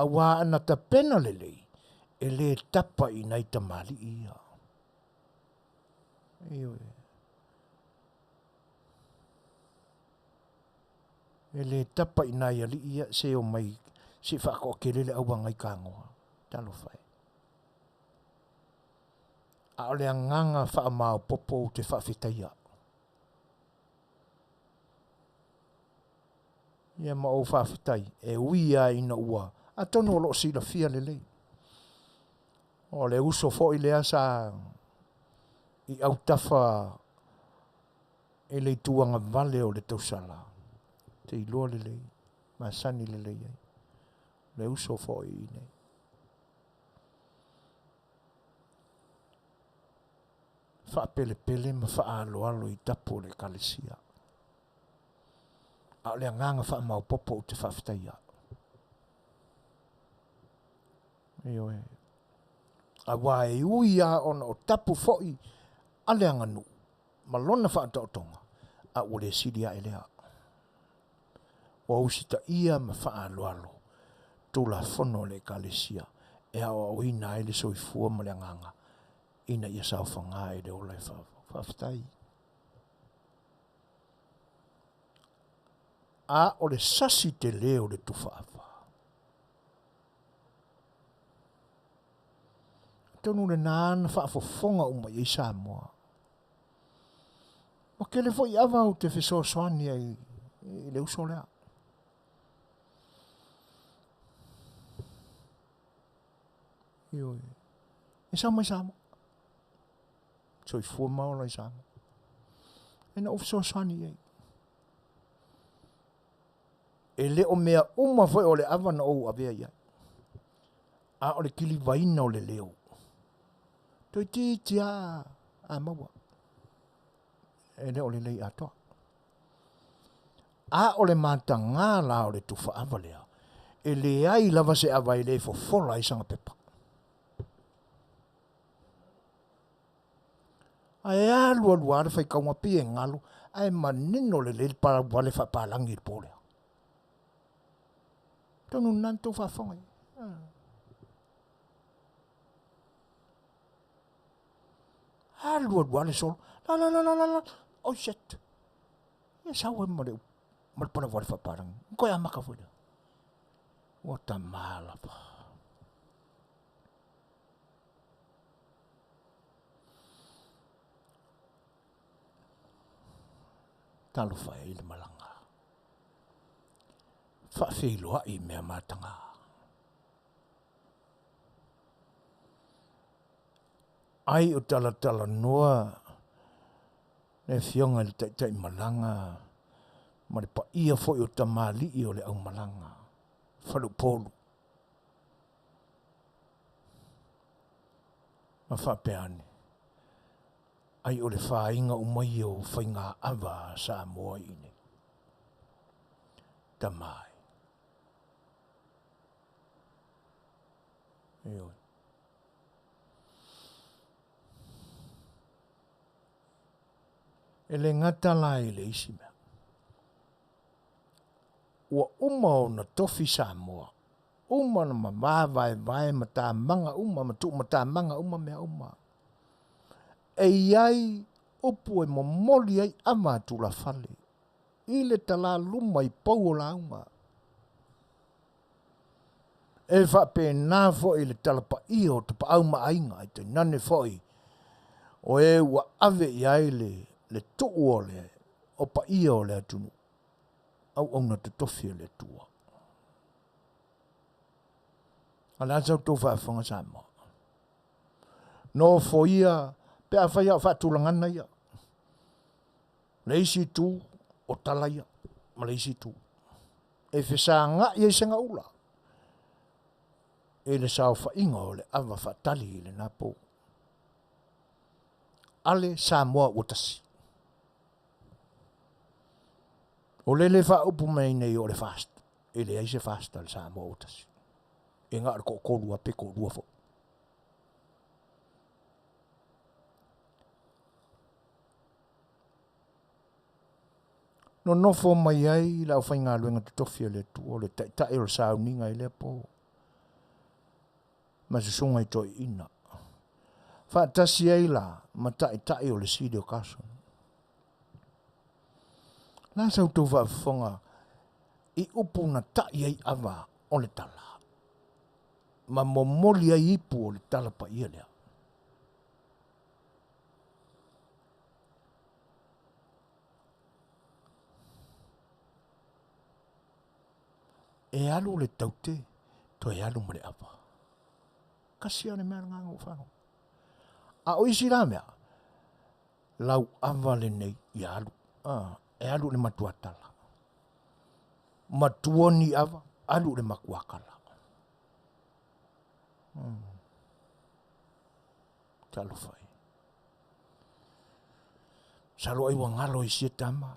Awa ana ta pena lelei. E le tapa I nai ta mali ia. E le tapa I nai ali ia se o mai si whako kelele au wangai kāngoa. Talo whai. A o le anganga wha mao popo te whawhitaia. Ia ma o whawhitai. E uia ina ua. A tono lo sila fia lelei. O le uso fo I lea sa I au tafa e le tuanga vale o le tausala. Te iloa lelei. Ma sani lelei ai. Le uso fo I nei. Wha pele pele ma wha alo alo I tapo le kalesia. A le anganga wha mau popo o te whawhitaia. Io e. A wae uia ona o tapu foi a le anganu. Ma lona wha atotonga. A ule sidia e lea. Wa usita ia ma wha alo alo. Tula fono le kalesia. E awa o ina ele soifua ma le anganga. Ina ia sao whanga e le olai whawhitai. A o le sasi te leo le tuwhaawa. Tonu le nāna whaafofonga uma I Samoa. Ma kele fo I awa o te whesoaswani ai I le uso lea. Io e. E Samoa I Samoa. So I fua maola I Samoa. E na o whesoaswani ai. E le o mea uma foi o le awa na ou avea ia. A o le kili vaina o le leo. Toi titia a maua. E le o le lei atoa. A o le matanga la o le tufa awa lea. E le ai lava se awa I le fofola I sanga pepa. A e alu alu are fai kaunga pia ngalo. A e manino le le para wale fa palangi I polea. Tonu nanto whafonga. Alu wale sol. La. Oh shit. E sawa mare. Mare para wale whaparang. Ko ya maka fuida. What a malapa. Talo whai I le malanga. Whawhiloa I mea matanga. Ai o tala noa. Ne fionga le tai malanga. Ma le pa ia foi o tamali I o le au malanga. Whalu polu. Ma whapeane. Ai o le whainga umai o whainga awa Samoa ine. Tamai. Eo. E le ngata lai le isi mea. Ua uma o na tofi Samoa. Uma na mawawai vai ma tā manga uma, ma tuk ma tā manga uma mea uma. E iai upu e momoli ai ama tula fale. I le tala luma I pau o la uma. E whape nā fo I le tala pa I o te pa au ma ainga I te nane fo I. O e ua ave iai le tuu o le, o pa I o le atunu. Au na te tofi le tua. Ala zau tō whaafanga Samoa. No fo ia, pe a whai a whaatulangana ia. Leisi tū, o tala ia, ma leisi tū. E whesa ngā ia I senga ula. E le sao whainga o le awa whaatali I le napo. Ale Samoa utasi. O le wha upu mai nei o le fast. E le aise fast al Samoa utasi. E ngā ko korua pe korua fo. No nofo mai ai la o whainga luenga te tofia le tu o le tai o le sauninga I le po. ma se songa I toi ina. Whaatasi ai la, ma tai o le sidi o kaso. Nā sau tau whaafonga, I upu na tai ai awa o le tala. Ma momoli ai ipu o le tala pa ia lea. E alu le taute, to e alu mre apa. Kasi ane mea nganga o whano. A oisi rā mea, lau awa le nei I alu. E alu le matuatala. Matuoni awa, alu le makuakala. Talo fai. Salo ai wangalo I sia tama.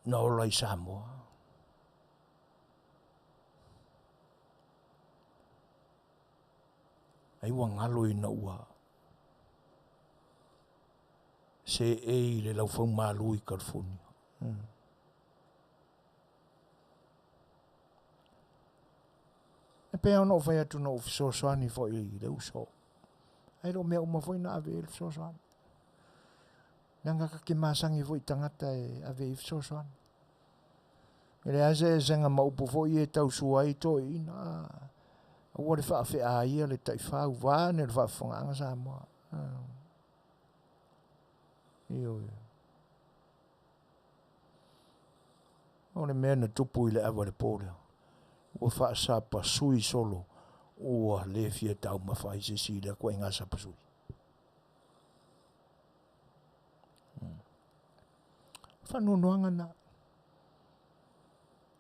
Na ola I Samoa. Ai wangalo I na ua. Se e le lau fau malu I California. E pe ono fai atu no Suasua fo I le uso. Ai ro mea uma foi na ave I Suasua. Nanga ka ke masangi foi tangata e ave I Suasua. Ele aze zenga maupu foi e tau suai to ina. Ua le whaafe a ia le taifau vāne le whaafonga Samoa. Io. O le mea na tupu I le awa le pōlea. Ua whaasa pa sui solo. Ua le fia tau mawhai se si le koe ngasa pa sui. Whanunuanga na.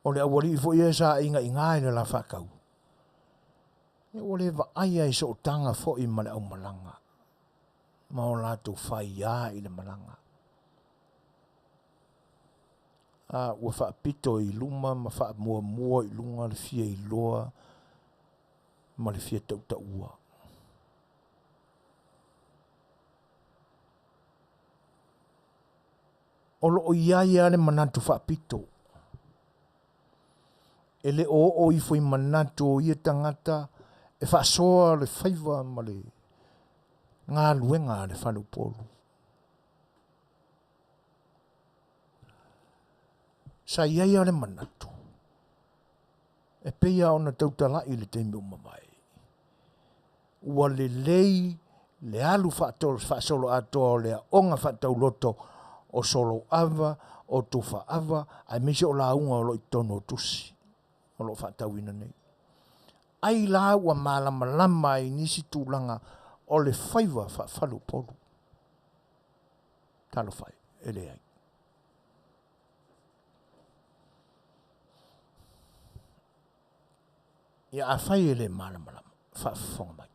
O le awari I fo ia sa inga ingai le la whakau. E o le wa aia I so tanga fo I male au malanga. Ma o lato whai a I le malanga. Ua whaapito I luma, ma wha mua mua I lunga, le fia I loa, ma le fia tau ta ua. O lo o iaia le manatu whaapito. E le o I fo I manatu o ia tangata, e whaasoa le whaiva ma le ngā luenga le whalu polu. Sa iaia le manatu. E peia ona tautalai le teimi o mawai. Ua le lei, le alu whaasolo atoa o lea onga whaatau loto o solo ava, o tufa ava, ai misi o launga o lo I tono tusi. O lo whaatau ina nei. Ai la ua malama lama I nisi tūlanga o le whaiva whalu polu. Talo whai, ele ai. Ia a whai ele malama lama, whaafonga mai.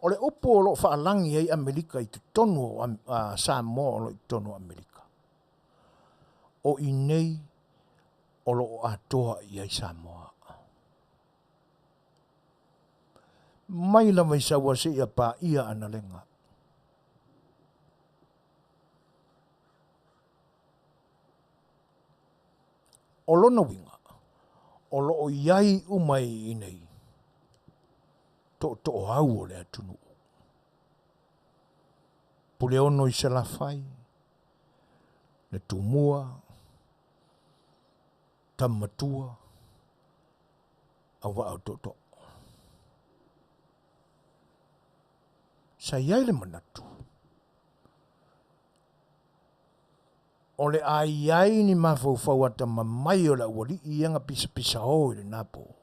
O le upo o lo whaalangi ai Amerika I te tono Samoa o lo I tono Amerika. O I nei o lo atoa I ai Samoa. Mai la mai sawa se ia pa ia analenga. O lona winga. O lo o iai umai I nei. To au o le atunu. Pule ono I se la fai. Le tumua. Tamatua. Awa au toto. Sa iai le manatu. O le ai ni mafau ata mamai o la wali ianga pisa o le napo.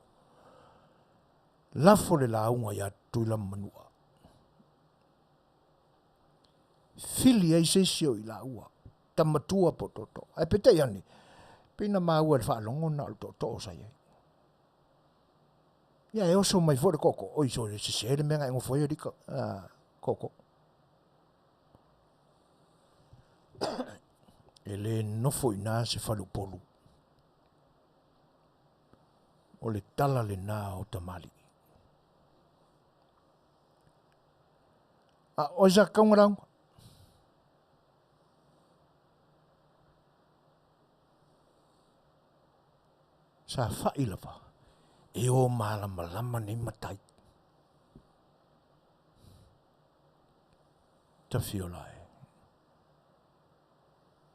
Lafo le launga ya tuila manua. Fili ai se sio I laua. Tamatua po toto. Ai pete yani. Pina maua le whaalongo na o toto o sai. Ia e oso mai fore koko. Oi so le se le menga ingo foi rika. Koko. Ele nofo ina se falu polu. O le tala le na o tamali. O za kaungarang. Sa failava. e o malama ni matai. Ta fiolai.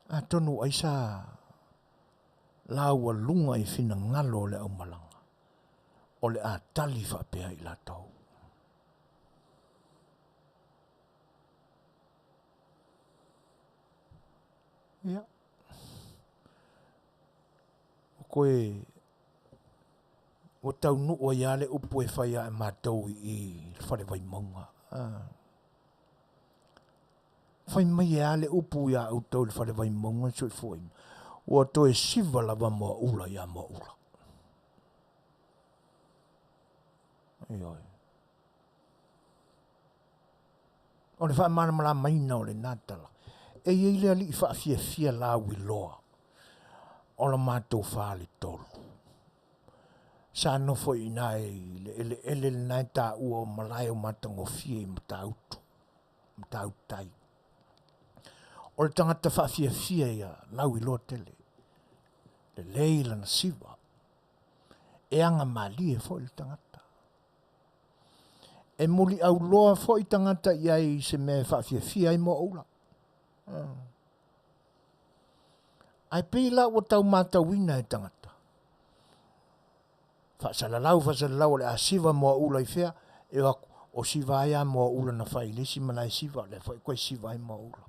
A tonu aisa laua lunga i fina ngalo le au malanga. O le a tali whapea i la tau. Ia. O koe o tau nu o iale upu e whaia e mātou i whare vai maunga. Whai mai e ale upu ia au tau le whare vai maunga soi fwoi. Ua to e siva lava moa ula ia moa ula. Ioi. O le wha mana mala maina o le natala. E i le ali i wha fia la wiloa. O la mātou whaale tolu. Sa no foi nai ele nai ta ua malai o matango fie i matautu. Matautai. O le tangata wha fia ia lau i loa tele. Le leila na siva. E anga mali e foi le tangata. E muli au loa foi tangata ia i se me wha fia i mo ula. Ai pila o tau matawina e tangata. Whasalalau le a siva moa ula i fea. E o siva ia moa ula na whai lesi manai siva. Le whai koe siva i moa ula.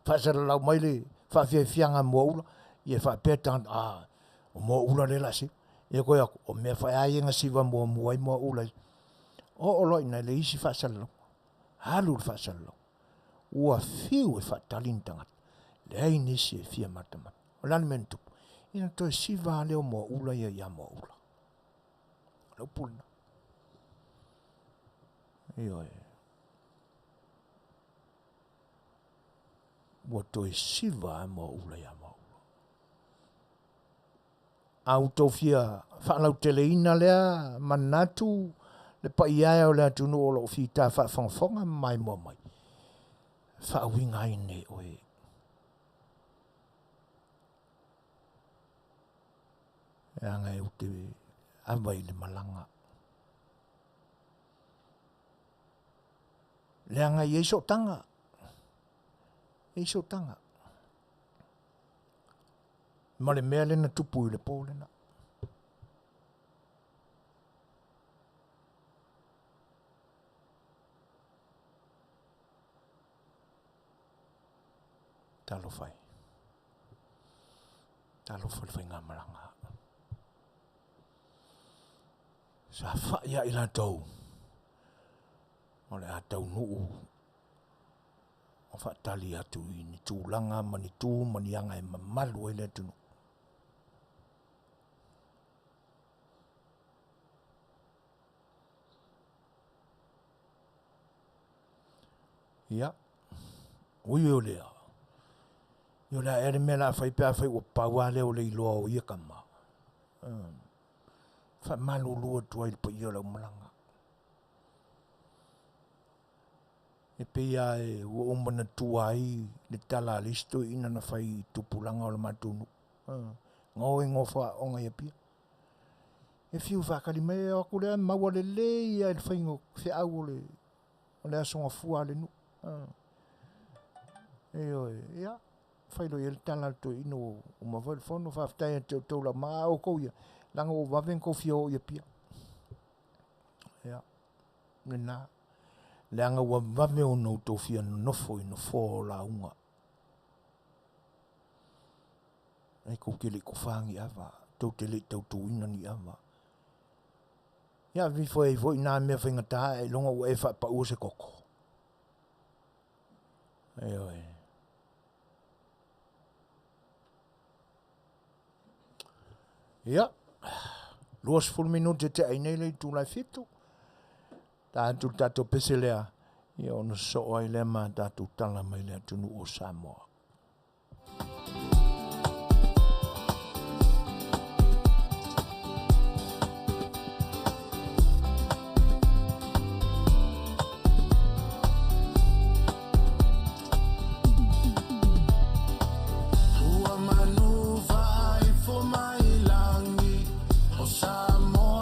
Whasalalau mai le whawhianga moa ula. Ie whapea tangata. O moa ula le lasi. Ie koe ako. O mea whai aienga siva moa i moa ula. O loi nai le isi whasalalau. Halu le whasalalau. Ua fiu e whatalin tangata. Le ai nisi e fia matamata. O lani mentu. Ina toi siva leo moa ula ia moa ula. Leo pulna. Ioi. Ua toi siva moa ula ia moa ula. Au tau fia whanau tele ina lea manatu le pa iae o lea tunu o lo fita whafonga mai moa mai. Whawinga ai nei oe. E anga e ute awai le malanga. Le anga i eiso tanga. Eiso tanga. Ma le mea lena tupu i le pō lena. Talo fai. Talo fai ngā malanga. Sa whaia i la tau. O le a tau nuu. O whaatali atu i ni tūlanga, mani tū, mani anga e mamalu e le tunu. Ia. Ui o lea. Yo la ere me la fai pe fai o paua le o le iloa o ia kama. Fa malu lua tua il pa ia la malanga. E pe ia e o umana tua ai le tala listo ina na fai tupulanga o la matunu. Ngau e ngofa o ngai pia. E fiu fa kali me o kule maua le le ia il fai ngo fe au le o le asonga fua le nu. Ia. Fai lo il tala to ino o mavol fono fa ftai to la ma o ko ia langa o vaven ko fio ia pia ia nena langa o vave o no to fia no fo ino fo la unga ai ko kele ko fangi ava to tele to ina ni ava ia vi foi na me finga ta e longa o e fa pa o se koko ai Ia, 20 minuti te ainele i tūlai fitu. Tātu tātou pese lea, ia ono so ai lea ma tātou tala mai lea tunu o Samoa. Samoa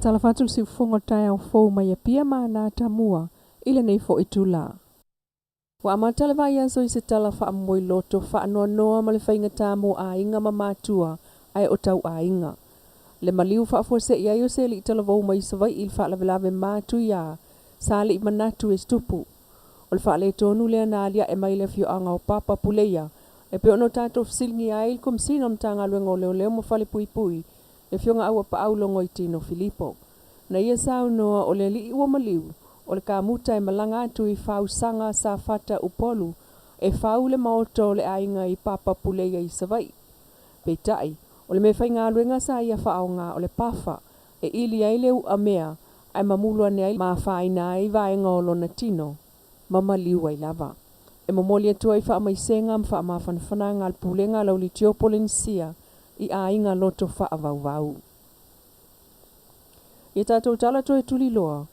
Talafatu si fongo tai au fou mai a pia mana tamua ile nei fo itula. Wa amatala vai aso i se tala wha amoi loto wha anoa noa ma le whainga tāmo a inga ma mātua ai o tau a inga. Le maliu wha afua se iai o se li itala vau mai sa vai il wha lavelave mātu ia sa li manatu e stupu. O le wha le tonu lea na alia e mai le fio anga o papa puleia e pe ono tato fsilingi a il kom sino mtanga luenga o leo leo mo fale pui pui le fionga aua pa au longo i tino Filipo. Na ia sao noa o le li ua maliu, o le kamuta e malanga atu i fau sanga sa fata upolu, e fau le maoto le ainga i papa puleia i savai. Peitai, o le me fai ngā luenga sa ia fao ngā o le pafa, e ili ai leu a mea, ai mamulua ne ai maa whaina ai vaenga o lona tino, mama liu ai lava. E momoli atua i wha mai senga mwha maa whanwhana ngā pulenga lau li tiopolensia, i ainga loto wha vau vau. Ia tātou tala to e tuli loa,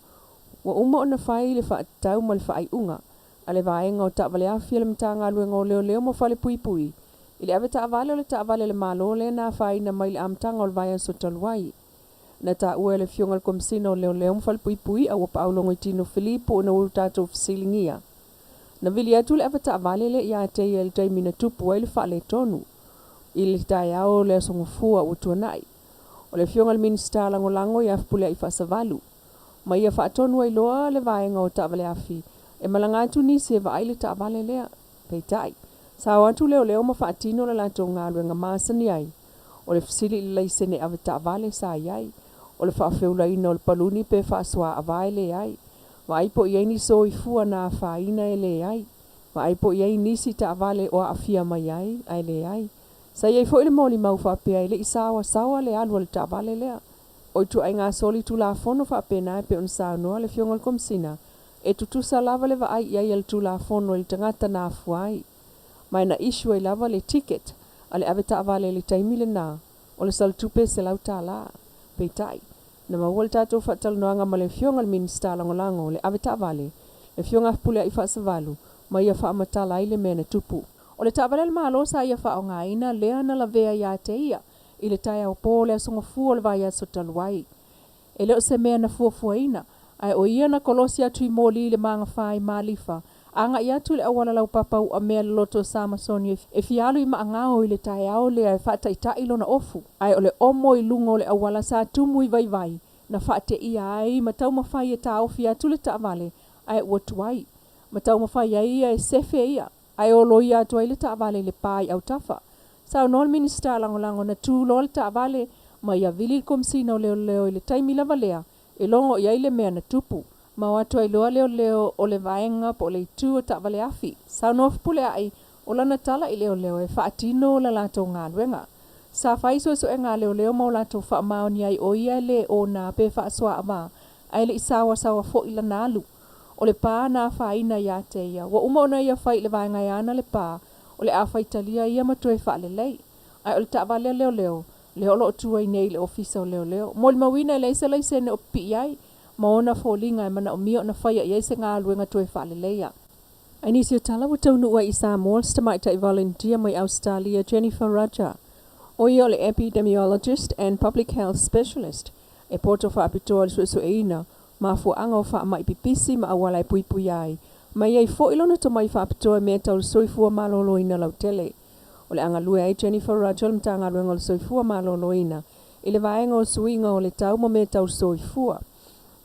wa uma o na whai le wha tau ma le wha ai unga, a le vaenga o ta vale afia le mtanga luenga o leo leo mo whale pui pui, I le ave taavale o le taavale le malo le na whaina mai le amtanga o le vai aso taluai. Na ta ue le fionga le komsina o leo leo mwhal pui pui a wapa aulongo i tino Filipo o na ulu tatou fasilingia. Na vili atu le ave taavale le ia te ia le taimina tupu ai le wha le tonu. I le tai ao le asongofua o tuanai. O le fionga le minista lango ia fpule i whasavalu. Ma ia whaatonu ai loa le vaenga o taavale afi. E malangatu nisi e vai le taavale lea. Peitai. Sa atu leo leo ma whaatino le lato ngā luenga maasani ai. O le fasili le laisene ave taavale sa iai. O le whaafeula ina o le paluni pe whaasua avai le ai. Ma aipo iai ni so i fua na whaina e le ai. Ma aipo iai nisi taavale o afia mai ai le ai. Sa iai fo ile moli mau whaapea i le isawa sawa le alua le taavale lea. O tu ai ngā soli tu la fono whaapena e pe on sa noa le fiongal komsina. E tutusa lava le vai iai al tu la fono le tangata na afuai. Mai na ishu ai lava le ticket ale ave taavale le taimile na. O le saltupe se lau ta la. Peitai. Na mawal tato whaatal noanga ma le fiongal minista lango le ave taavale. Le fionga pule i whaasavalu. Ma ia whaamatala ai le mena tupu. O le taavale le malo sa ia wha o ngā ina lea na la vea ia te ia. I le tai au pō le asonga fua le vai aso taluai. E leo se mea na Fofogaina. Ai o ia na kolosi atu i mōli le maanga whai mālifa. Anga i atu le awala lau papau a mea le loto Samasoni e fialu i maangao i le tai au le ai whaataita ilo na ofu. Ai o le omo i lungo le awala sa tumu i vai. Na whaate ia ai matau mawhai e ta ofi atu le taavale. Ai watuai. Matau mawhai ai e sefe ia. Ai o lo ia atu ai le taavale le pai au tafa. Sao nol minista lango na tu lo le taavale ma ia vili komsina o leo i le taimi lava lea. E longo ia ile mea na tupu. Ma watu ai loa leo o le vaenga po le tu o taavale afi. Sao nof pule ai o lana tala i leo e whaatino la lato ngā luenga. Sa whaiso so e ngā leo mau lato whaamaoni ai o ia le o nā pe whaasua ama. Ai le isawa fo ila nalu. O le pā nā whaina ia te ia. Wa uma ona ia whai le vaenga iana le pā. O le awhaitalia ia matue whaalelei. Ai o le taavale leo. Le olo tua i nei le ofisa o leo. Mo le mawina leise ne o pi ai. Ma ona fōlinga e mana o mio na whaia i eise ngā luenga tue whaaleleia. Ai nisi o tala wa taunu ua i Samoa stamaita i volunteer mai Australia Jennifer Raja. O ia o le epidemiologist and public health specialist. E poto whaapitoa le Suasua ma fuanga o wha mai pipisi ma awala e pui ai. Ma iai fo ilona to mai whaapitoa mea tau soifua malolo ina lau tele. O le angalua ai Jennifer Raja le mta angaluenga le soifua malolo ina. I le vaenga o suinga o le tau ma mea tau soifua.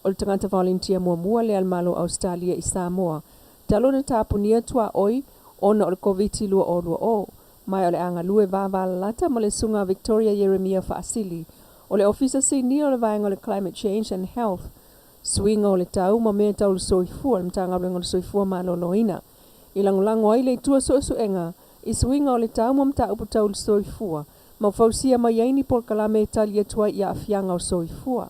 O le tangata volunteer mua le almalo Australia i Samoa. Talo na tapunia tua oi ona o le COVID lua o. Mai o le angalua vavala lata ma le sunga Victoria Yeremia Faasili. O le ofisa sini o le vaenga o le climate change and health. Swinga o le tau ma mea tau le soifua, le mtanga rengo le soifua malolo ina. I langolango ai le tua sosuenga, i swinga o le tau ma mta upu tau le soifua. Ma fausia ma yaini por kalame italia tua i afianga o soifua.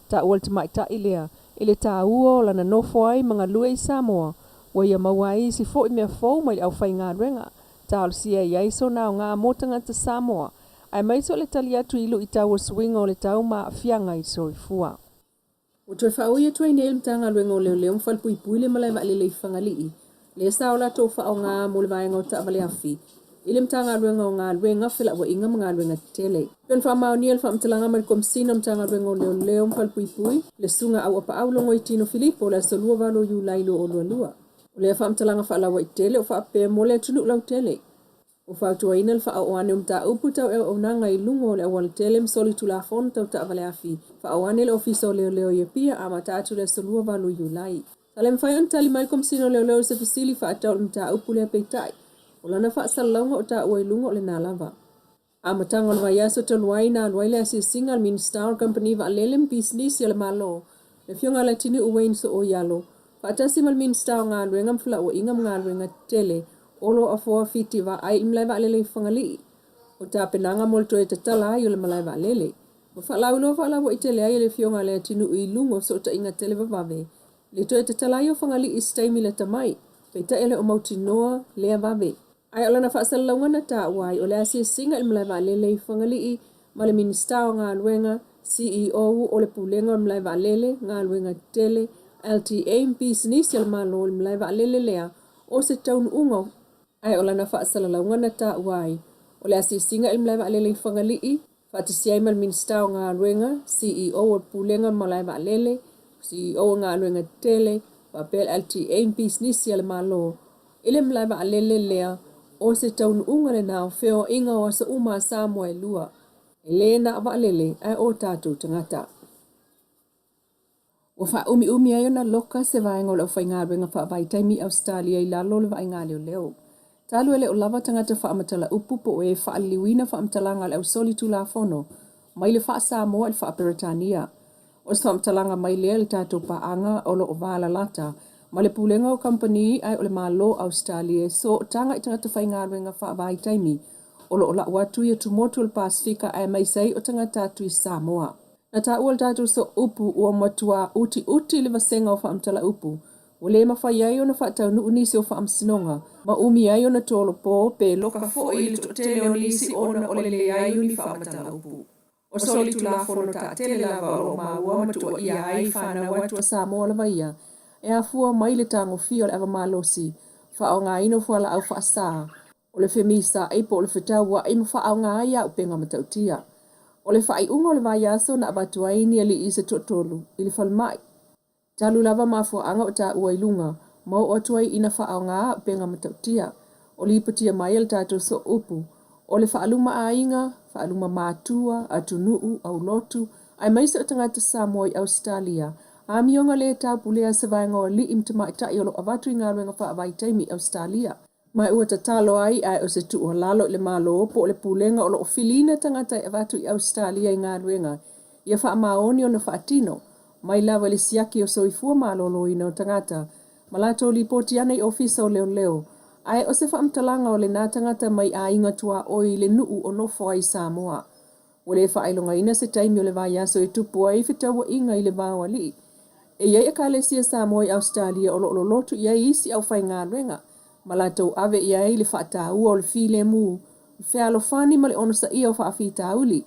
Ta ualte mai ta ilea, i le ta ua la na nofo ai mga lue i Samoa. Wa ia mawai si fo i mea fau mai au fai ngā renga. Ta al sia i aiso na o ngā motanga ta Samoa. Ai maiso le talia tu ilu i tau o swinga o le tau ma afianga i soifua. O toi whao ia toi neil mtanga luenga o leo mwhal pui pui le malai wa le whangalii. Le sao la tō whao ngā mo le vaenga o ta vale afi. Ile mtanga luenga o ngā luenga whila wa inga mga luenga tele. Pion wha mao niel wha mtalanga mari komsina mtanga luenga o leo mwhal pui pui. Le sunga au apa au longo i tino Filipo la salua valo yu lailo o lua. O le wha mtalanga wha lawa i tele o wha apea mo le tunu lau tele. O wha tua ina le wha aoane mta upu tau e o nanga i lungo o le awal tele msoli tu la fon tau ta vale afi. Wha aoane le ofisa o leo ia pia ama taatu le salua valo yu lai. Tale mwhai antali mai komsina o leo se fasili wha atau mta upu le peitai. O lana wha asalaunga o ta ua i lungo o le nalava. Ama tanga o le vaiaso ta luai na luai le asi singa al Ministar Company va lelem business ya le malo. Le fionga la tini uwein so o yalo. Wha atasi mal Ministar ngā luenga mwhila o inga mga luenga tele. Olo Afiafi va ai imlai va lele whangali. O ta penanga molto e tatala ai o le malai va lele. Mo whalau no whalau i tele ai le fionga le tinu i lungo so ta inga tele vave. Le to e tatala ai o whangali i staimi le tamai. Peita ele o mauti noa lea vave. Ai olana whaasalaunga na ta wai o le asia singa imlai va lele i whangali i ma le Ministar o ngā luenga CEO o le pulenga o imlai va lele ngā luenga tele LTA business ya le malo imlai va lele lea o se taun ungo. Ai olana whaasalaunga na ta wai O le asisinga il mlai maalele i whangalii, whaatasiai mal minsta o ngā luenga, CEO o pulenga malai maalele, CEO o ngā luenga Tele, Papel LTA business ya le malo. Ile mlai maalele lea, o se taunu unga le nao feo inga o asa uma Samoa e lua. Ele na maalele ai o tātou tangata. Wa fa umi ayo na loka se vaenga o le whainga renga wha vai taimi Australia i lalo le vaenga leo. Talu ele o lava tangata wha amatala upu po e wha aliwina wha amatalanga le au soli tu la fono. Mai le wha Samoa le wha Peritania. O se wha amatalanga mai lea le tātou paanga o lo o vala lata. Ma le pulenga o company ai o le malo Australia so tanga i tangata whainga renga wha vai taimi. O lo o la watu ia tumotu le Pasifika ai mai sei o tangata tu i Samoa. Na ta ua tātou so upu ua matua uti le vasenga o whaamtala upu. O le mawhai ai o na whaatau nu unisi o whaamsinonga. Ma umi ai o na tolo po pe loka fo i le tele o nisi o na o le le ai o ni whaamtala upu. O soli tu la fono ta tele lava o maua matua ia ai whana watua Samoa la vaia. E a fua mai le tango fio le ava malosi. Wha o ngā ino fuala au whaasa. O le femisa ai po o le whetaua ai mwha au ngā ia upenga matautia. O le whai unga o le vai aso na abatuaini ali i se totolu, i le whalmai. Talu lava mafua anga o ta ua ilunga, mau o tuai ina wha ngā penga matautia. O li ipatia mai al tātou so upu. O le whaaluma ainga, whaaluma mātua, atunuu, au lotu, ai maisa o tangata Samoa i Australia. A mionga le tau pulea se vaenga o li imtama i tai o lo avatu i ngā ruenga wha avai taimi Australia. Mai ua tatalo ai o Setu o lalo le malo po le pulenga o lo filina tangata e avatu i Australia i ngā ruenga. Ia wha maoni o na whaatino. Mai lava le siaki o soifua malolo i no tangata. Malato li poti ana i ofisa o leo. Ai o se whaamtalanga o le nā tangata mai a inga tua o i le nuu o nofo ai Samoa. O le whaelonga ina se taimi o le vai aso e tupu ai whitawa inga i le vāwali. E iai a kālesia Samoa i Australia o lo lotu iai isi au whai ngā ruenga. Malato ave iai le whaatau o le file mu. Whealo whani ma le ono sa ia o whaafi tauli.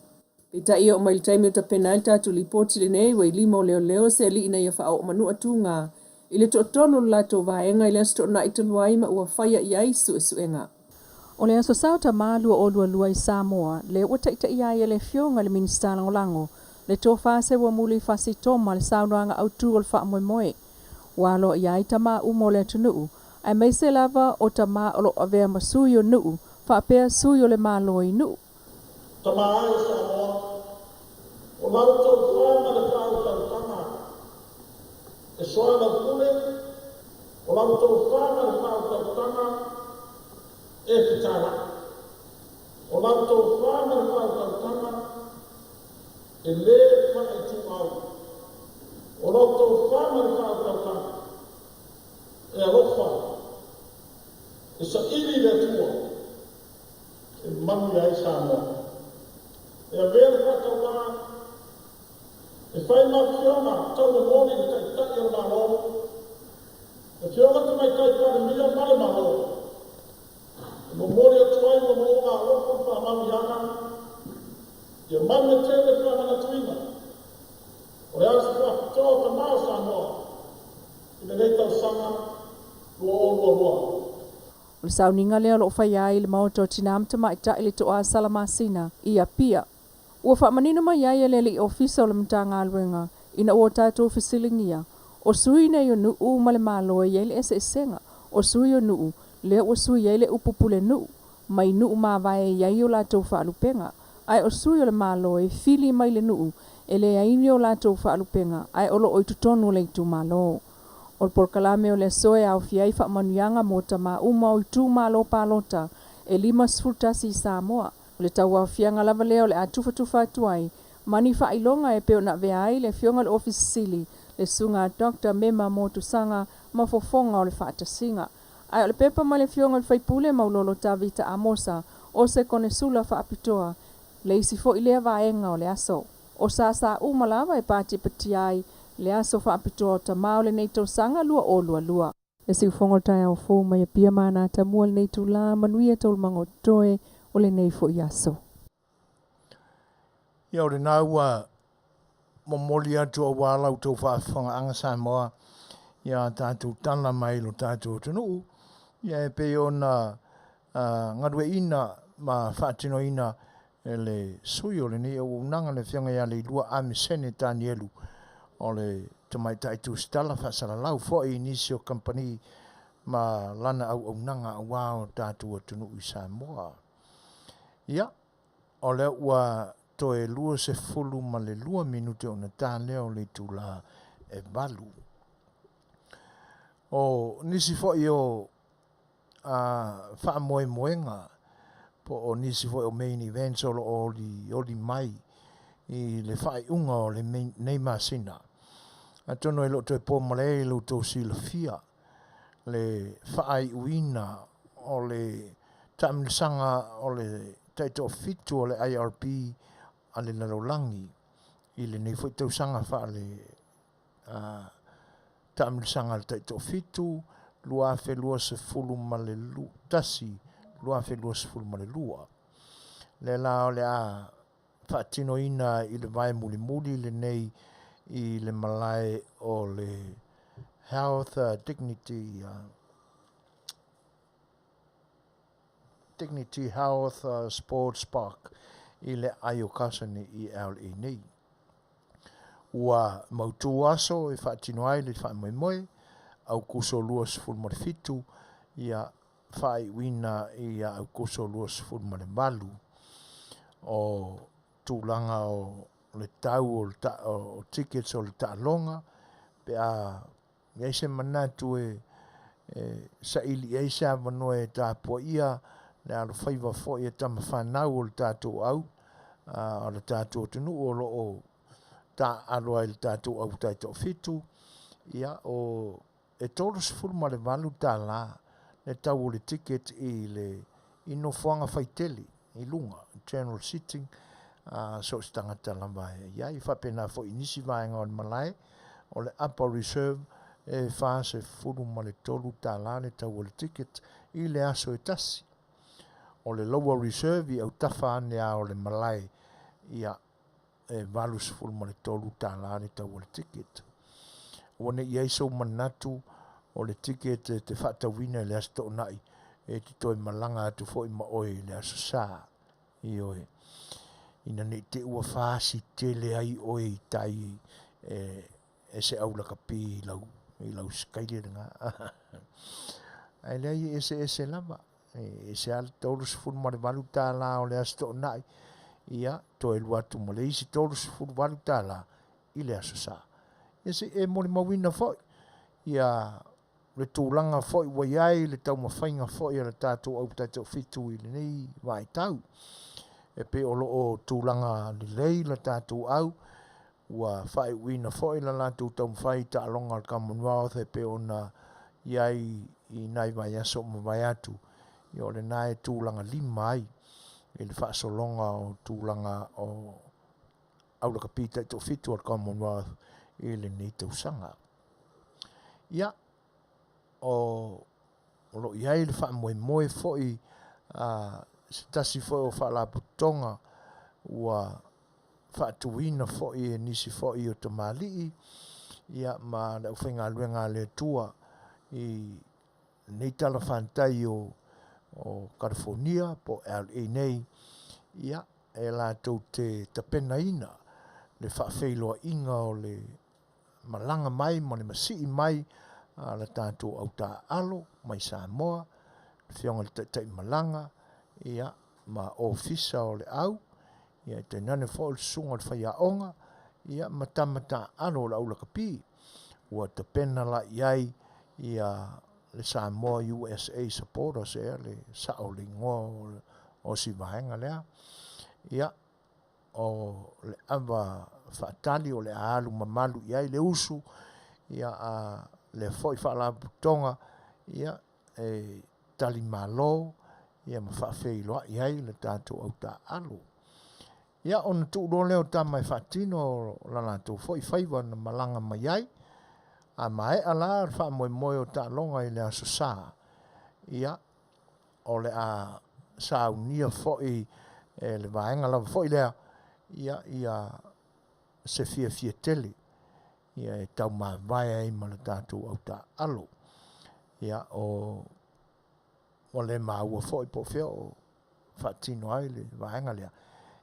Pita ia o mai le taimi o ta penal tatu li poti le nei wei limo leo se li ina ia wha o manu atunga. I le totolo lato vaenga i le asto na italuai ma ua whaia iai suenga. O le aso sao ta malua o lua i Samoa, le ua ita iai le fionga le ministana o lango, le tō whase ua muli whasi toma le saunoanga au tu o le wha moe. Walo iai ta maa umo le atunuu, ai mai se lava o ta maa o lo avea masui o nuu, wha apea sui o le maa loi nuu. Tama ai Samoa, o lautou whaima le whautau e soana pule, o lautou whaima le whautau e Fetala. O lautou whaima le whautau e le whae tu au. O lautou whaima le whautau e alofa, e sa ili le tua, e Manuia i Samoa. E a vera whataua, e whai ma whionga, tau na mōni i tai o malo, e whionga te mai tai pare mia male malo. E mo mōni o tuai mo mō ngā roko pa mami ana, e mami e tele whanana tuina. O e arasi whakatoa ta mao Samoa, i le nei tau sanga, lua. O le sauninga leo lo whai ai le maoto tinam te maita i le toa salamasina i a pia. Ua whamanino mai ai le li ofisa o le mtanga aluenga ina ua tātou fisilingia. O sui nei o nuu ma le maloe i le esenga. O sui o nuu le ua sui i le upupule nuu. Mai nuu ma vae i o lātou whaalupenga. Ai o sui o le maloe fili mai le nuu e le aini o lātou whaalupenga. Ai o lo o itutonu le itu malo. O porkalame o le soe au fiai whaamanuianga mo ta ma uma o itu malo palota e 5 si Samoa. O le tau au fianga lava leo le atufa atuai. Mani whailonga e peo na vea ai le fionga le office sili le sunga Dr. Mema Motusanga ma fofonga o le whaatasinga. Ai o le pepa ma le fionga le whaipule maulolo tavita amosa o se kone sula whaapitoa le isi fo ilea vaenga o le aso. O sa umalava e pati pati ai le aso whaapitoa ta mao le neito sanga lua. Le si ufonga tai au fō mai a pia mana ta mua le neito la manuia tol mango toe o le nei fo iaso. Ia o le nā ua momoli atu o wālau tau whaafanga anga Samoa. Ia tātou tana mai lo tātou tunu. Ia e pe o na ngarue ina ma whaatinoina e le sui o le ni o unanga le whianga ia le lua ame sene tani elu o le tamai taitu stala whaasara lau fo i nisi o company ma lana au unanga a wao tātua tunu i Samoa. Ia, o le ua toe lua se fulu ma le lua minute o na tā leo le tula e balu. O nisi fo i o wha moe moenga po o nisi fo i o main event solo o li mai i le whai unga o le nei masina. A tono e lo toe po male lo to sila fia le whai uina o le tamilisanga o le taito fitu o le IRP a le lalolangi i le nei fo i tau sanga wha le tamilisanga le taito fitu lua fe lua se fulu ma le tasi lua fe lua se fulu ma le lua. Le la o le a whaatino ina i le vai muli muli le nei i le malai o le health dignity health sports park i le aiokasani i LA nei. Ua mautu aso e whaatino ai le wha moe moe au kuso lua sifuru ma le fitu ia whai wina ia au kuso lua sifuru ma le malu o tūlanga o le tau o tickets o le ta'alonga pe a iaise manatu sa ili iaise a manoe e tāpua ia le alo whaiva fo ia tama whanau o le tātou au o le tātou tunu o lo o ta aloa i le tātou au taito fitu ia o e tolu sifuru ma le valu tā la le tau o le ticket i le ino fuanga whai Tele i lunga general sitting so stangata lamba ia i whapena fo inisi vaenga o le malai o le upper reserve e wha se furu ma le tolu tā la le tau o le ticket i le aso e tasi o le lower reserve i au tafa ane a o le malai ia e valu sifuru ma le tolu tā la le tau o le ticket wane iai so manatu o le ticket te whaatawina le aso tō nai e ti toi malanga atu fo i maoi le aso sā i oe ina ne te ua whaasi tele ai oe i tai e se au laka pi i lau skaile nga ai lei e se lama e se al tolu sifuru ma le valu tā la o le aso tō nai ia toi luatu ma le isi tolu sifuru valu tā la i le aso sā ese e mori mawina foi ia le tūlanga foi wa iai le tau mawhainga foi le tātou au tātou fitu i le nei vai tau e pe olo o tūlanga li lei le tātou au ua whai wina foi la lātou tau mwhai ta alonga al Commonwealth e pe ona iai i nai vai aso ma vai atu i o le nai tūlanga lima ai i le whaasolonga o tūlanga o au laka pita i tō fitu al Commonwealth i le nei tausanga. Ia, o lo iai le wha moe moe foi se tasi foi o wha la putonga ua wha tuina foi e nisi foi o tamali'i ia ma le uwhenga luenga le tua i nei tala whantai o California po LA nei ia e la tau te tapena ina le whaafeiloa inga o le malanga mai ma le masii mai la tātou au tā alo mai Samoa whionga le tai malanga ia ma ofisa o le au ia te nane fo le sunga le whaiaonga ia ma tamata alo la ula kapi ua te pena la iai ia le Samoa USA supporters le sao le ngoa o si vahenga lea ia o le ava whaatali o le alu mamalu iai le usu ia le foi whaala putonga ia tali malo ia ma whaafeiloa iai le tātou au tā alu ia ona tuulo leo tamai whaatino la lātou foi whaiva na malanga mai ai a mai ala wha moe moe o tā longa i le aso sā ia o le a saunia foi le vaenga lava foi lea ia se fia Tele ia e tau maa vai ai ma le tātou au tā alo ia o le maa ua foi po feo whaatino ai le vaenga lea.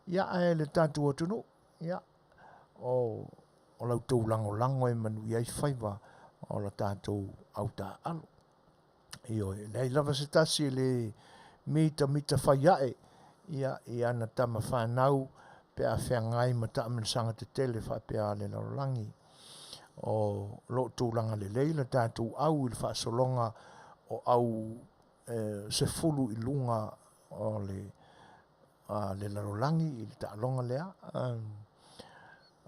Ia e le tātou atunu, ia o lautou lango e Manuia i whaiva o la tātou au tā alo. Io e lei lava se tasi le mita whaiae, ia i ana tama whanau pe a whengai ma ta amenasanga te tele wha pe a le laulangi. O lo tūlanga le leila tātou au i le whaasolonga o au se fulu i lunga o le laulangi i le taalonga lea.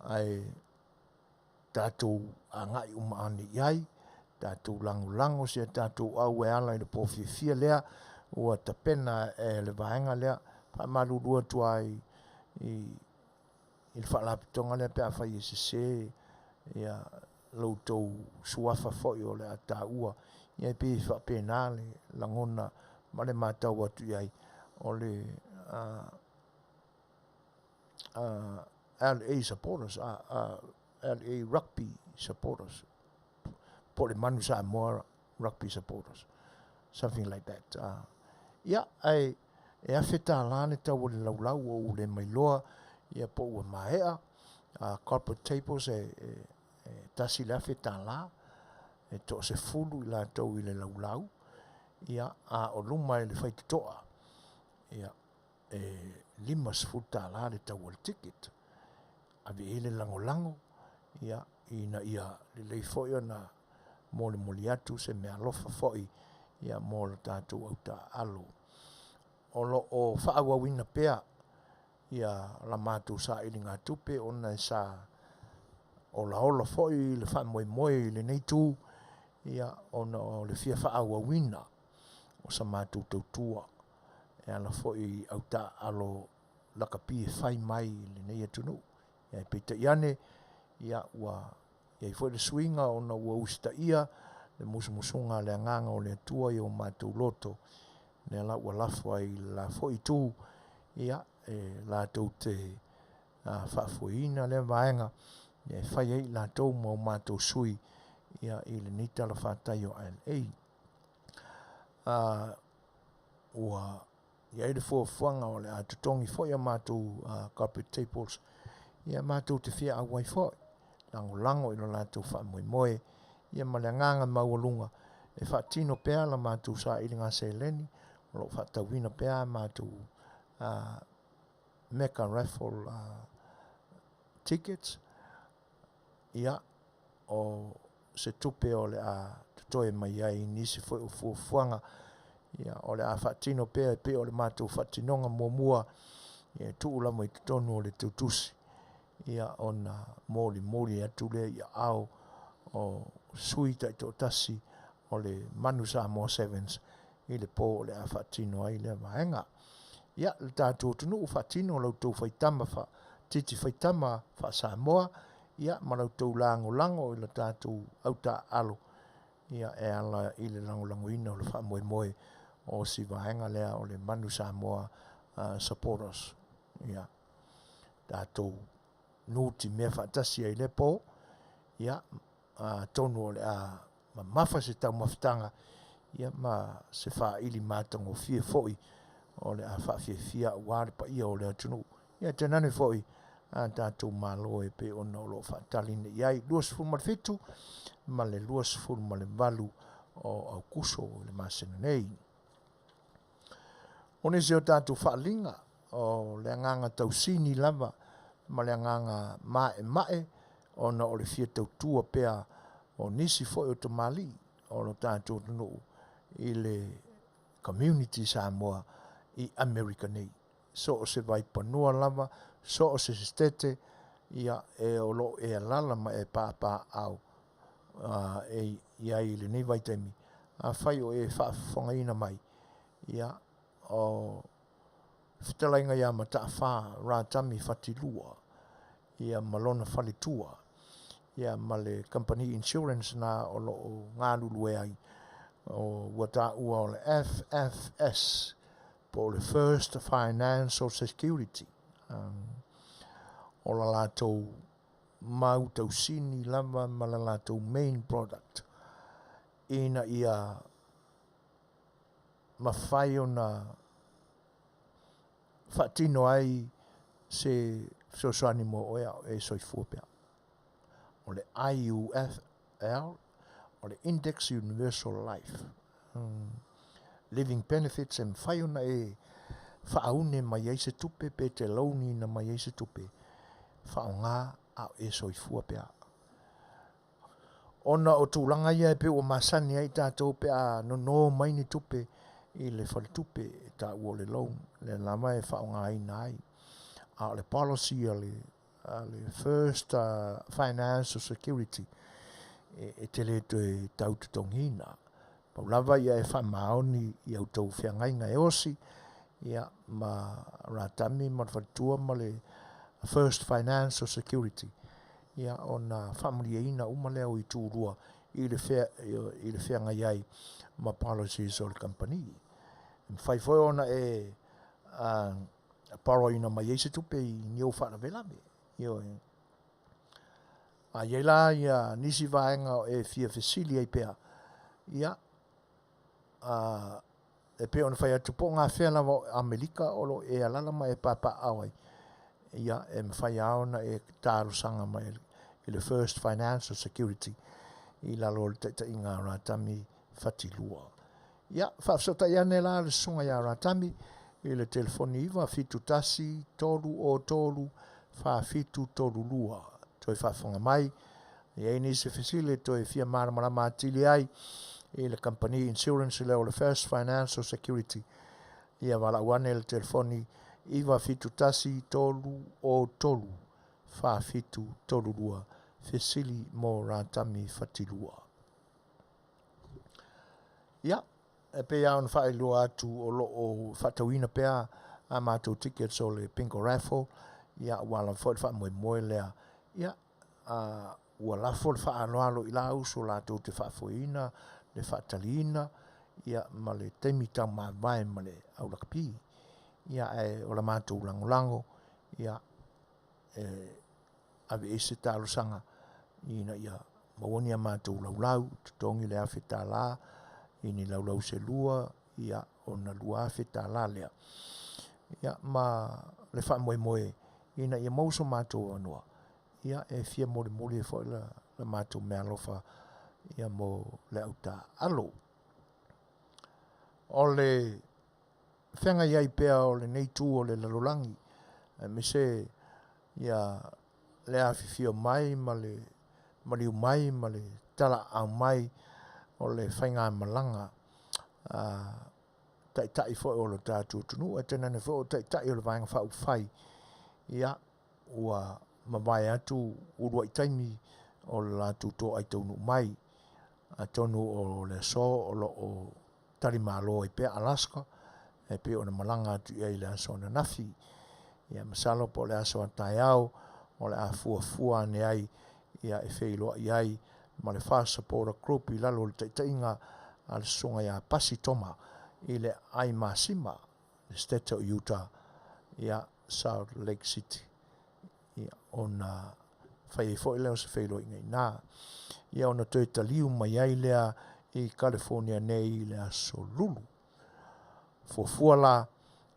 Ai tātou a ngai umaani iai, tātou lango se tātou au e ala i le pōwhiwhia lea, ua tapena e le vaenga lea, pa marurua tua i le whaalapitonga lea pe a whai e se ia lautou suafa foi o le ata ua, ia i pe whapena le langona ma le mātau atu iai o le LA supporters, LA rugby supporters, po le manu Samoa rugby supporters, something like that. Ia, e a Fetalaiga tau o le laulau o le mailoa, ia po ua mahea, corporate tables tasi le a Fetalaiga, e to se fulu i la tau i le laulau, ia a o luma i le whaititoa, ia lima sefutala le tau o le ticket, a vi ele lango, ia ina ia le lei foi ona mo le moli atu se mea lofa foi, ia mo le tātou au tā alo. O whaawawina pea, ia la mātou sa ili ngā tupe, ona e sa o la ola foi le wha moe le nei tū, ia ona o le fia whaawawina o sa mātou tautua, e ala foi au tā alo lakapi e whai mai le nei atunu. Ia i peita iane, ia ua, ia i foi le swinga ona ua usita ia, le musumusunga le anganga o le atua i o mātou loto, ne ala ua lafua i la foi tū, ia la tau te whaafuina le vaenga, ia i whai ei la tau mau mātou sui, ia i le nita la whātai o LA. Ua, ia i le fuafuanga o le atutongi foi a mātou corporate tables, ia mātou te fia awai foi, lango i lo lātou whaamoe, ia maleanganga maualunga, e whaatino pēa la mātou sa ili ngā seileni, o lo whaatawina pēa mātou Mecca raffle tickets, ia o se tupe o le a tutoe mai ai nisi foi o fuafuanga, ia o le a whaatino pēa pe o le mātou whaatinonga mua, ia tuula mai tutonu o le tutusi, ia ona moli atu le ia au o sui tai tō tasi o le manu Samoa Sevens i le pō le a whaatino ai le vaenga. Ia, le tātou tunu u whaatino lautou whaitama titi whaitama wha Samoa, ia ma lautou lango i le tātou au tā alo, ia e ala i le lango ina o le wha o si vaenga lea o le manu Samoa supporters. Ia, tātou nuti mea whaatasi ai le pō, ia, tonu o le ma mafa se tau mawhitanga, ia ma se wha ili mātango fie foi, o le a whaafia wāre pa ia o le atunu. Ia tenane foi, tātou māloe pe ona o lo whaataline iai, 2.5 ma le 2.5 ma le valu o au kuso o le masena nei. One se o tātou whaalinga, o le anganga tausini lava, ma le anganga mae, ona o le fia tautua pea o nisi foi o tamali, o lo tātou tunu i le community Samoa i America nei. So o se vai panua lava, so o se stete, ia e o lo e alala ma e pāpā au, ia i le nei vai temi. A whai o e whaafongaina mai, ia o Fetalaiga ia ma taawha rātami whatilua, ia malona whalitua, ia ma le company insurance na o lo ngā lulu e ai, o wata ua o le FFS, po le First Financial Security, o la lātou mau tausini lava ma la lātou main product, ina ia mawhai o na whaatino ai se sosoani mo oea e soifua pea. O le IUFL, o le Index Universal Life. Living Benefits and whaiona e whaaune mai eise tupe pe te launi na mai eise tupe. Whaonga au e soifua pea. Ona o tūlanga ia e pe o masani ai tātou pe a no mai ni tupe i le whale tupe e tā ua le loan. Le lama e whaonga ai nai. A le policy a le first financial security e tele to e tau tutongina. Pau lava ia e whamaoni i au tau whiangainga e osi. Ia ma ratami ma whatua ma le first financial security. Ia ona whamalia ina umaleo i tūrua i le whianga iai ma policies o le company. Whaifoi ona e paro ina mai eise tupe i niu whana velame. A iela ia nisi vaenga o e fia fesili ai pea. Ia e pe ona whai atu po ngā whea lawa Amerika olo e alala mai e papa awai. Ia e mwhai aona e tāru sanga mai i le first financial security i lalo le te inga ratami whatilua. Ia, whafsota iane la le sunga ia ratami i le telefoni iwa fitu tasi tolu o tolu whafitu tolu lua. Toi whafunga mai, i eini se fesile toi fia maramara matili ai i le company insurance leo le first financial security. Ia wala uane le telefoni iwa fitu tasi tolu o tolu whafitu tolu lua. Fesili mo ratami whatilua. Ia, e pe aon whaelua atu o lo o whatauina pea a mātou tickets o le Pinko Raffle. Ia, wala whae moe moe lea. Ia, ua lafo le whaaloalo i la uso lātou te whafoina, le whatalina. Ia, ma le teimi tau mawai ma le aulakapi. Ia, o la mātou langolango. Ia, ave ese tālo sanga. Ina ia mawoni a mātou laulau, tutongi le awhi tā la, ini laulau se lua, ia ona lua awhi tā la lea. Ia ma le wha moe moe, ina ia mauso mātou anua. Ia e fia mole mole e fwoi la mātou mea lofa, ia mo le au tā alo. O le whenga iai pea o le neitu o le lalolangi, me se ia le awhi fio mai ma le mariu mai, ma le tala au mai o le whainga malanga. Tai fo o lo tātou tunu, e tenane fo o tai o le vaenga whau whai. Ia, ua mawai atu urua i taimi o le lātou tō ai taunu mai. A tonu o le so o lo o tarimalo i pea Alaska, e pea o na malanga atu i le aso na nafi. Ia, masalo po le aso a tai au, o le a fua ne ai, ia e whailoa i ai, ma le fast supporter group i lalo le tainga a le songa ia pasi toma i le ai masima, le Setu Utah, ia Salt Lake City. Ia ona whai e fo i leo se whailoa i ngai nā. Ia ona toi taliu mai ai lea i California nei i le aso lulu. Fofuala,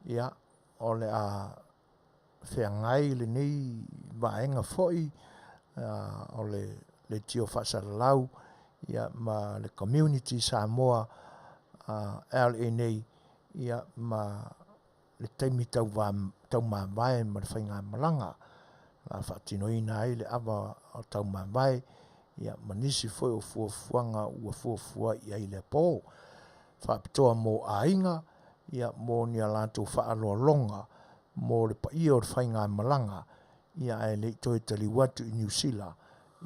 ia o le a whengai le nei vaenga foi, o le tio whasaralau, ia ma le community Samoa, LA nei, ia ma le teimi tau mawai ma le whainga malanga. La whaatinoina ai le awa o tau mawai, ia manisi foi o fuafuanga ua fuafua i ai le pō. Whaapitoa mō ainga, ia mō ni a lātou whaaloa longa, mō le pa ia o le whainga malanga, ia e le toi tali watu i New Zealand,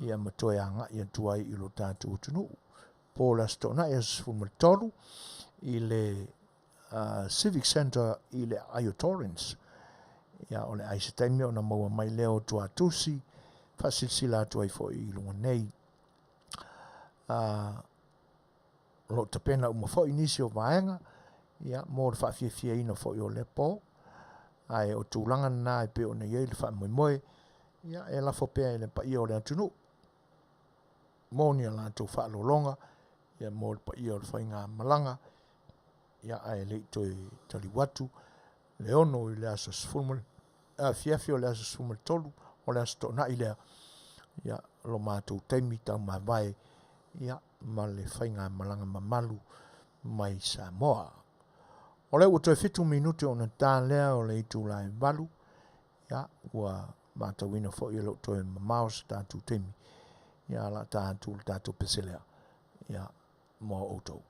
ia matoe a ngā ia tuai i lo tātou tunu. Pōla stona ia sfumatolu i le Civic Center i le Ayotorins. Ia o le aise taimi o na maua mai leo tua tusi, whasilsila tuai fo i lunga nei. Lo tapena uma fo i nisi o vaenga, ia mō le whaafiafia ina fo i o le pō. Ai o tūlanga nā e pe o na iei le wha moe moe, ia e la fo pēa i le pa ia o le atunu. Mō ni a lātou wha alolonga, ia mō le pa ia o le whainga malanga, ia ai le toi tali watu, le ono i le asa sfulma Afiafi o le asa sfulma tolu o le asa tona i lea ia lo mātou teimi tau mawai ia ma le whainga malanga mamalu mai Samoa. O le ua toi 5 minuti o na tā lea o le itu lai walu ia ua mātou ina fo i lo toi mamao sa tātou teimi ia la tātou peselea ia mō outou.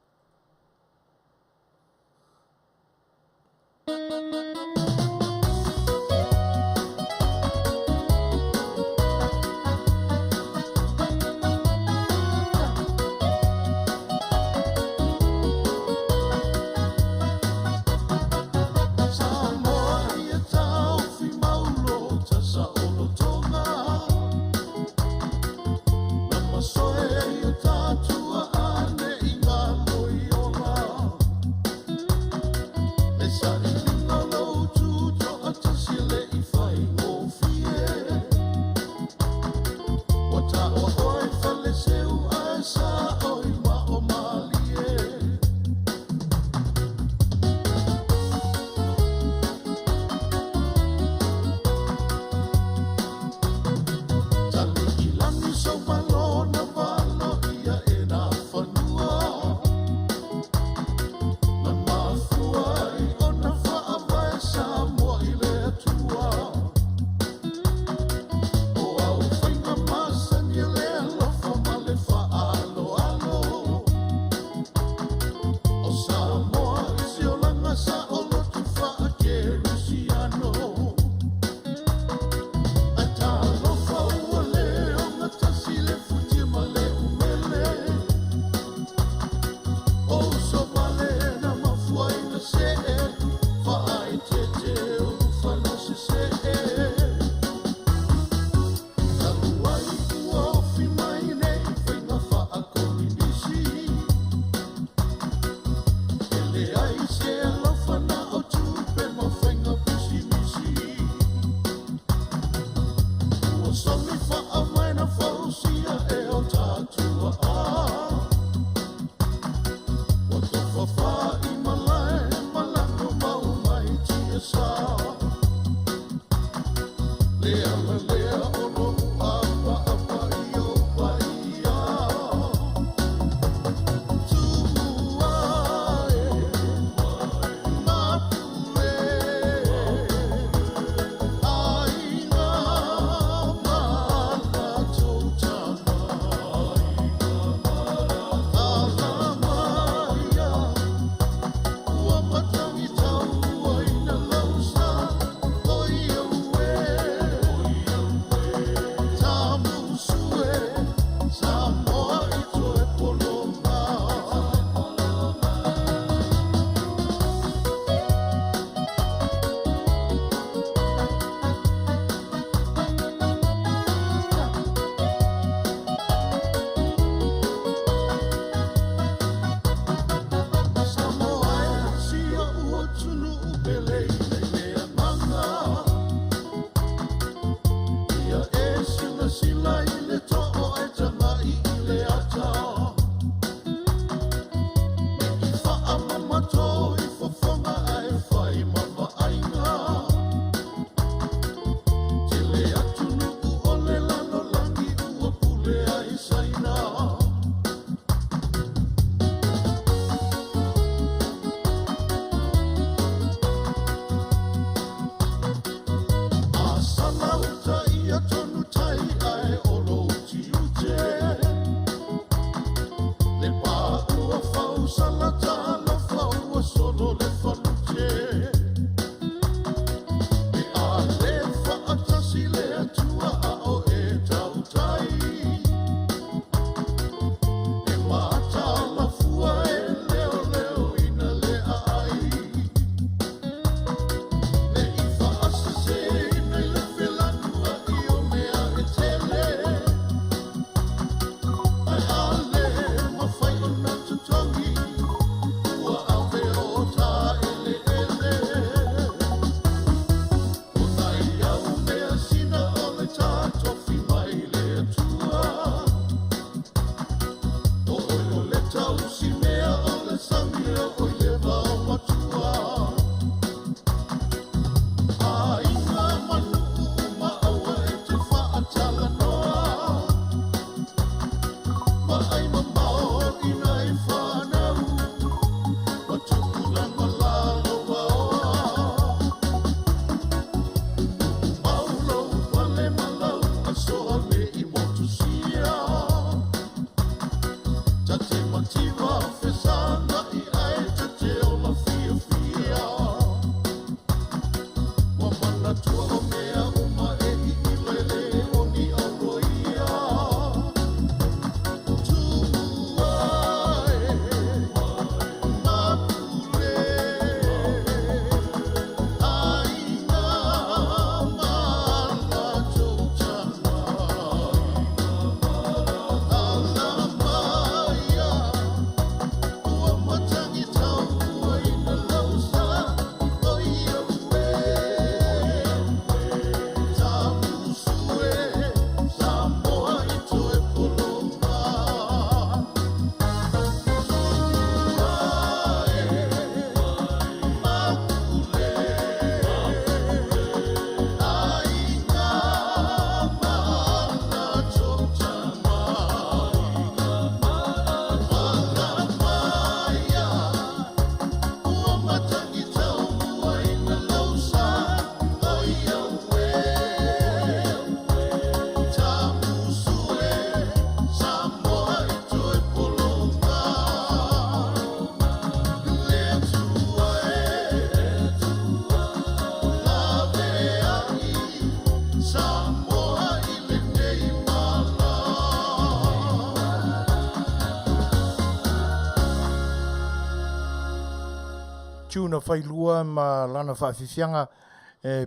tuna whailua ma lana whawhiwhianga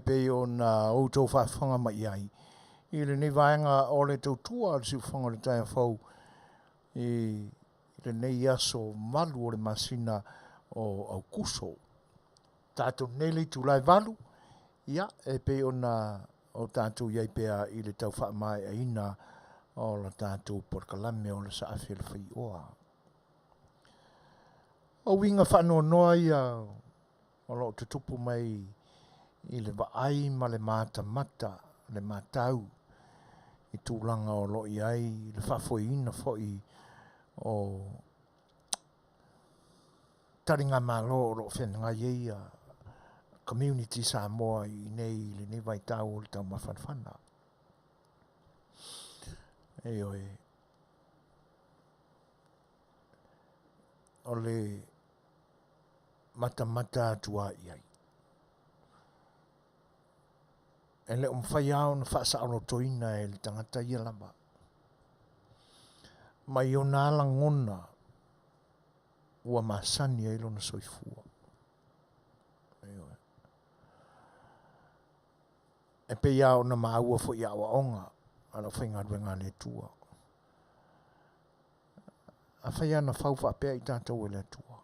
pe o na outou whawhanga mai ai. I le nei vaenga o le tautua le si whanga le taia whau i le nei aso malu o le masina o au kuso. Tātou nele tūlai valu, ia pe o na o tātou iai pea i le tau whaamai a ina o la tātou porkalame o le sa A Le Fai'oa. O winga whanua noa ia o lo te tupu mai i le vaai ma le mata le matau i tūlanga o lo iai le whafoina foi o taringa malo o lo whenanga ia community Samoa i nei le nei vai tau o le tau mawhanwhana. Oe. O le mata atua iai. E le umwhai au na whaasa alo toina e le tangata ia lama. Mai o nā langona ua masani e lona soifua. E pe iau na maua fo iau a onga ala whainga ruenga le tua. A whai ana whauwha pea i tātou e le tua.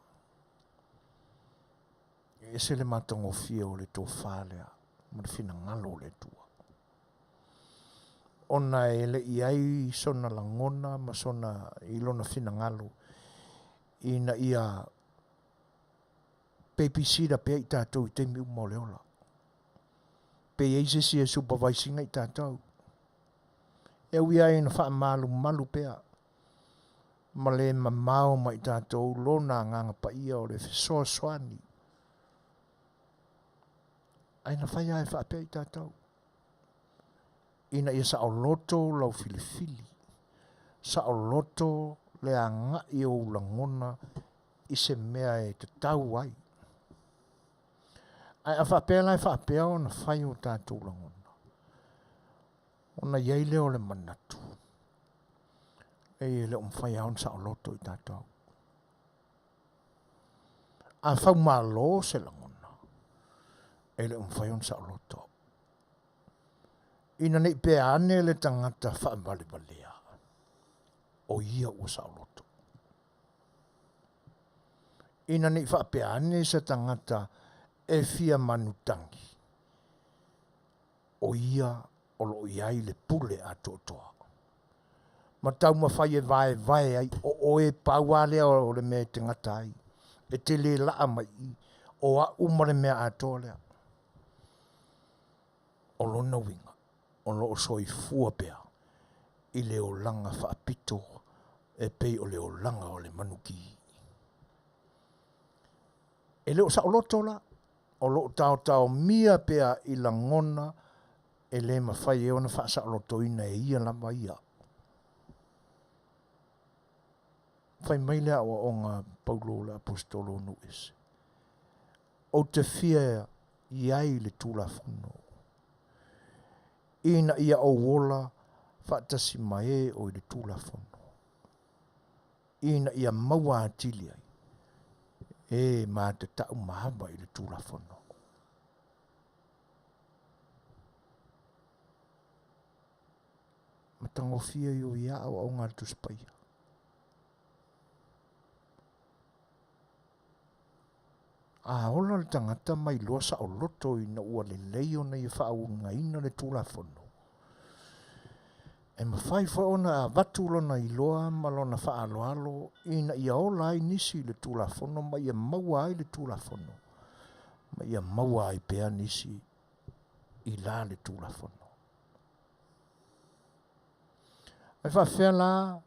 E se le matango fia o le tō whālea, ma le whina ngalo le tua. Ona e le iai sona langona, ma sona ilona whina ngalo, ina ia pepicida pea i tātou i te miu mo leola. Pe eise si e supervisinga i tātou. E ui ai na wha malu pea. Ma le mamao ma i tātou lona nganga pa ia o le Suasua. Ai na whai ai wha pea i tātou. Ina ia sa o loto lau filifili. Sa o loto le anga i o ulangona i se mea e te tau ai. Ai a whapea lai whapea o na whai o tātou langona. O na iei leo le manatu. E le whai aon sa o loto i tātou. A whau malo se langona. E le whai aon sa o loto. Ina nei pea ane le tangata whaamalibalea. O ia o sa o loto. Ina nei whapea ane se tangata e fia manutangi. O ia o lo iai le pule a totoa. Ma tau mawhai e vai ai o e paualea o le mea te ngatai. E te le laa mai i o a umare mea a tolea. O lona winga. O lo soi fua pea. I le o langa whaapito e pei o le o langa o le manuki. E le o sa o loto la. O lo tau mia pea i la ngona e le mawhai e ona whaasa o loto ina e ia lama ia. Whai mailea o ngā Paulo le apostolo nu ese. O te fia iai le tūla whono. Ina ia o wola whaatasi mai o le tūla whono. Ina ia maua atili ai. E mā te tau mahama i le tūla whono. Matango fia i o ia o ngā tuspaia. A ola le tangata mai loa sa o loto i na ua le leio na i whaunga ina le tūla whono. E mawhai ona a vatulona i loa ma lona whaaloalo ina ia ola ai nisi le tūla whono ma ia maua ai le tūla whono. Ma ia maua ai pea nisi i la le tūla whono. Ai whawhea la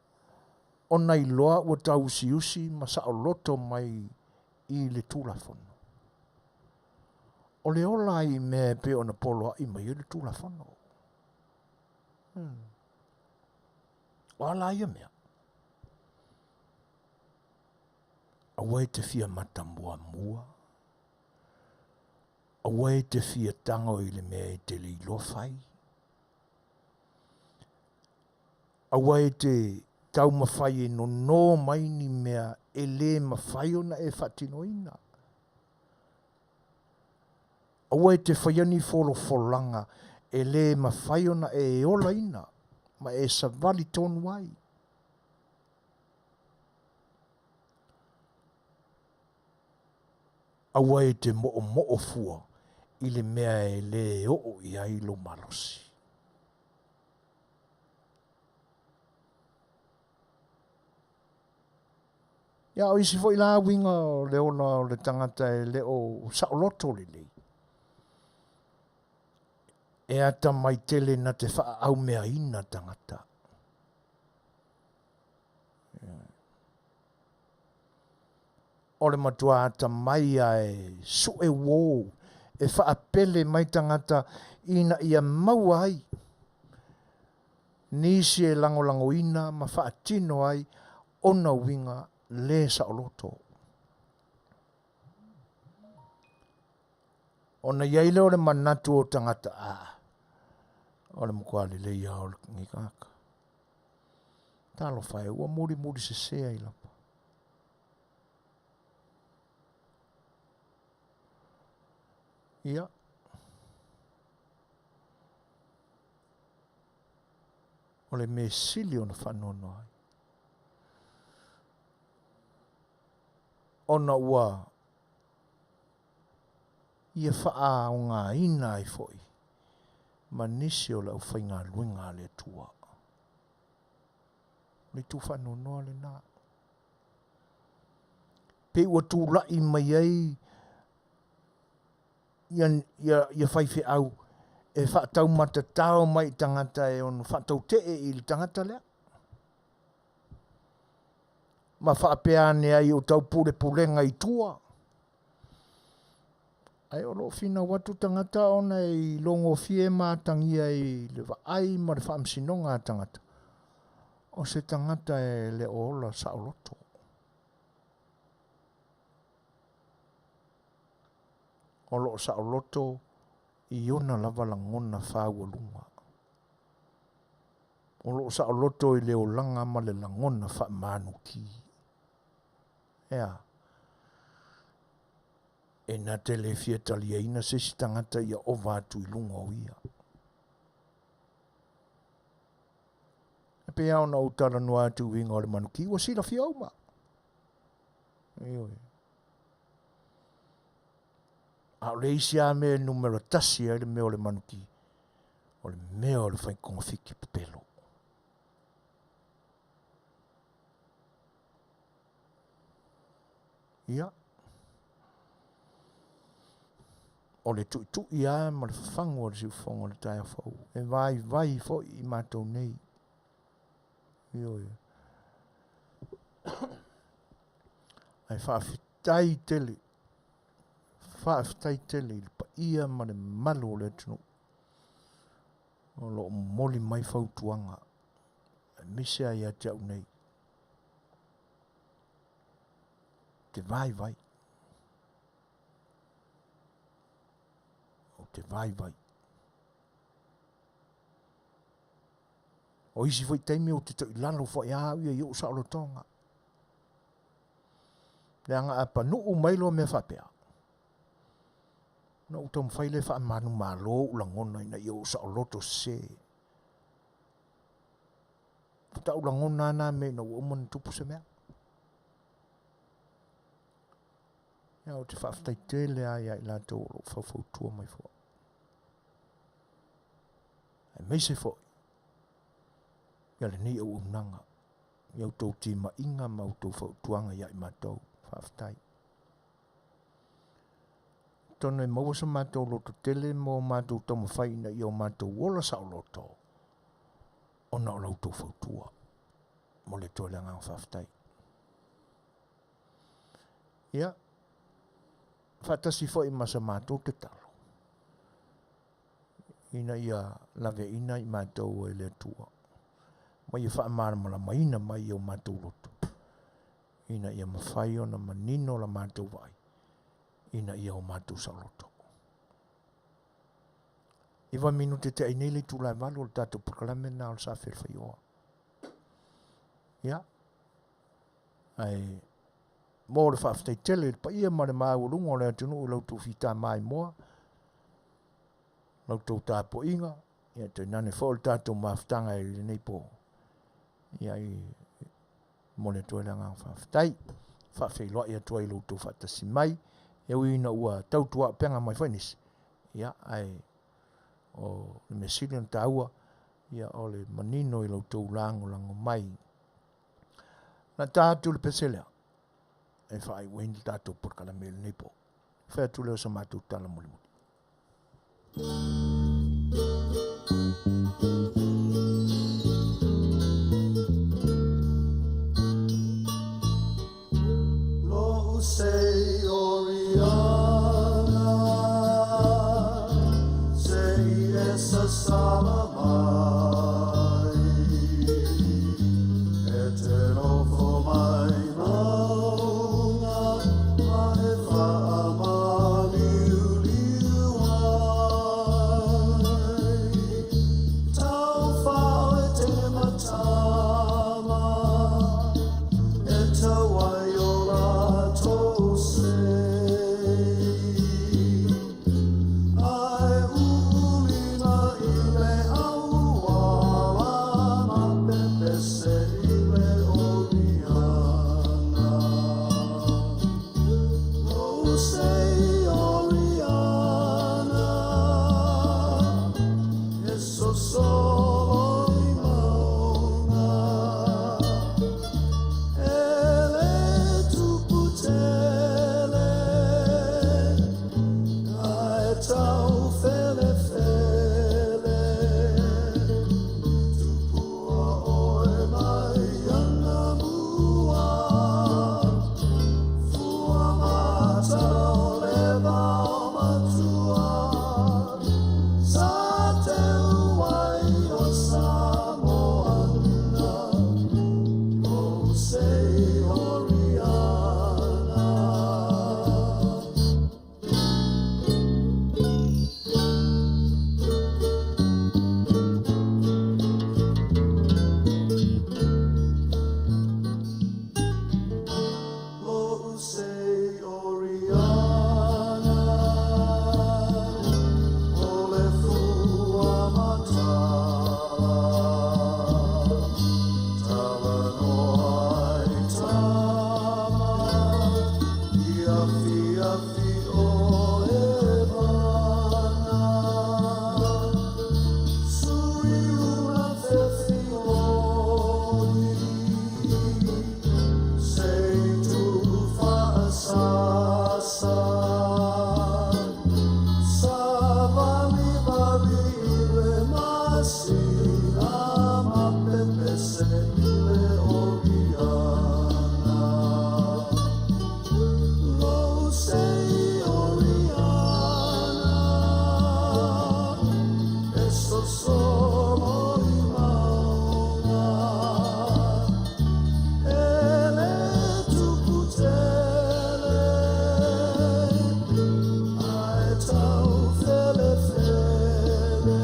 ona i loa ua tau usi ma sa o loto mai i le tūla whono. O le ola i me pe ona polo i mai le tūla whono. O ala ia mea. Awai te fia mata mua. Awai te fia tango i le mea i te li lo fai. Awai te tau mawhai e no mai ni mea e le mawhai ona e whatinoina. Aua e te whaiani folanga e le ma whaiona e ola ina, ma e savali tonu ai. Aua e te mo'o fua, i le mea e le o i ai lo malosi. Ia o isi foi la winga o le ona o le tangata e le o saoloto le lei. E ata mai tele na te wha au mea ina tangata. O le matua ata mai ai su e wō e wha apele mai tangata ina ia maua ai. Nisi e lango ina ma wha atino ai ona winga le saoloto. Ona iai leo le manatu o tangata o le mukwale le ia o le ngikaka. Talo whae, ua muri se sea i lapa. Ia. O le me sili o na whanono ai. Ona ua ia wha o ngā ina ai foi. Ma nisi o lau whainga luinga le tua. Le tu whanono le nā. Pe ua tu lai mai ai ia whaiwhi au e whaatau matatau mai tangata e onu whaatau te i tangata lea. Ma whaapeane ai o tau pulenga i tua. Ai o lo fina watu tangata ona i longo fie mātangia i le ai ma le whaamsinonga tangata. O se tangata e le ola saoloto. O lo saoloto i ona lava langona whāwalunga. O lo saoloto i le olanga ma le langona whaamanuki. Ea. E na Tele Fetalaiga se si tangata ia o vātu i lunga o ia. E pe au na utara noa atu winga o le manuki, wa sila fiauma. Ioi. A le isi a me numero tasi a le meo le manuki. O le meo le whai konfiki pepelo. Ia. O le tu ia ma le whango le siufongo le taia whau. E vai fo i mātou nei. Ioi. Ai whaafitai tele. Whaafitai tele. Pa ia ma le malo le tunu. O lo moli mai whautuanga. E mise ai a te au nei. Te vai. Te vai. O isi foi taimi o te toi lalo fo ia ia i o saolotonga. Le anga apa nuu mailo me whapea. Na utam whaile wha manu malo ulangona ina i o saoloto se. Ta ulangona na me na uoman tupu se mea. Ia o te whaftai tele ai i lato o whawhautua mai fo. E meise fo. Ia le ni o unanga. Ia utou tima inga ma utou whautuanga ia i matou. Whaftai. Tono e maua sa matou loto tele mo matou tomo whaina i o matou wola sa o loto. Ona o lautou whautua. Mo le tole anga whaftai. Ia. Whatasi fo i masa matou te talo. Ina ia lave ina i matou e le tua. Ma ia whaamara mala maina mai o matou loto. Ina ia mawhai o na manino la matou vai. Ina ia o matou sa loto. Iwa minute te ainele tu lai malu o tatou proklame na o sa A Le Fai'oa. Ia. Ai mo le whaafitai tele pa ia ma le maulunga o le atunu o lautu fita mai moa. lau tau tāpo inga, ia te nane whole tātou mawhtanga i nei pō. Ia i mone toi langa whawhtai, whawhailoa ia toi lau whatasi mai, ia uina ua tautua penga mai whainis. Ia ai o le mesilion tāua, ia o le manino i lau tau lango mai. Na tātou le peselea, e whai wēni tātou porkala mele nei pō. Whea tu leo sa mātou tala muli muli. Lo sei oriana, sei essa sala mai, eterno fo mai mauna, ma e fa amani uliuai, tau fao e te matama, e tawai o lato sei, ai ulina i le auala, ma pepe se i le oriana. Lo sei oriana, e so solo i mauna, ele tupu tele, ai tau fele fele, tupua oe mai ana mua, fua mata o leva o matua, sa te uai o Samoana, lo sei oriana. Lo sei oriana, o le fua mata, tala no ai tama, i afiafi o e vana, sui una fefioni, Setu fa'asasa, savali vali le masina, ma pepe se le oriana. Lo sei oriana, e so solo i mauna, ele tupu tele, ai tau fele fele,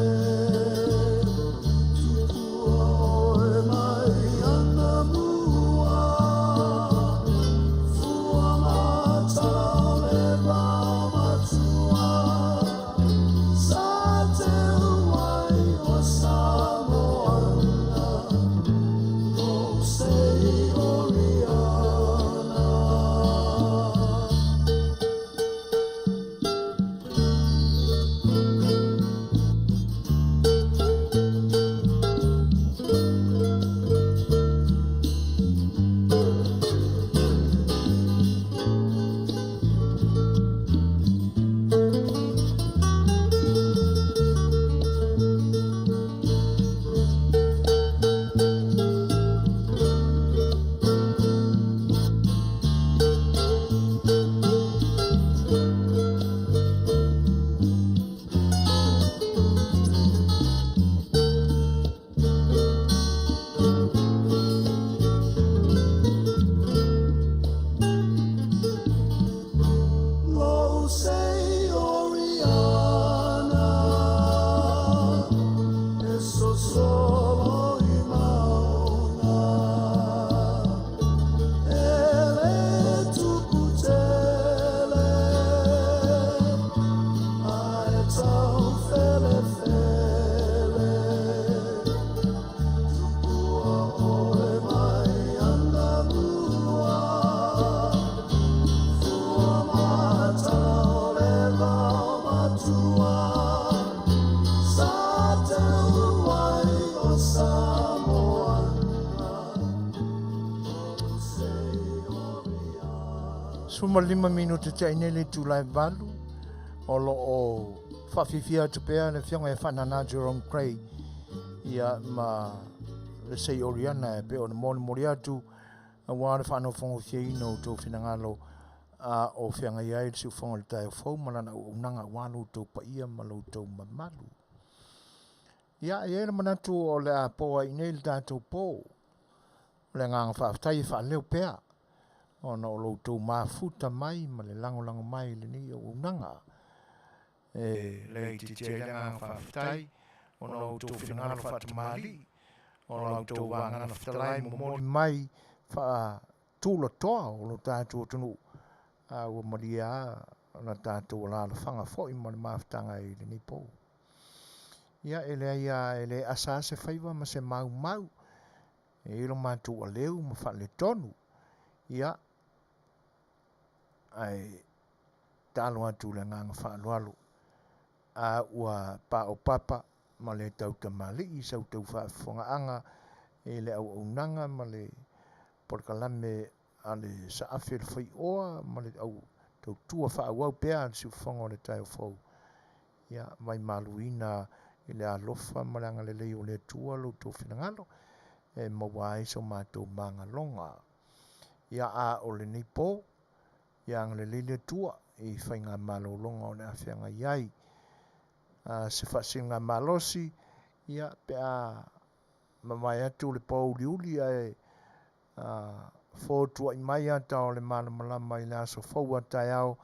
Suma 5 minuta te inele tu lai valu. Olo o whawhiwhia te pēa le whionga e whanana Jerome Cray. Ia ma le sei oriana e pe o na mōni mori atu. A wāre whanau whongo whiaino tō whinangalo. A o whianga iai si whonga le tai o whau malana o unanga wālu tō pa ia malo tō mamalu. Ia e ere manatu o le a poa inele tātou pō. Le nganga whaafitai e whaaleo pēa. Ona o loutou mafuta mai ma le lango mai le ni o unanga. Le te te langa whaafitai, ona o loutou whinangana whaatamali, ona loutou wangana Fetalaiga mo mori mai wha tūla toa o lo tātou tunu. A ua maria ona tātou la la whanga fōi ma le mafutanga i le ni pō. Ia ele ele asa se whaiwa ma se mau. E ilo mātou a leu ma wha le tonu. Ia ai talo atu le nganga whaalualu. A ua pa o papa ma le tau tamali i sau tau whaafonga anga e le au unanga ma le porkalame a le sa A Le Fai'oa ma le au tau tua whaawau pēa le siu whonga o le tai o whau. Ia mai maluina i le alofa ma le anga le leo le tua lo tō whinangalo e mawai so mātou manga longa. Ia a o le nipo yang le lile tua i whainga malo longa o le awhianga iai. Se whasinga malosi, ia pe a mamai atu le pauliuli ai fōtua i mai ata o le mana malama i le aso whaua tai au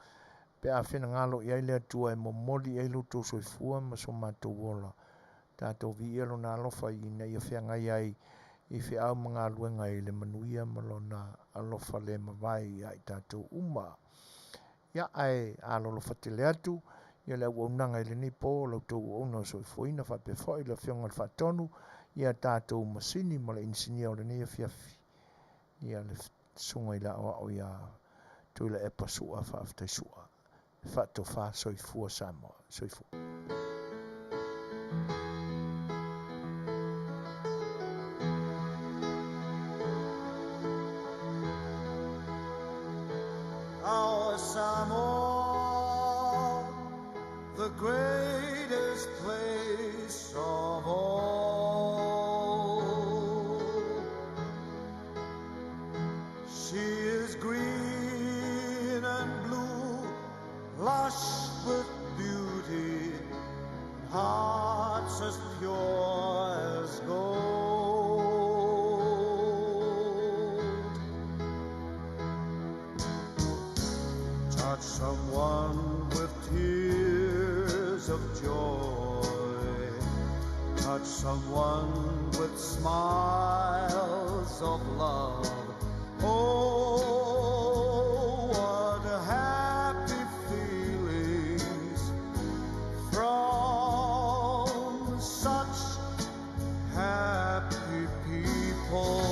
pe a whina ngalo iai le atua e momoli e luto soifua ma so mātou wola. Tātou vi elo nā alofa i nei a whianga iai i whi au mga luenga i le Manuia malona alofa le mawai i tātou uma. Ia ai alolo whatele atu, ia le unanga i le nipo, lau tau ono so i fuina whapewhoi, le whionga le whatonu, ia tātou masini ma le insinia o le ni Afiafi. Ia le sunga i la o ia tuila e pasua whaaftai sua. Whato wha soifua Samoa, soifua. Our Samoa, the greatest place of all. She is green and blue, lush with beauty, hearts as pure as gold. Touch someone with tears of joy. Touch someone with smiles of love. Oh, what happy feelings from such happy people.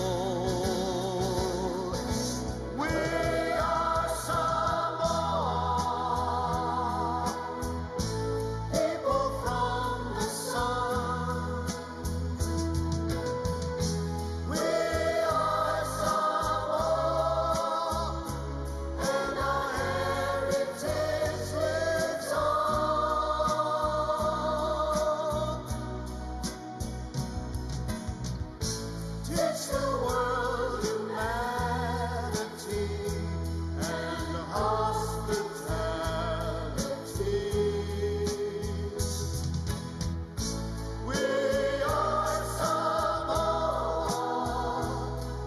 We are Samoa, people from the sun. We are Samoa, and our heritage lives on. Teach the world humanity and hospitality. We are Samoa,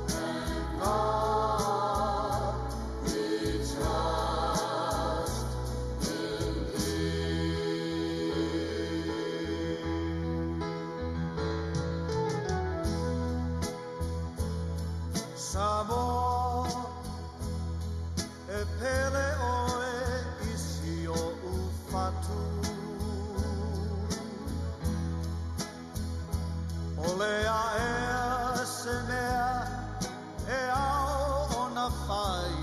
and God we trust in Samoa, e pele oe isi o ufatu. Ole a ea se mea e ao ona whai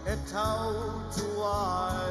e tau tuai.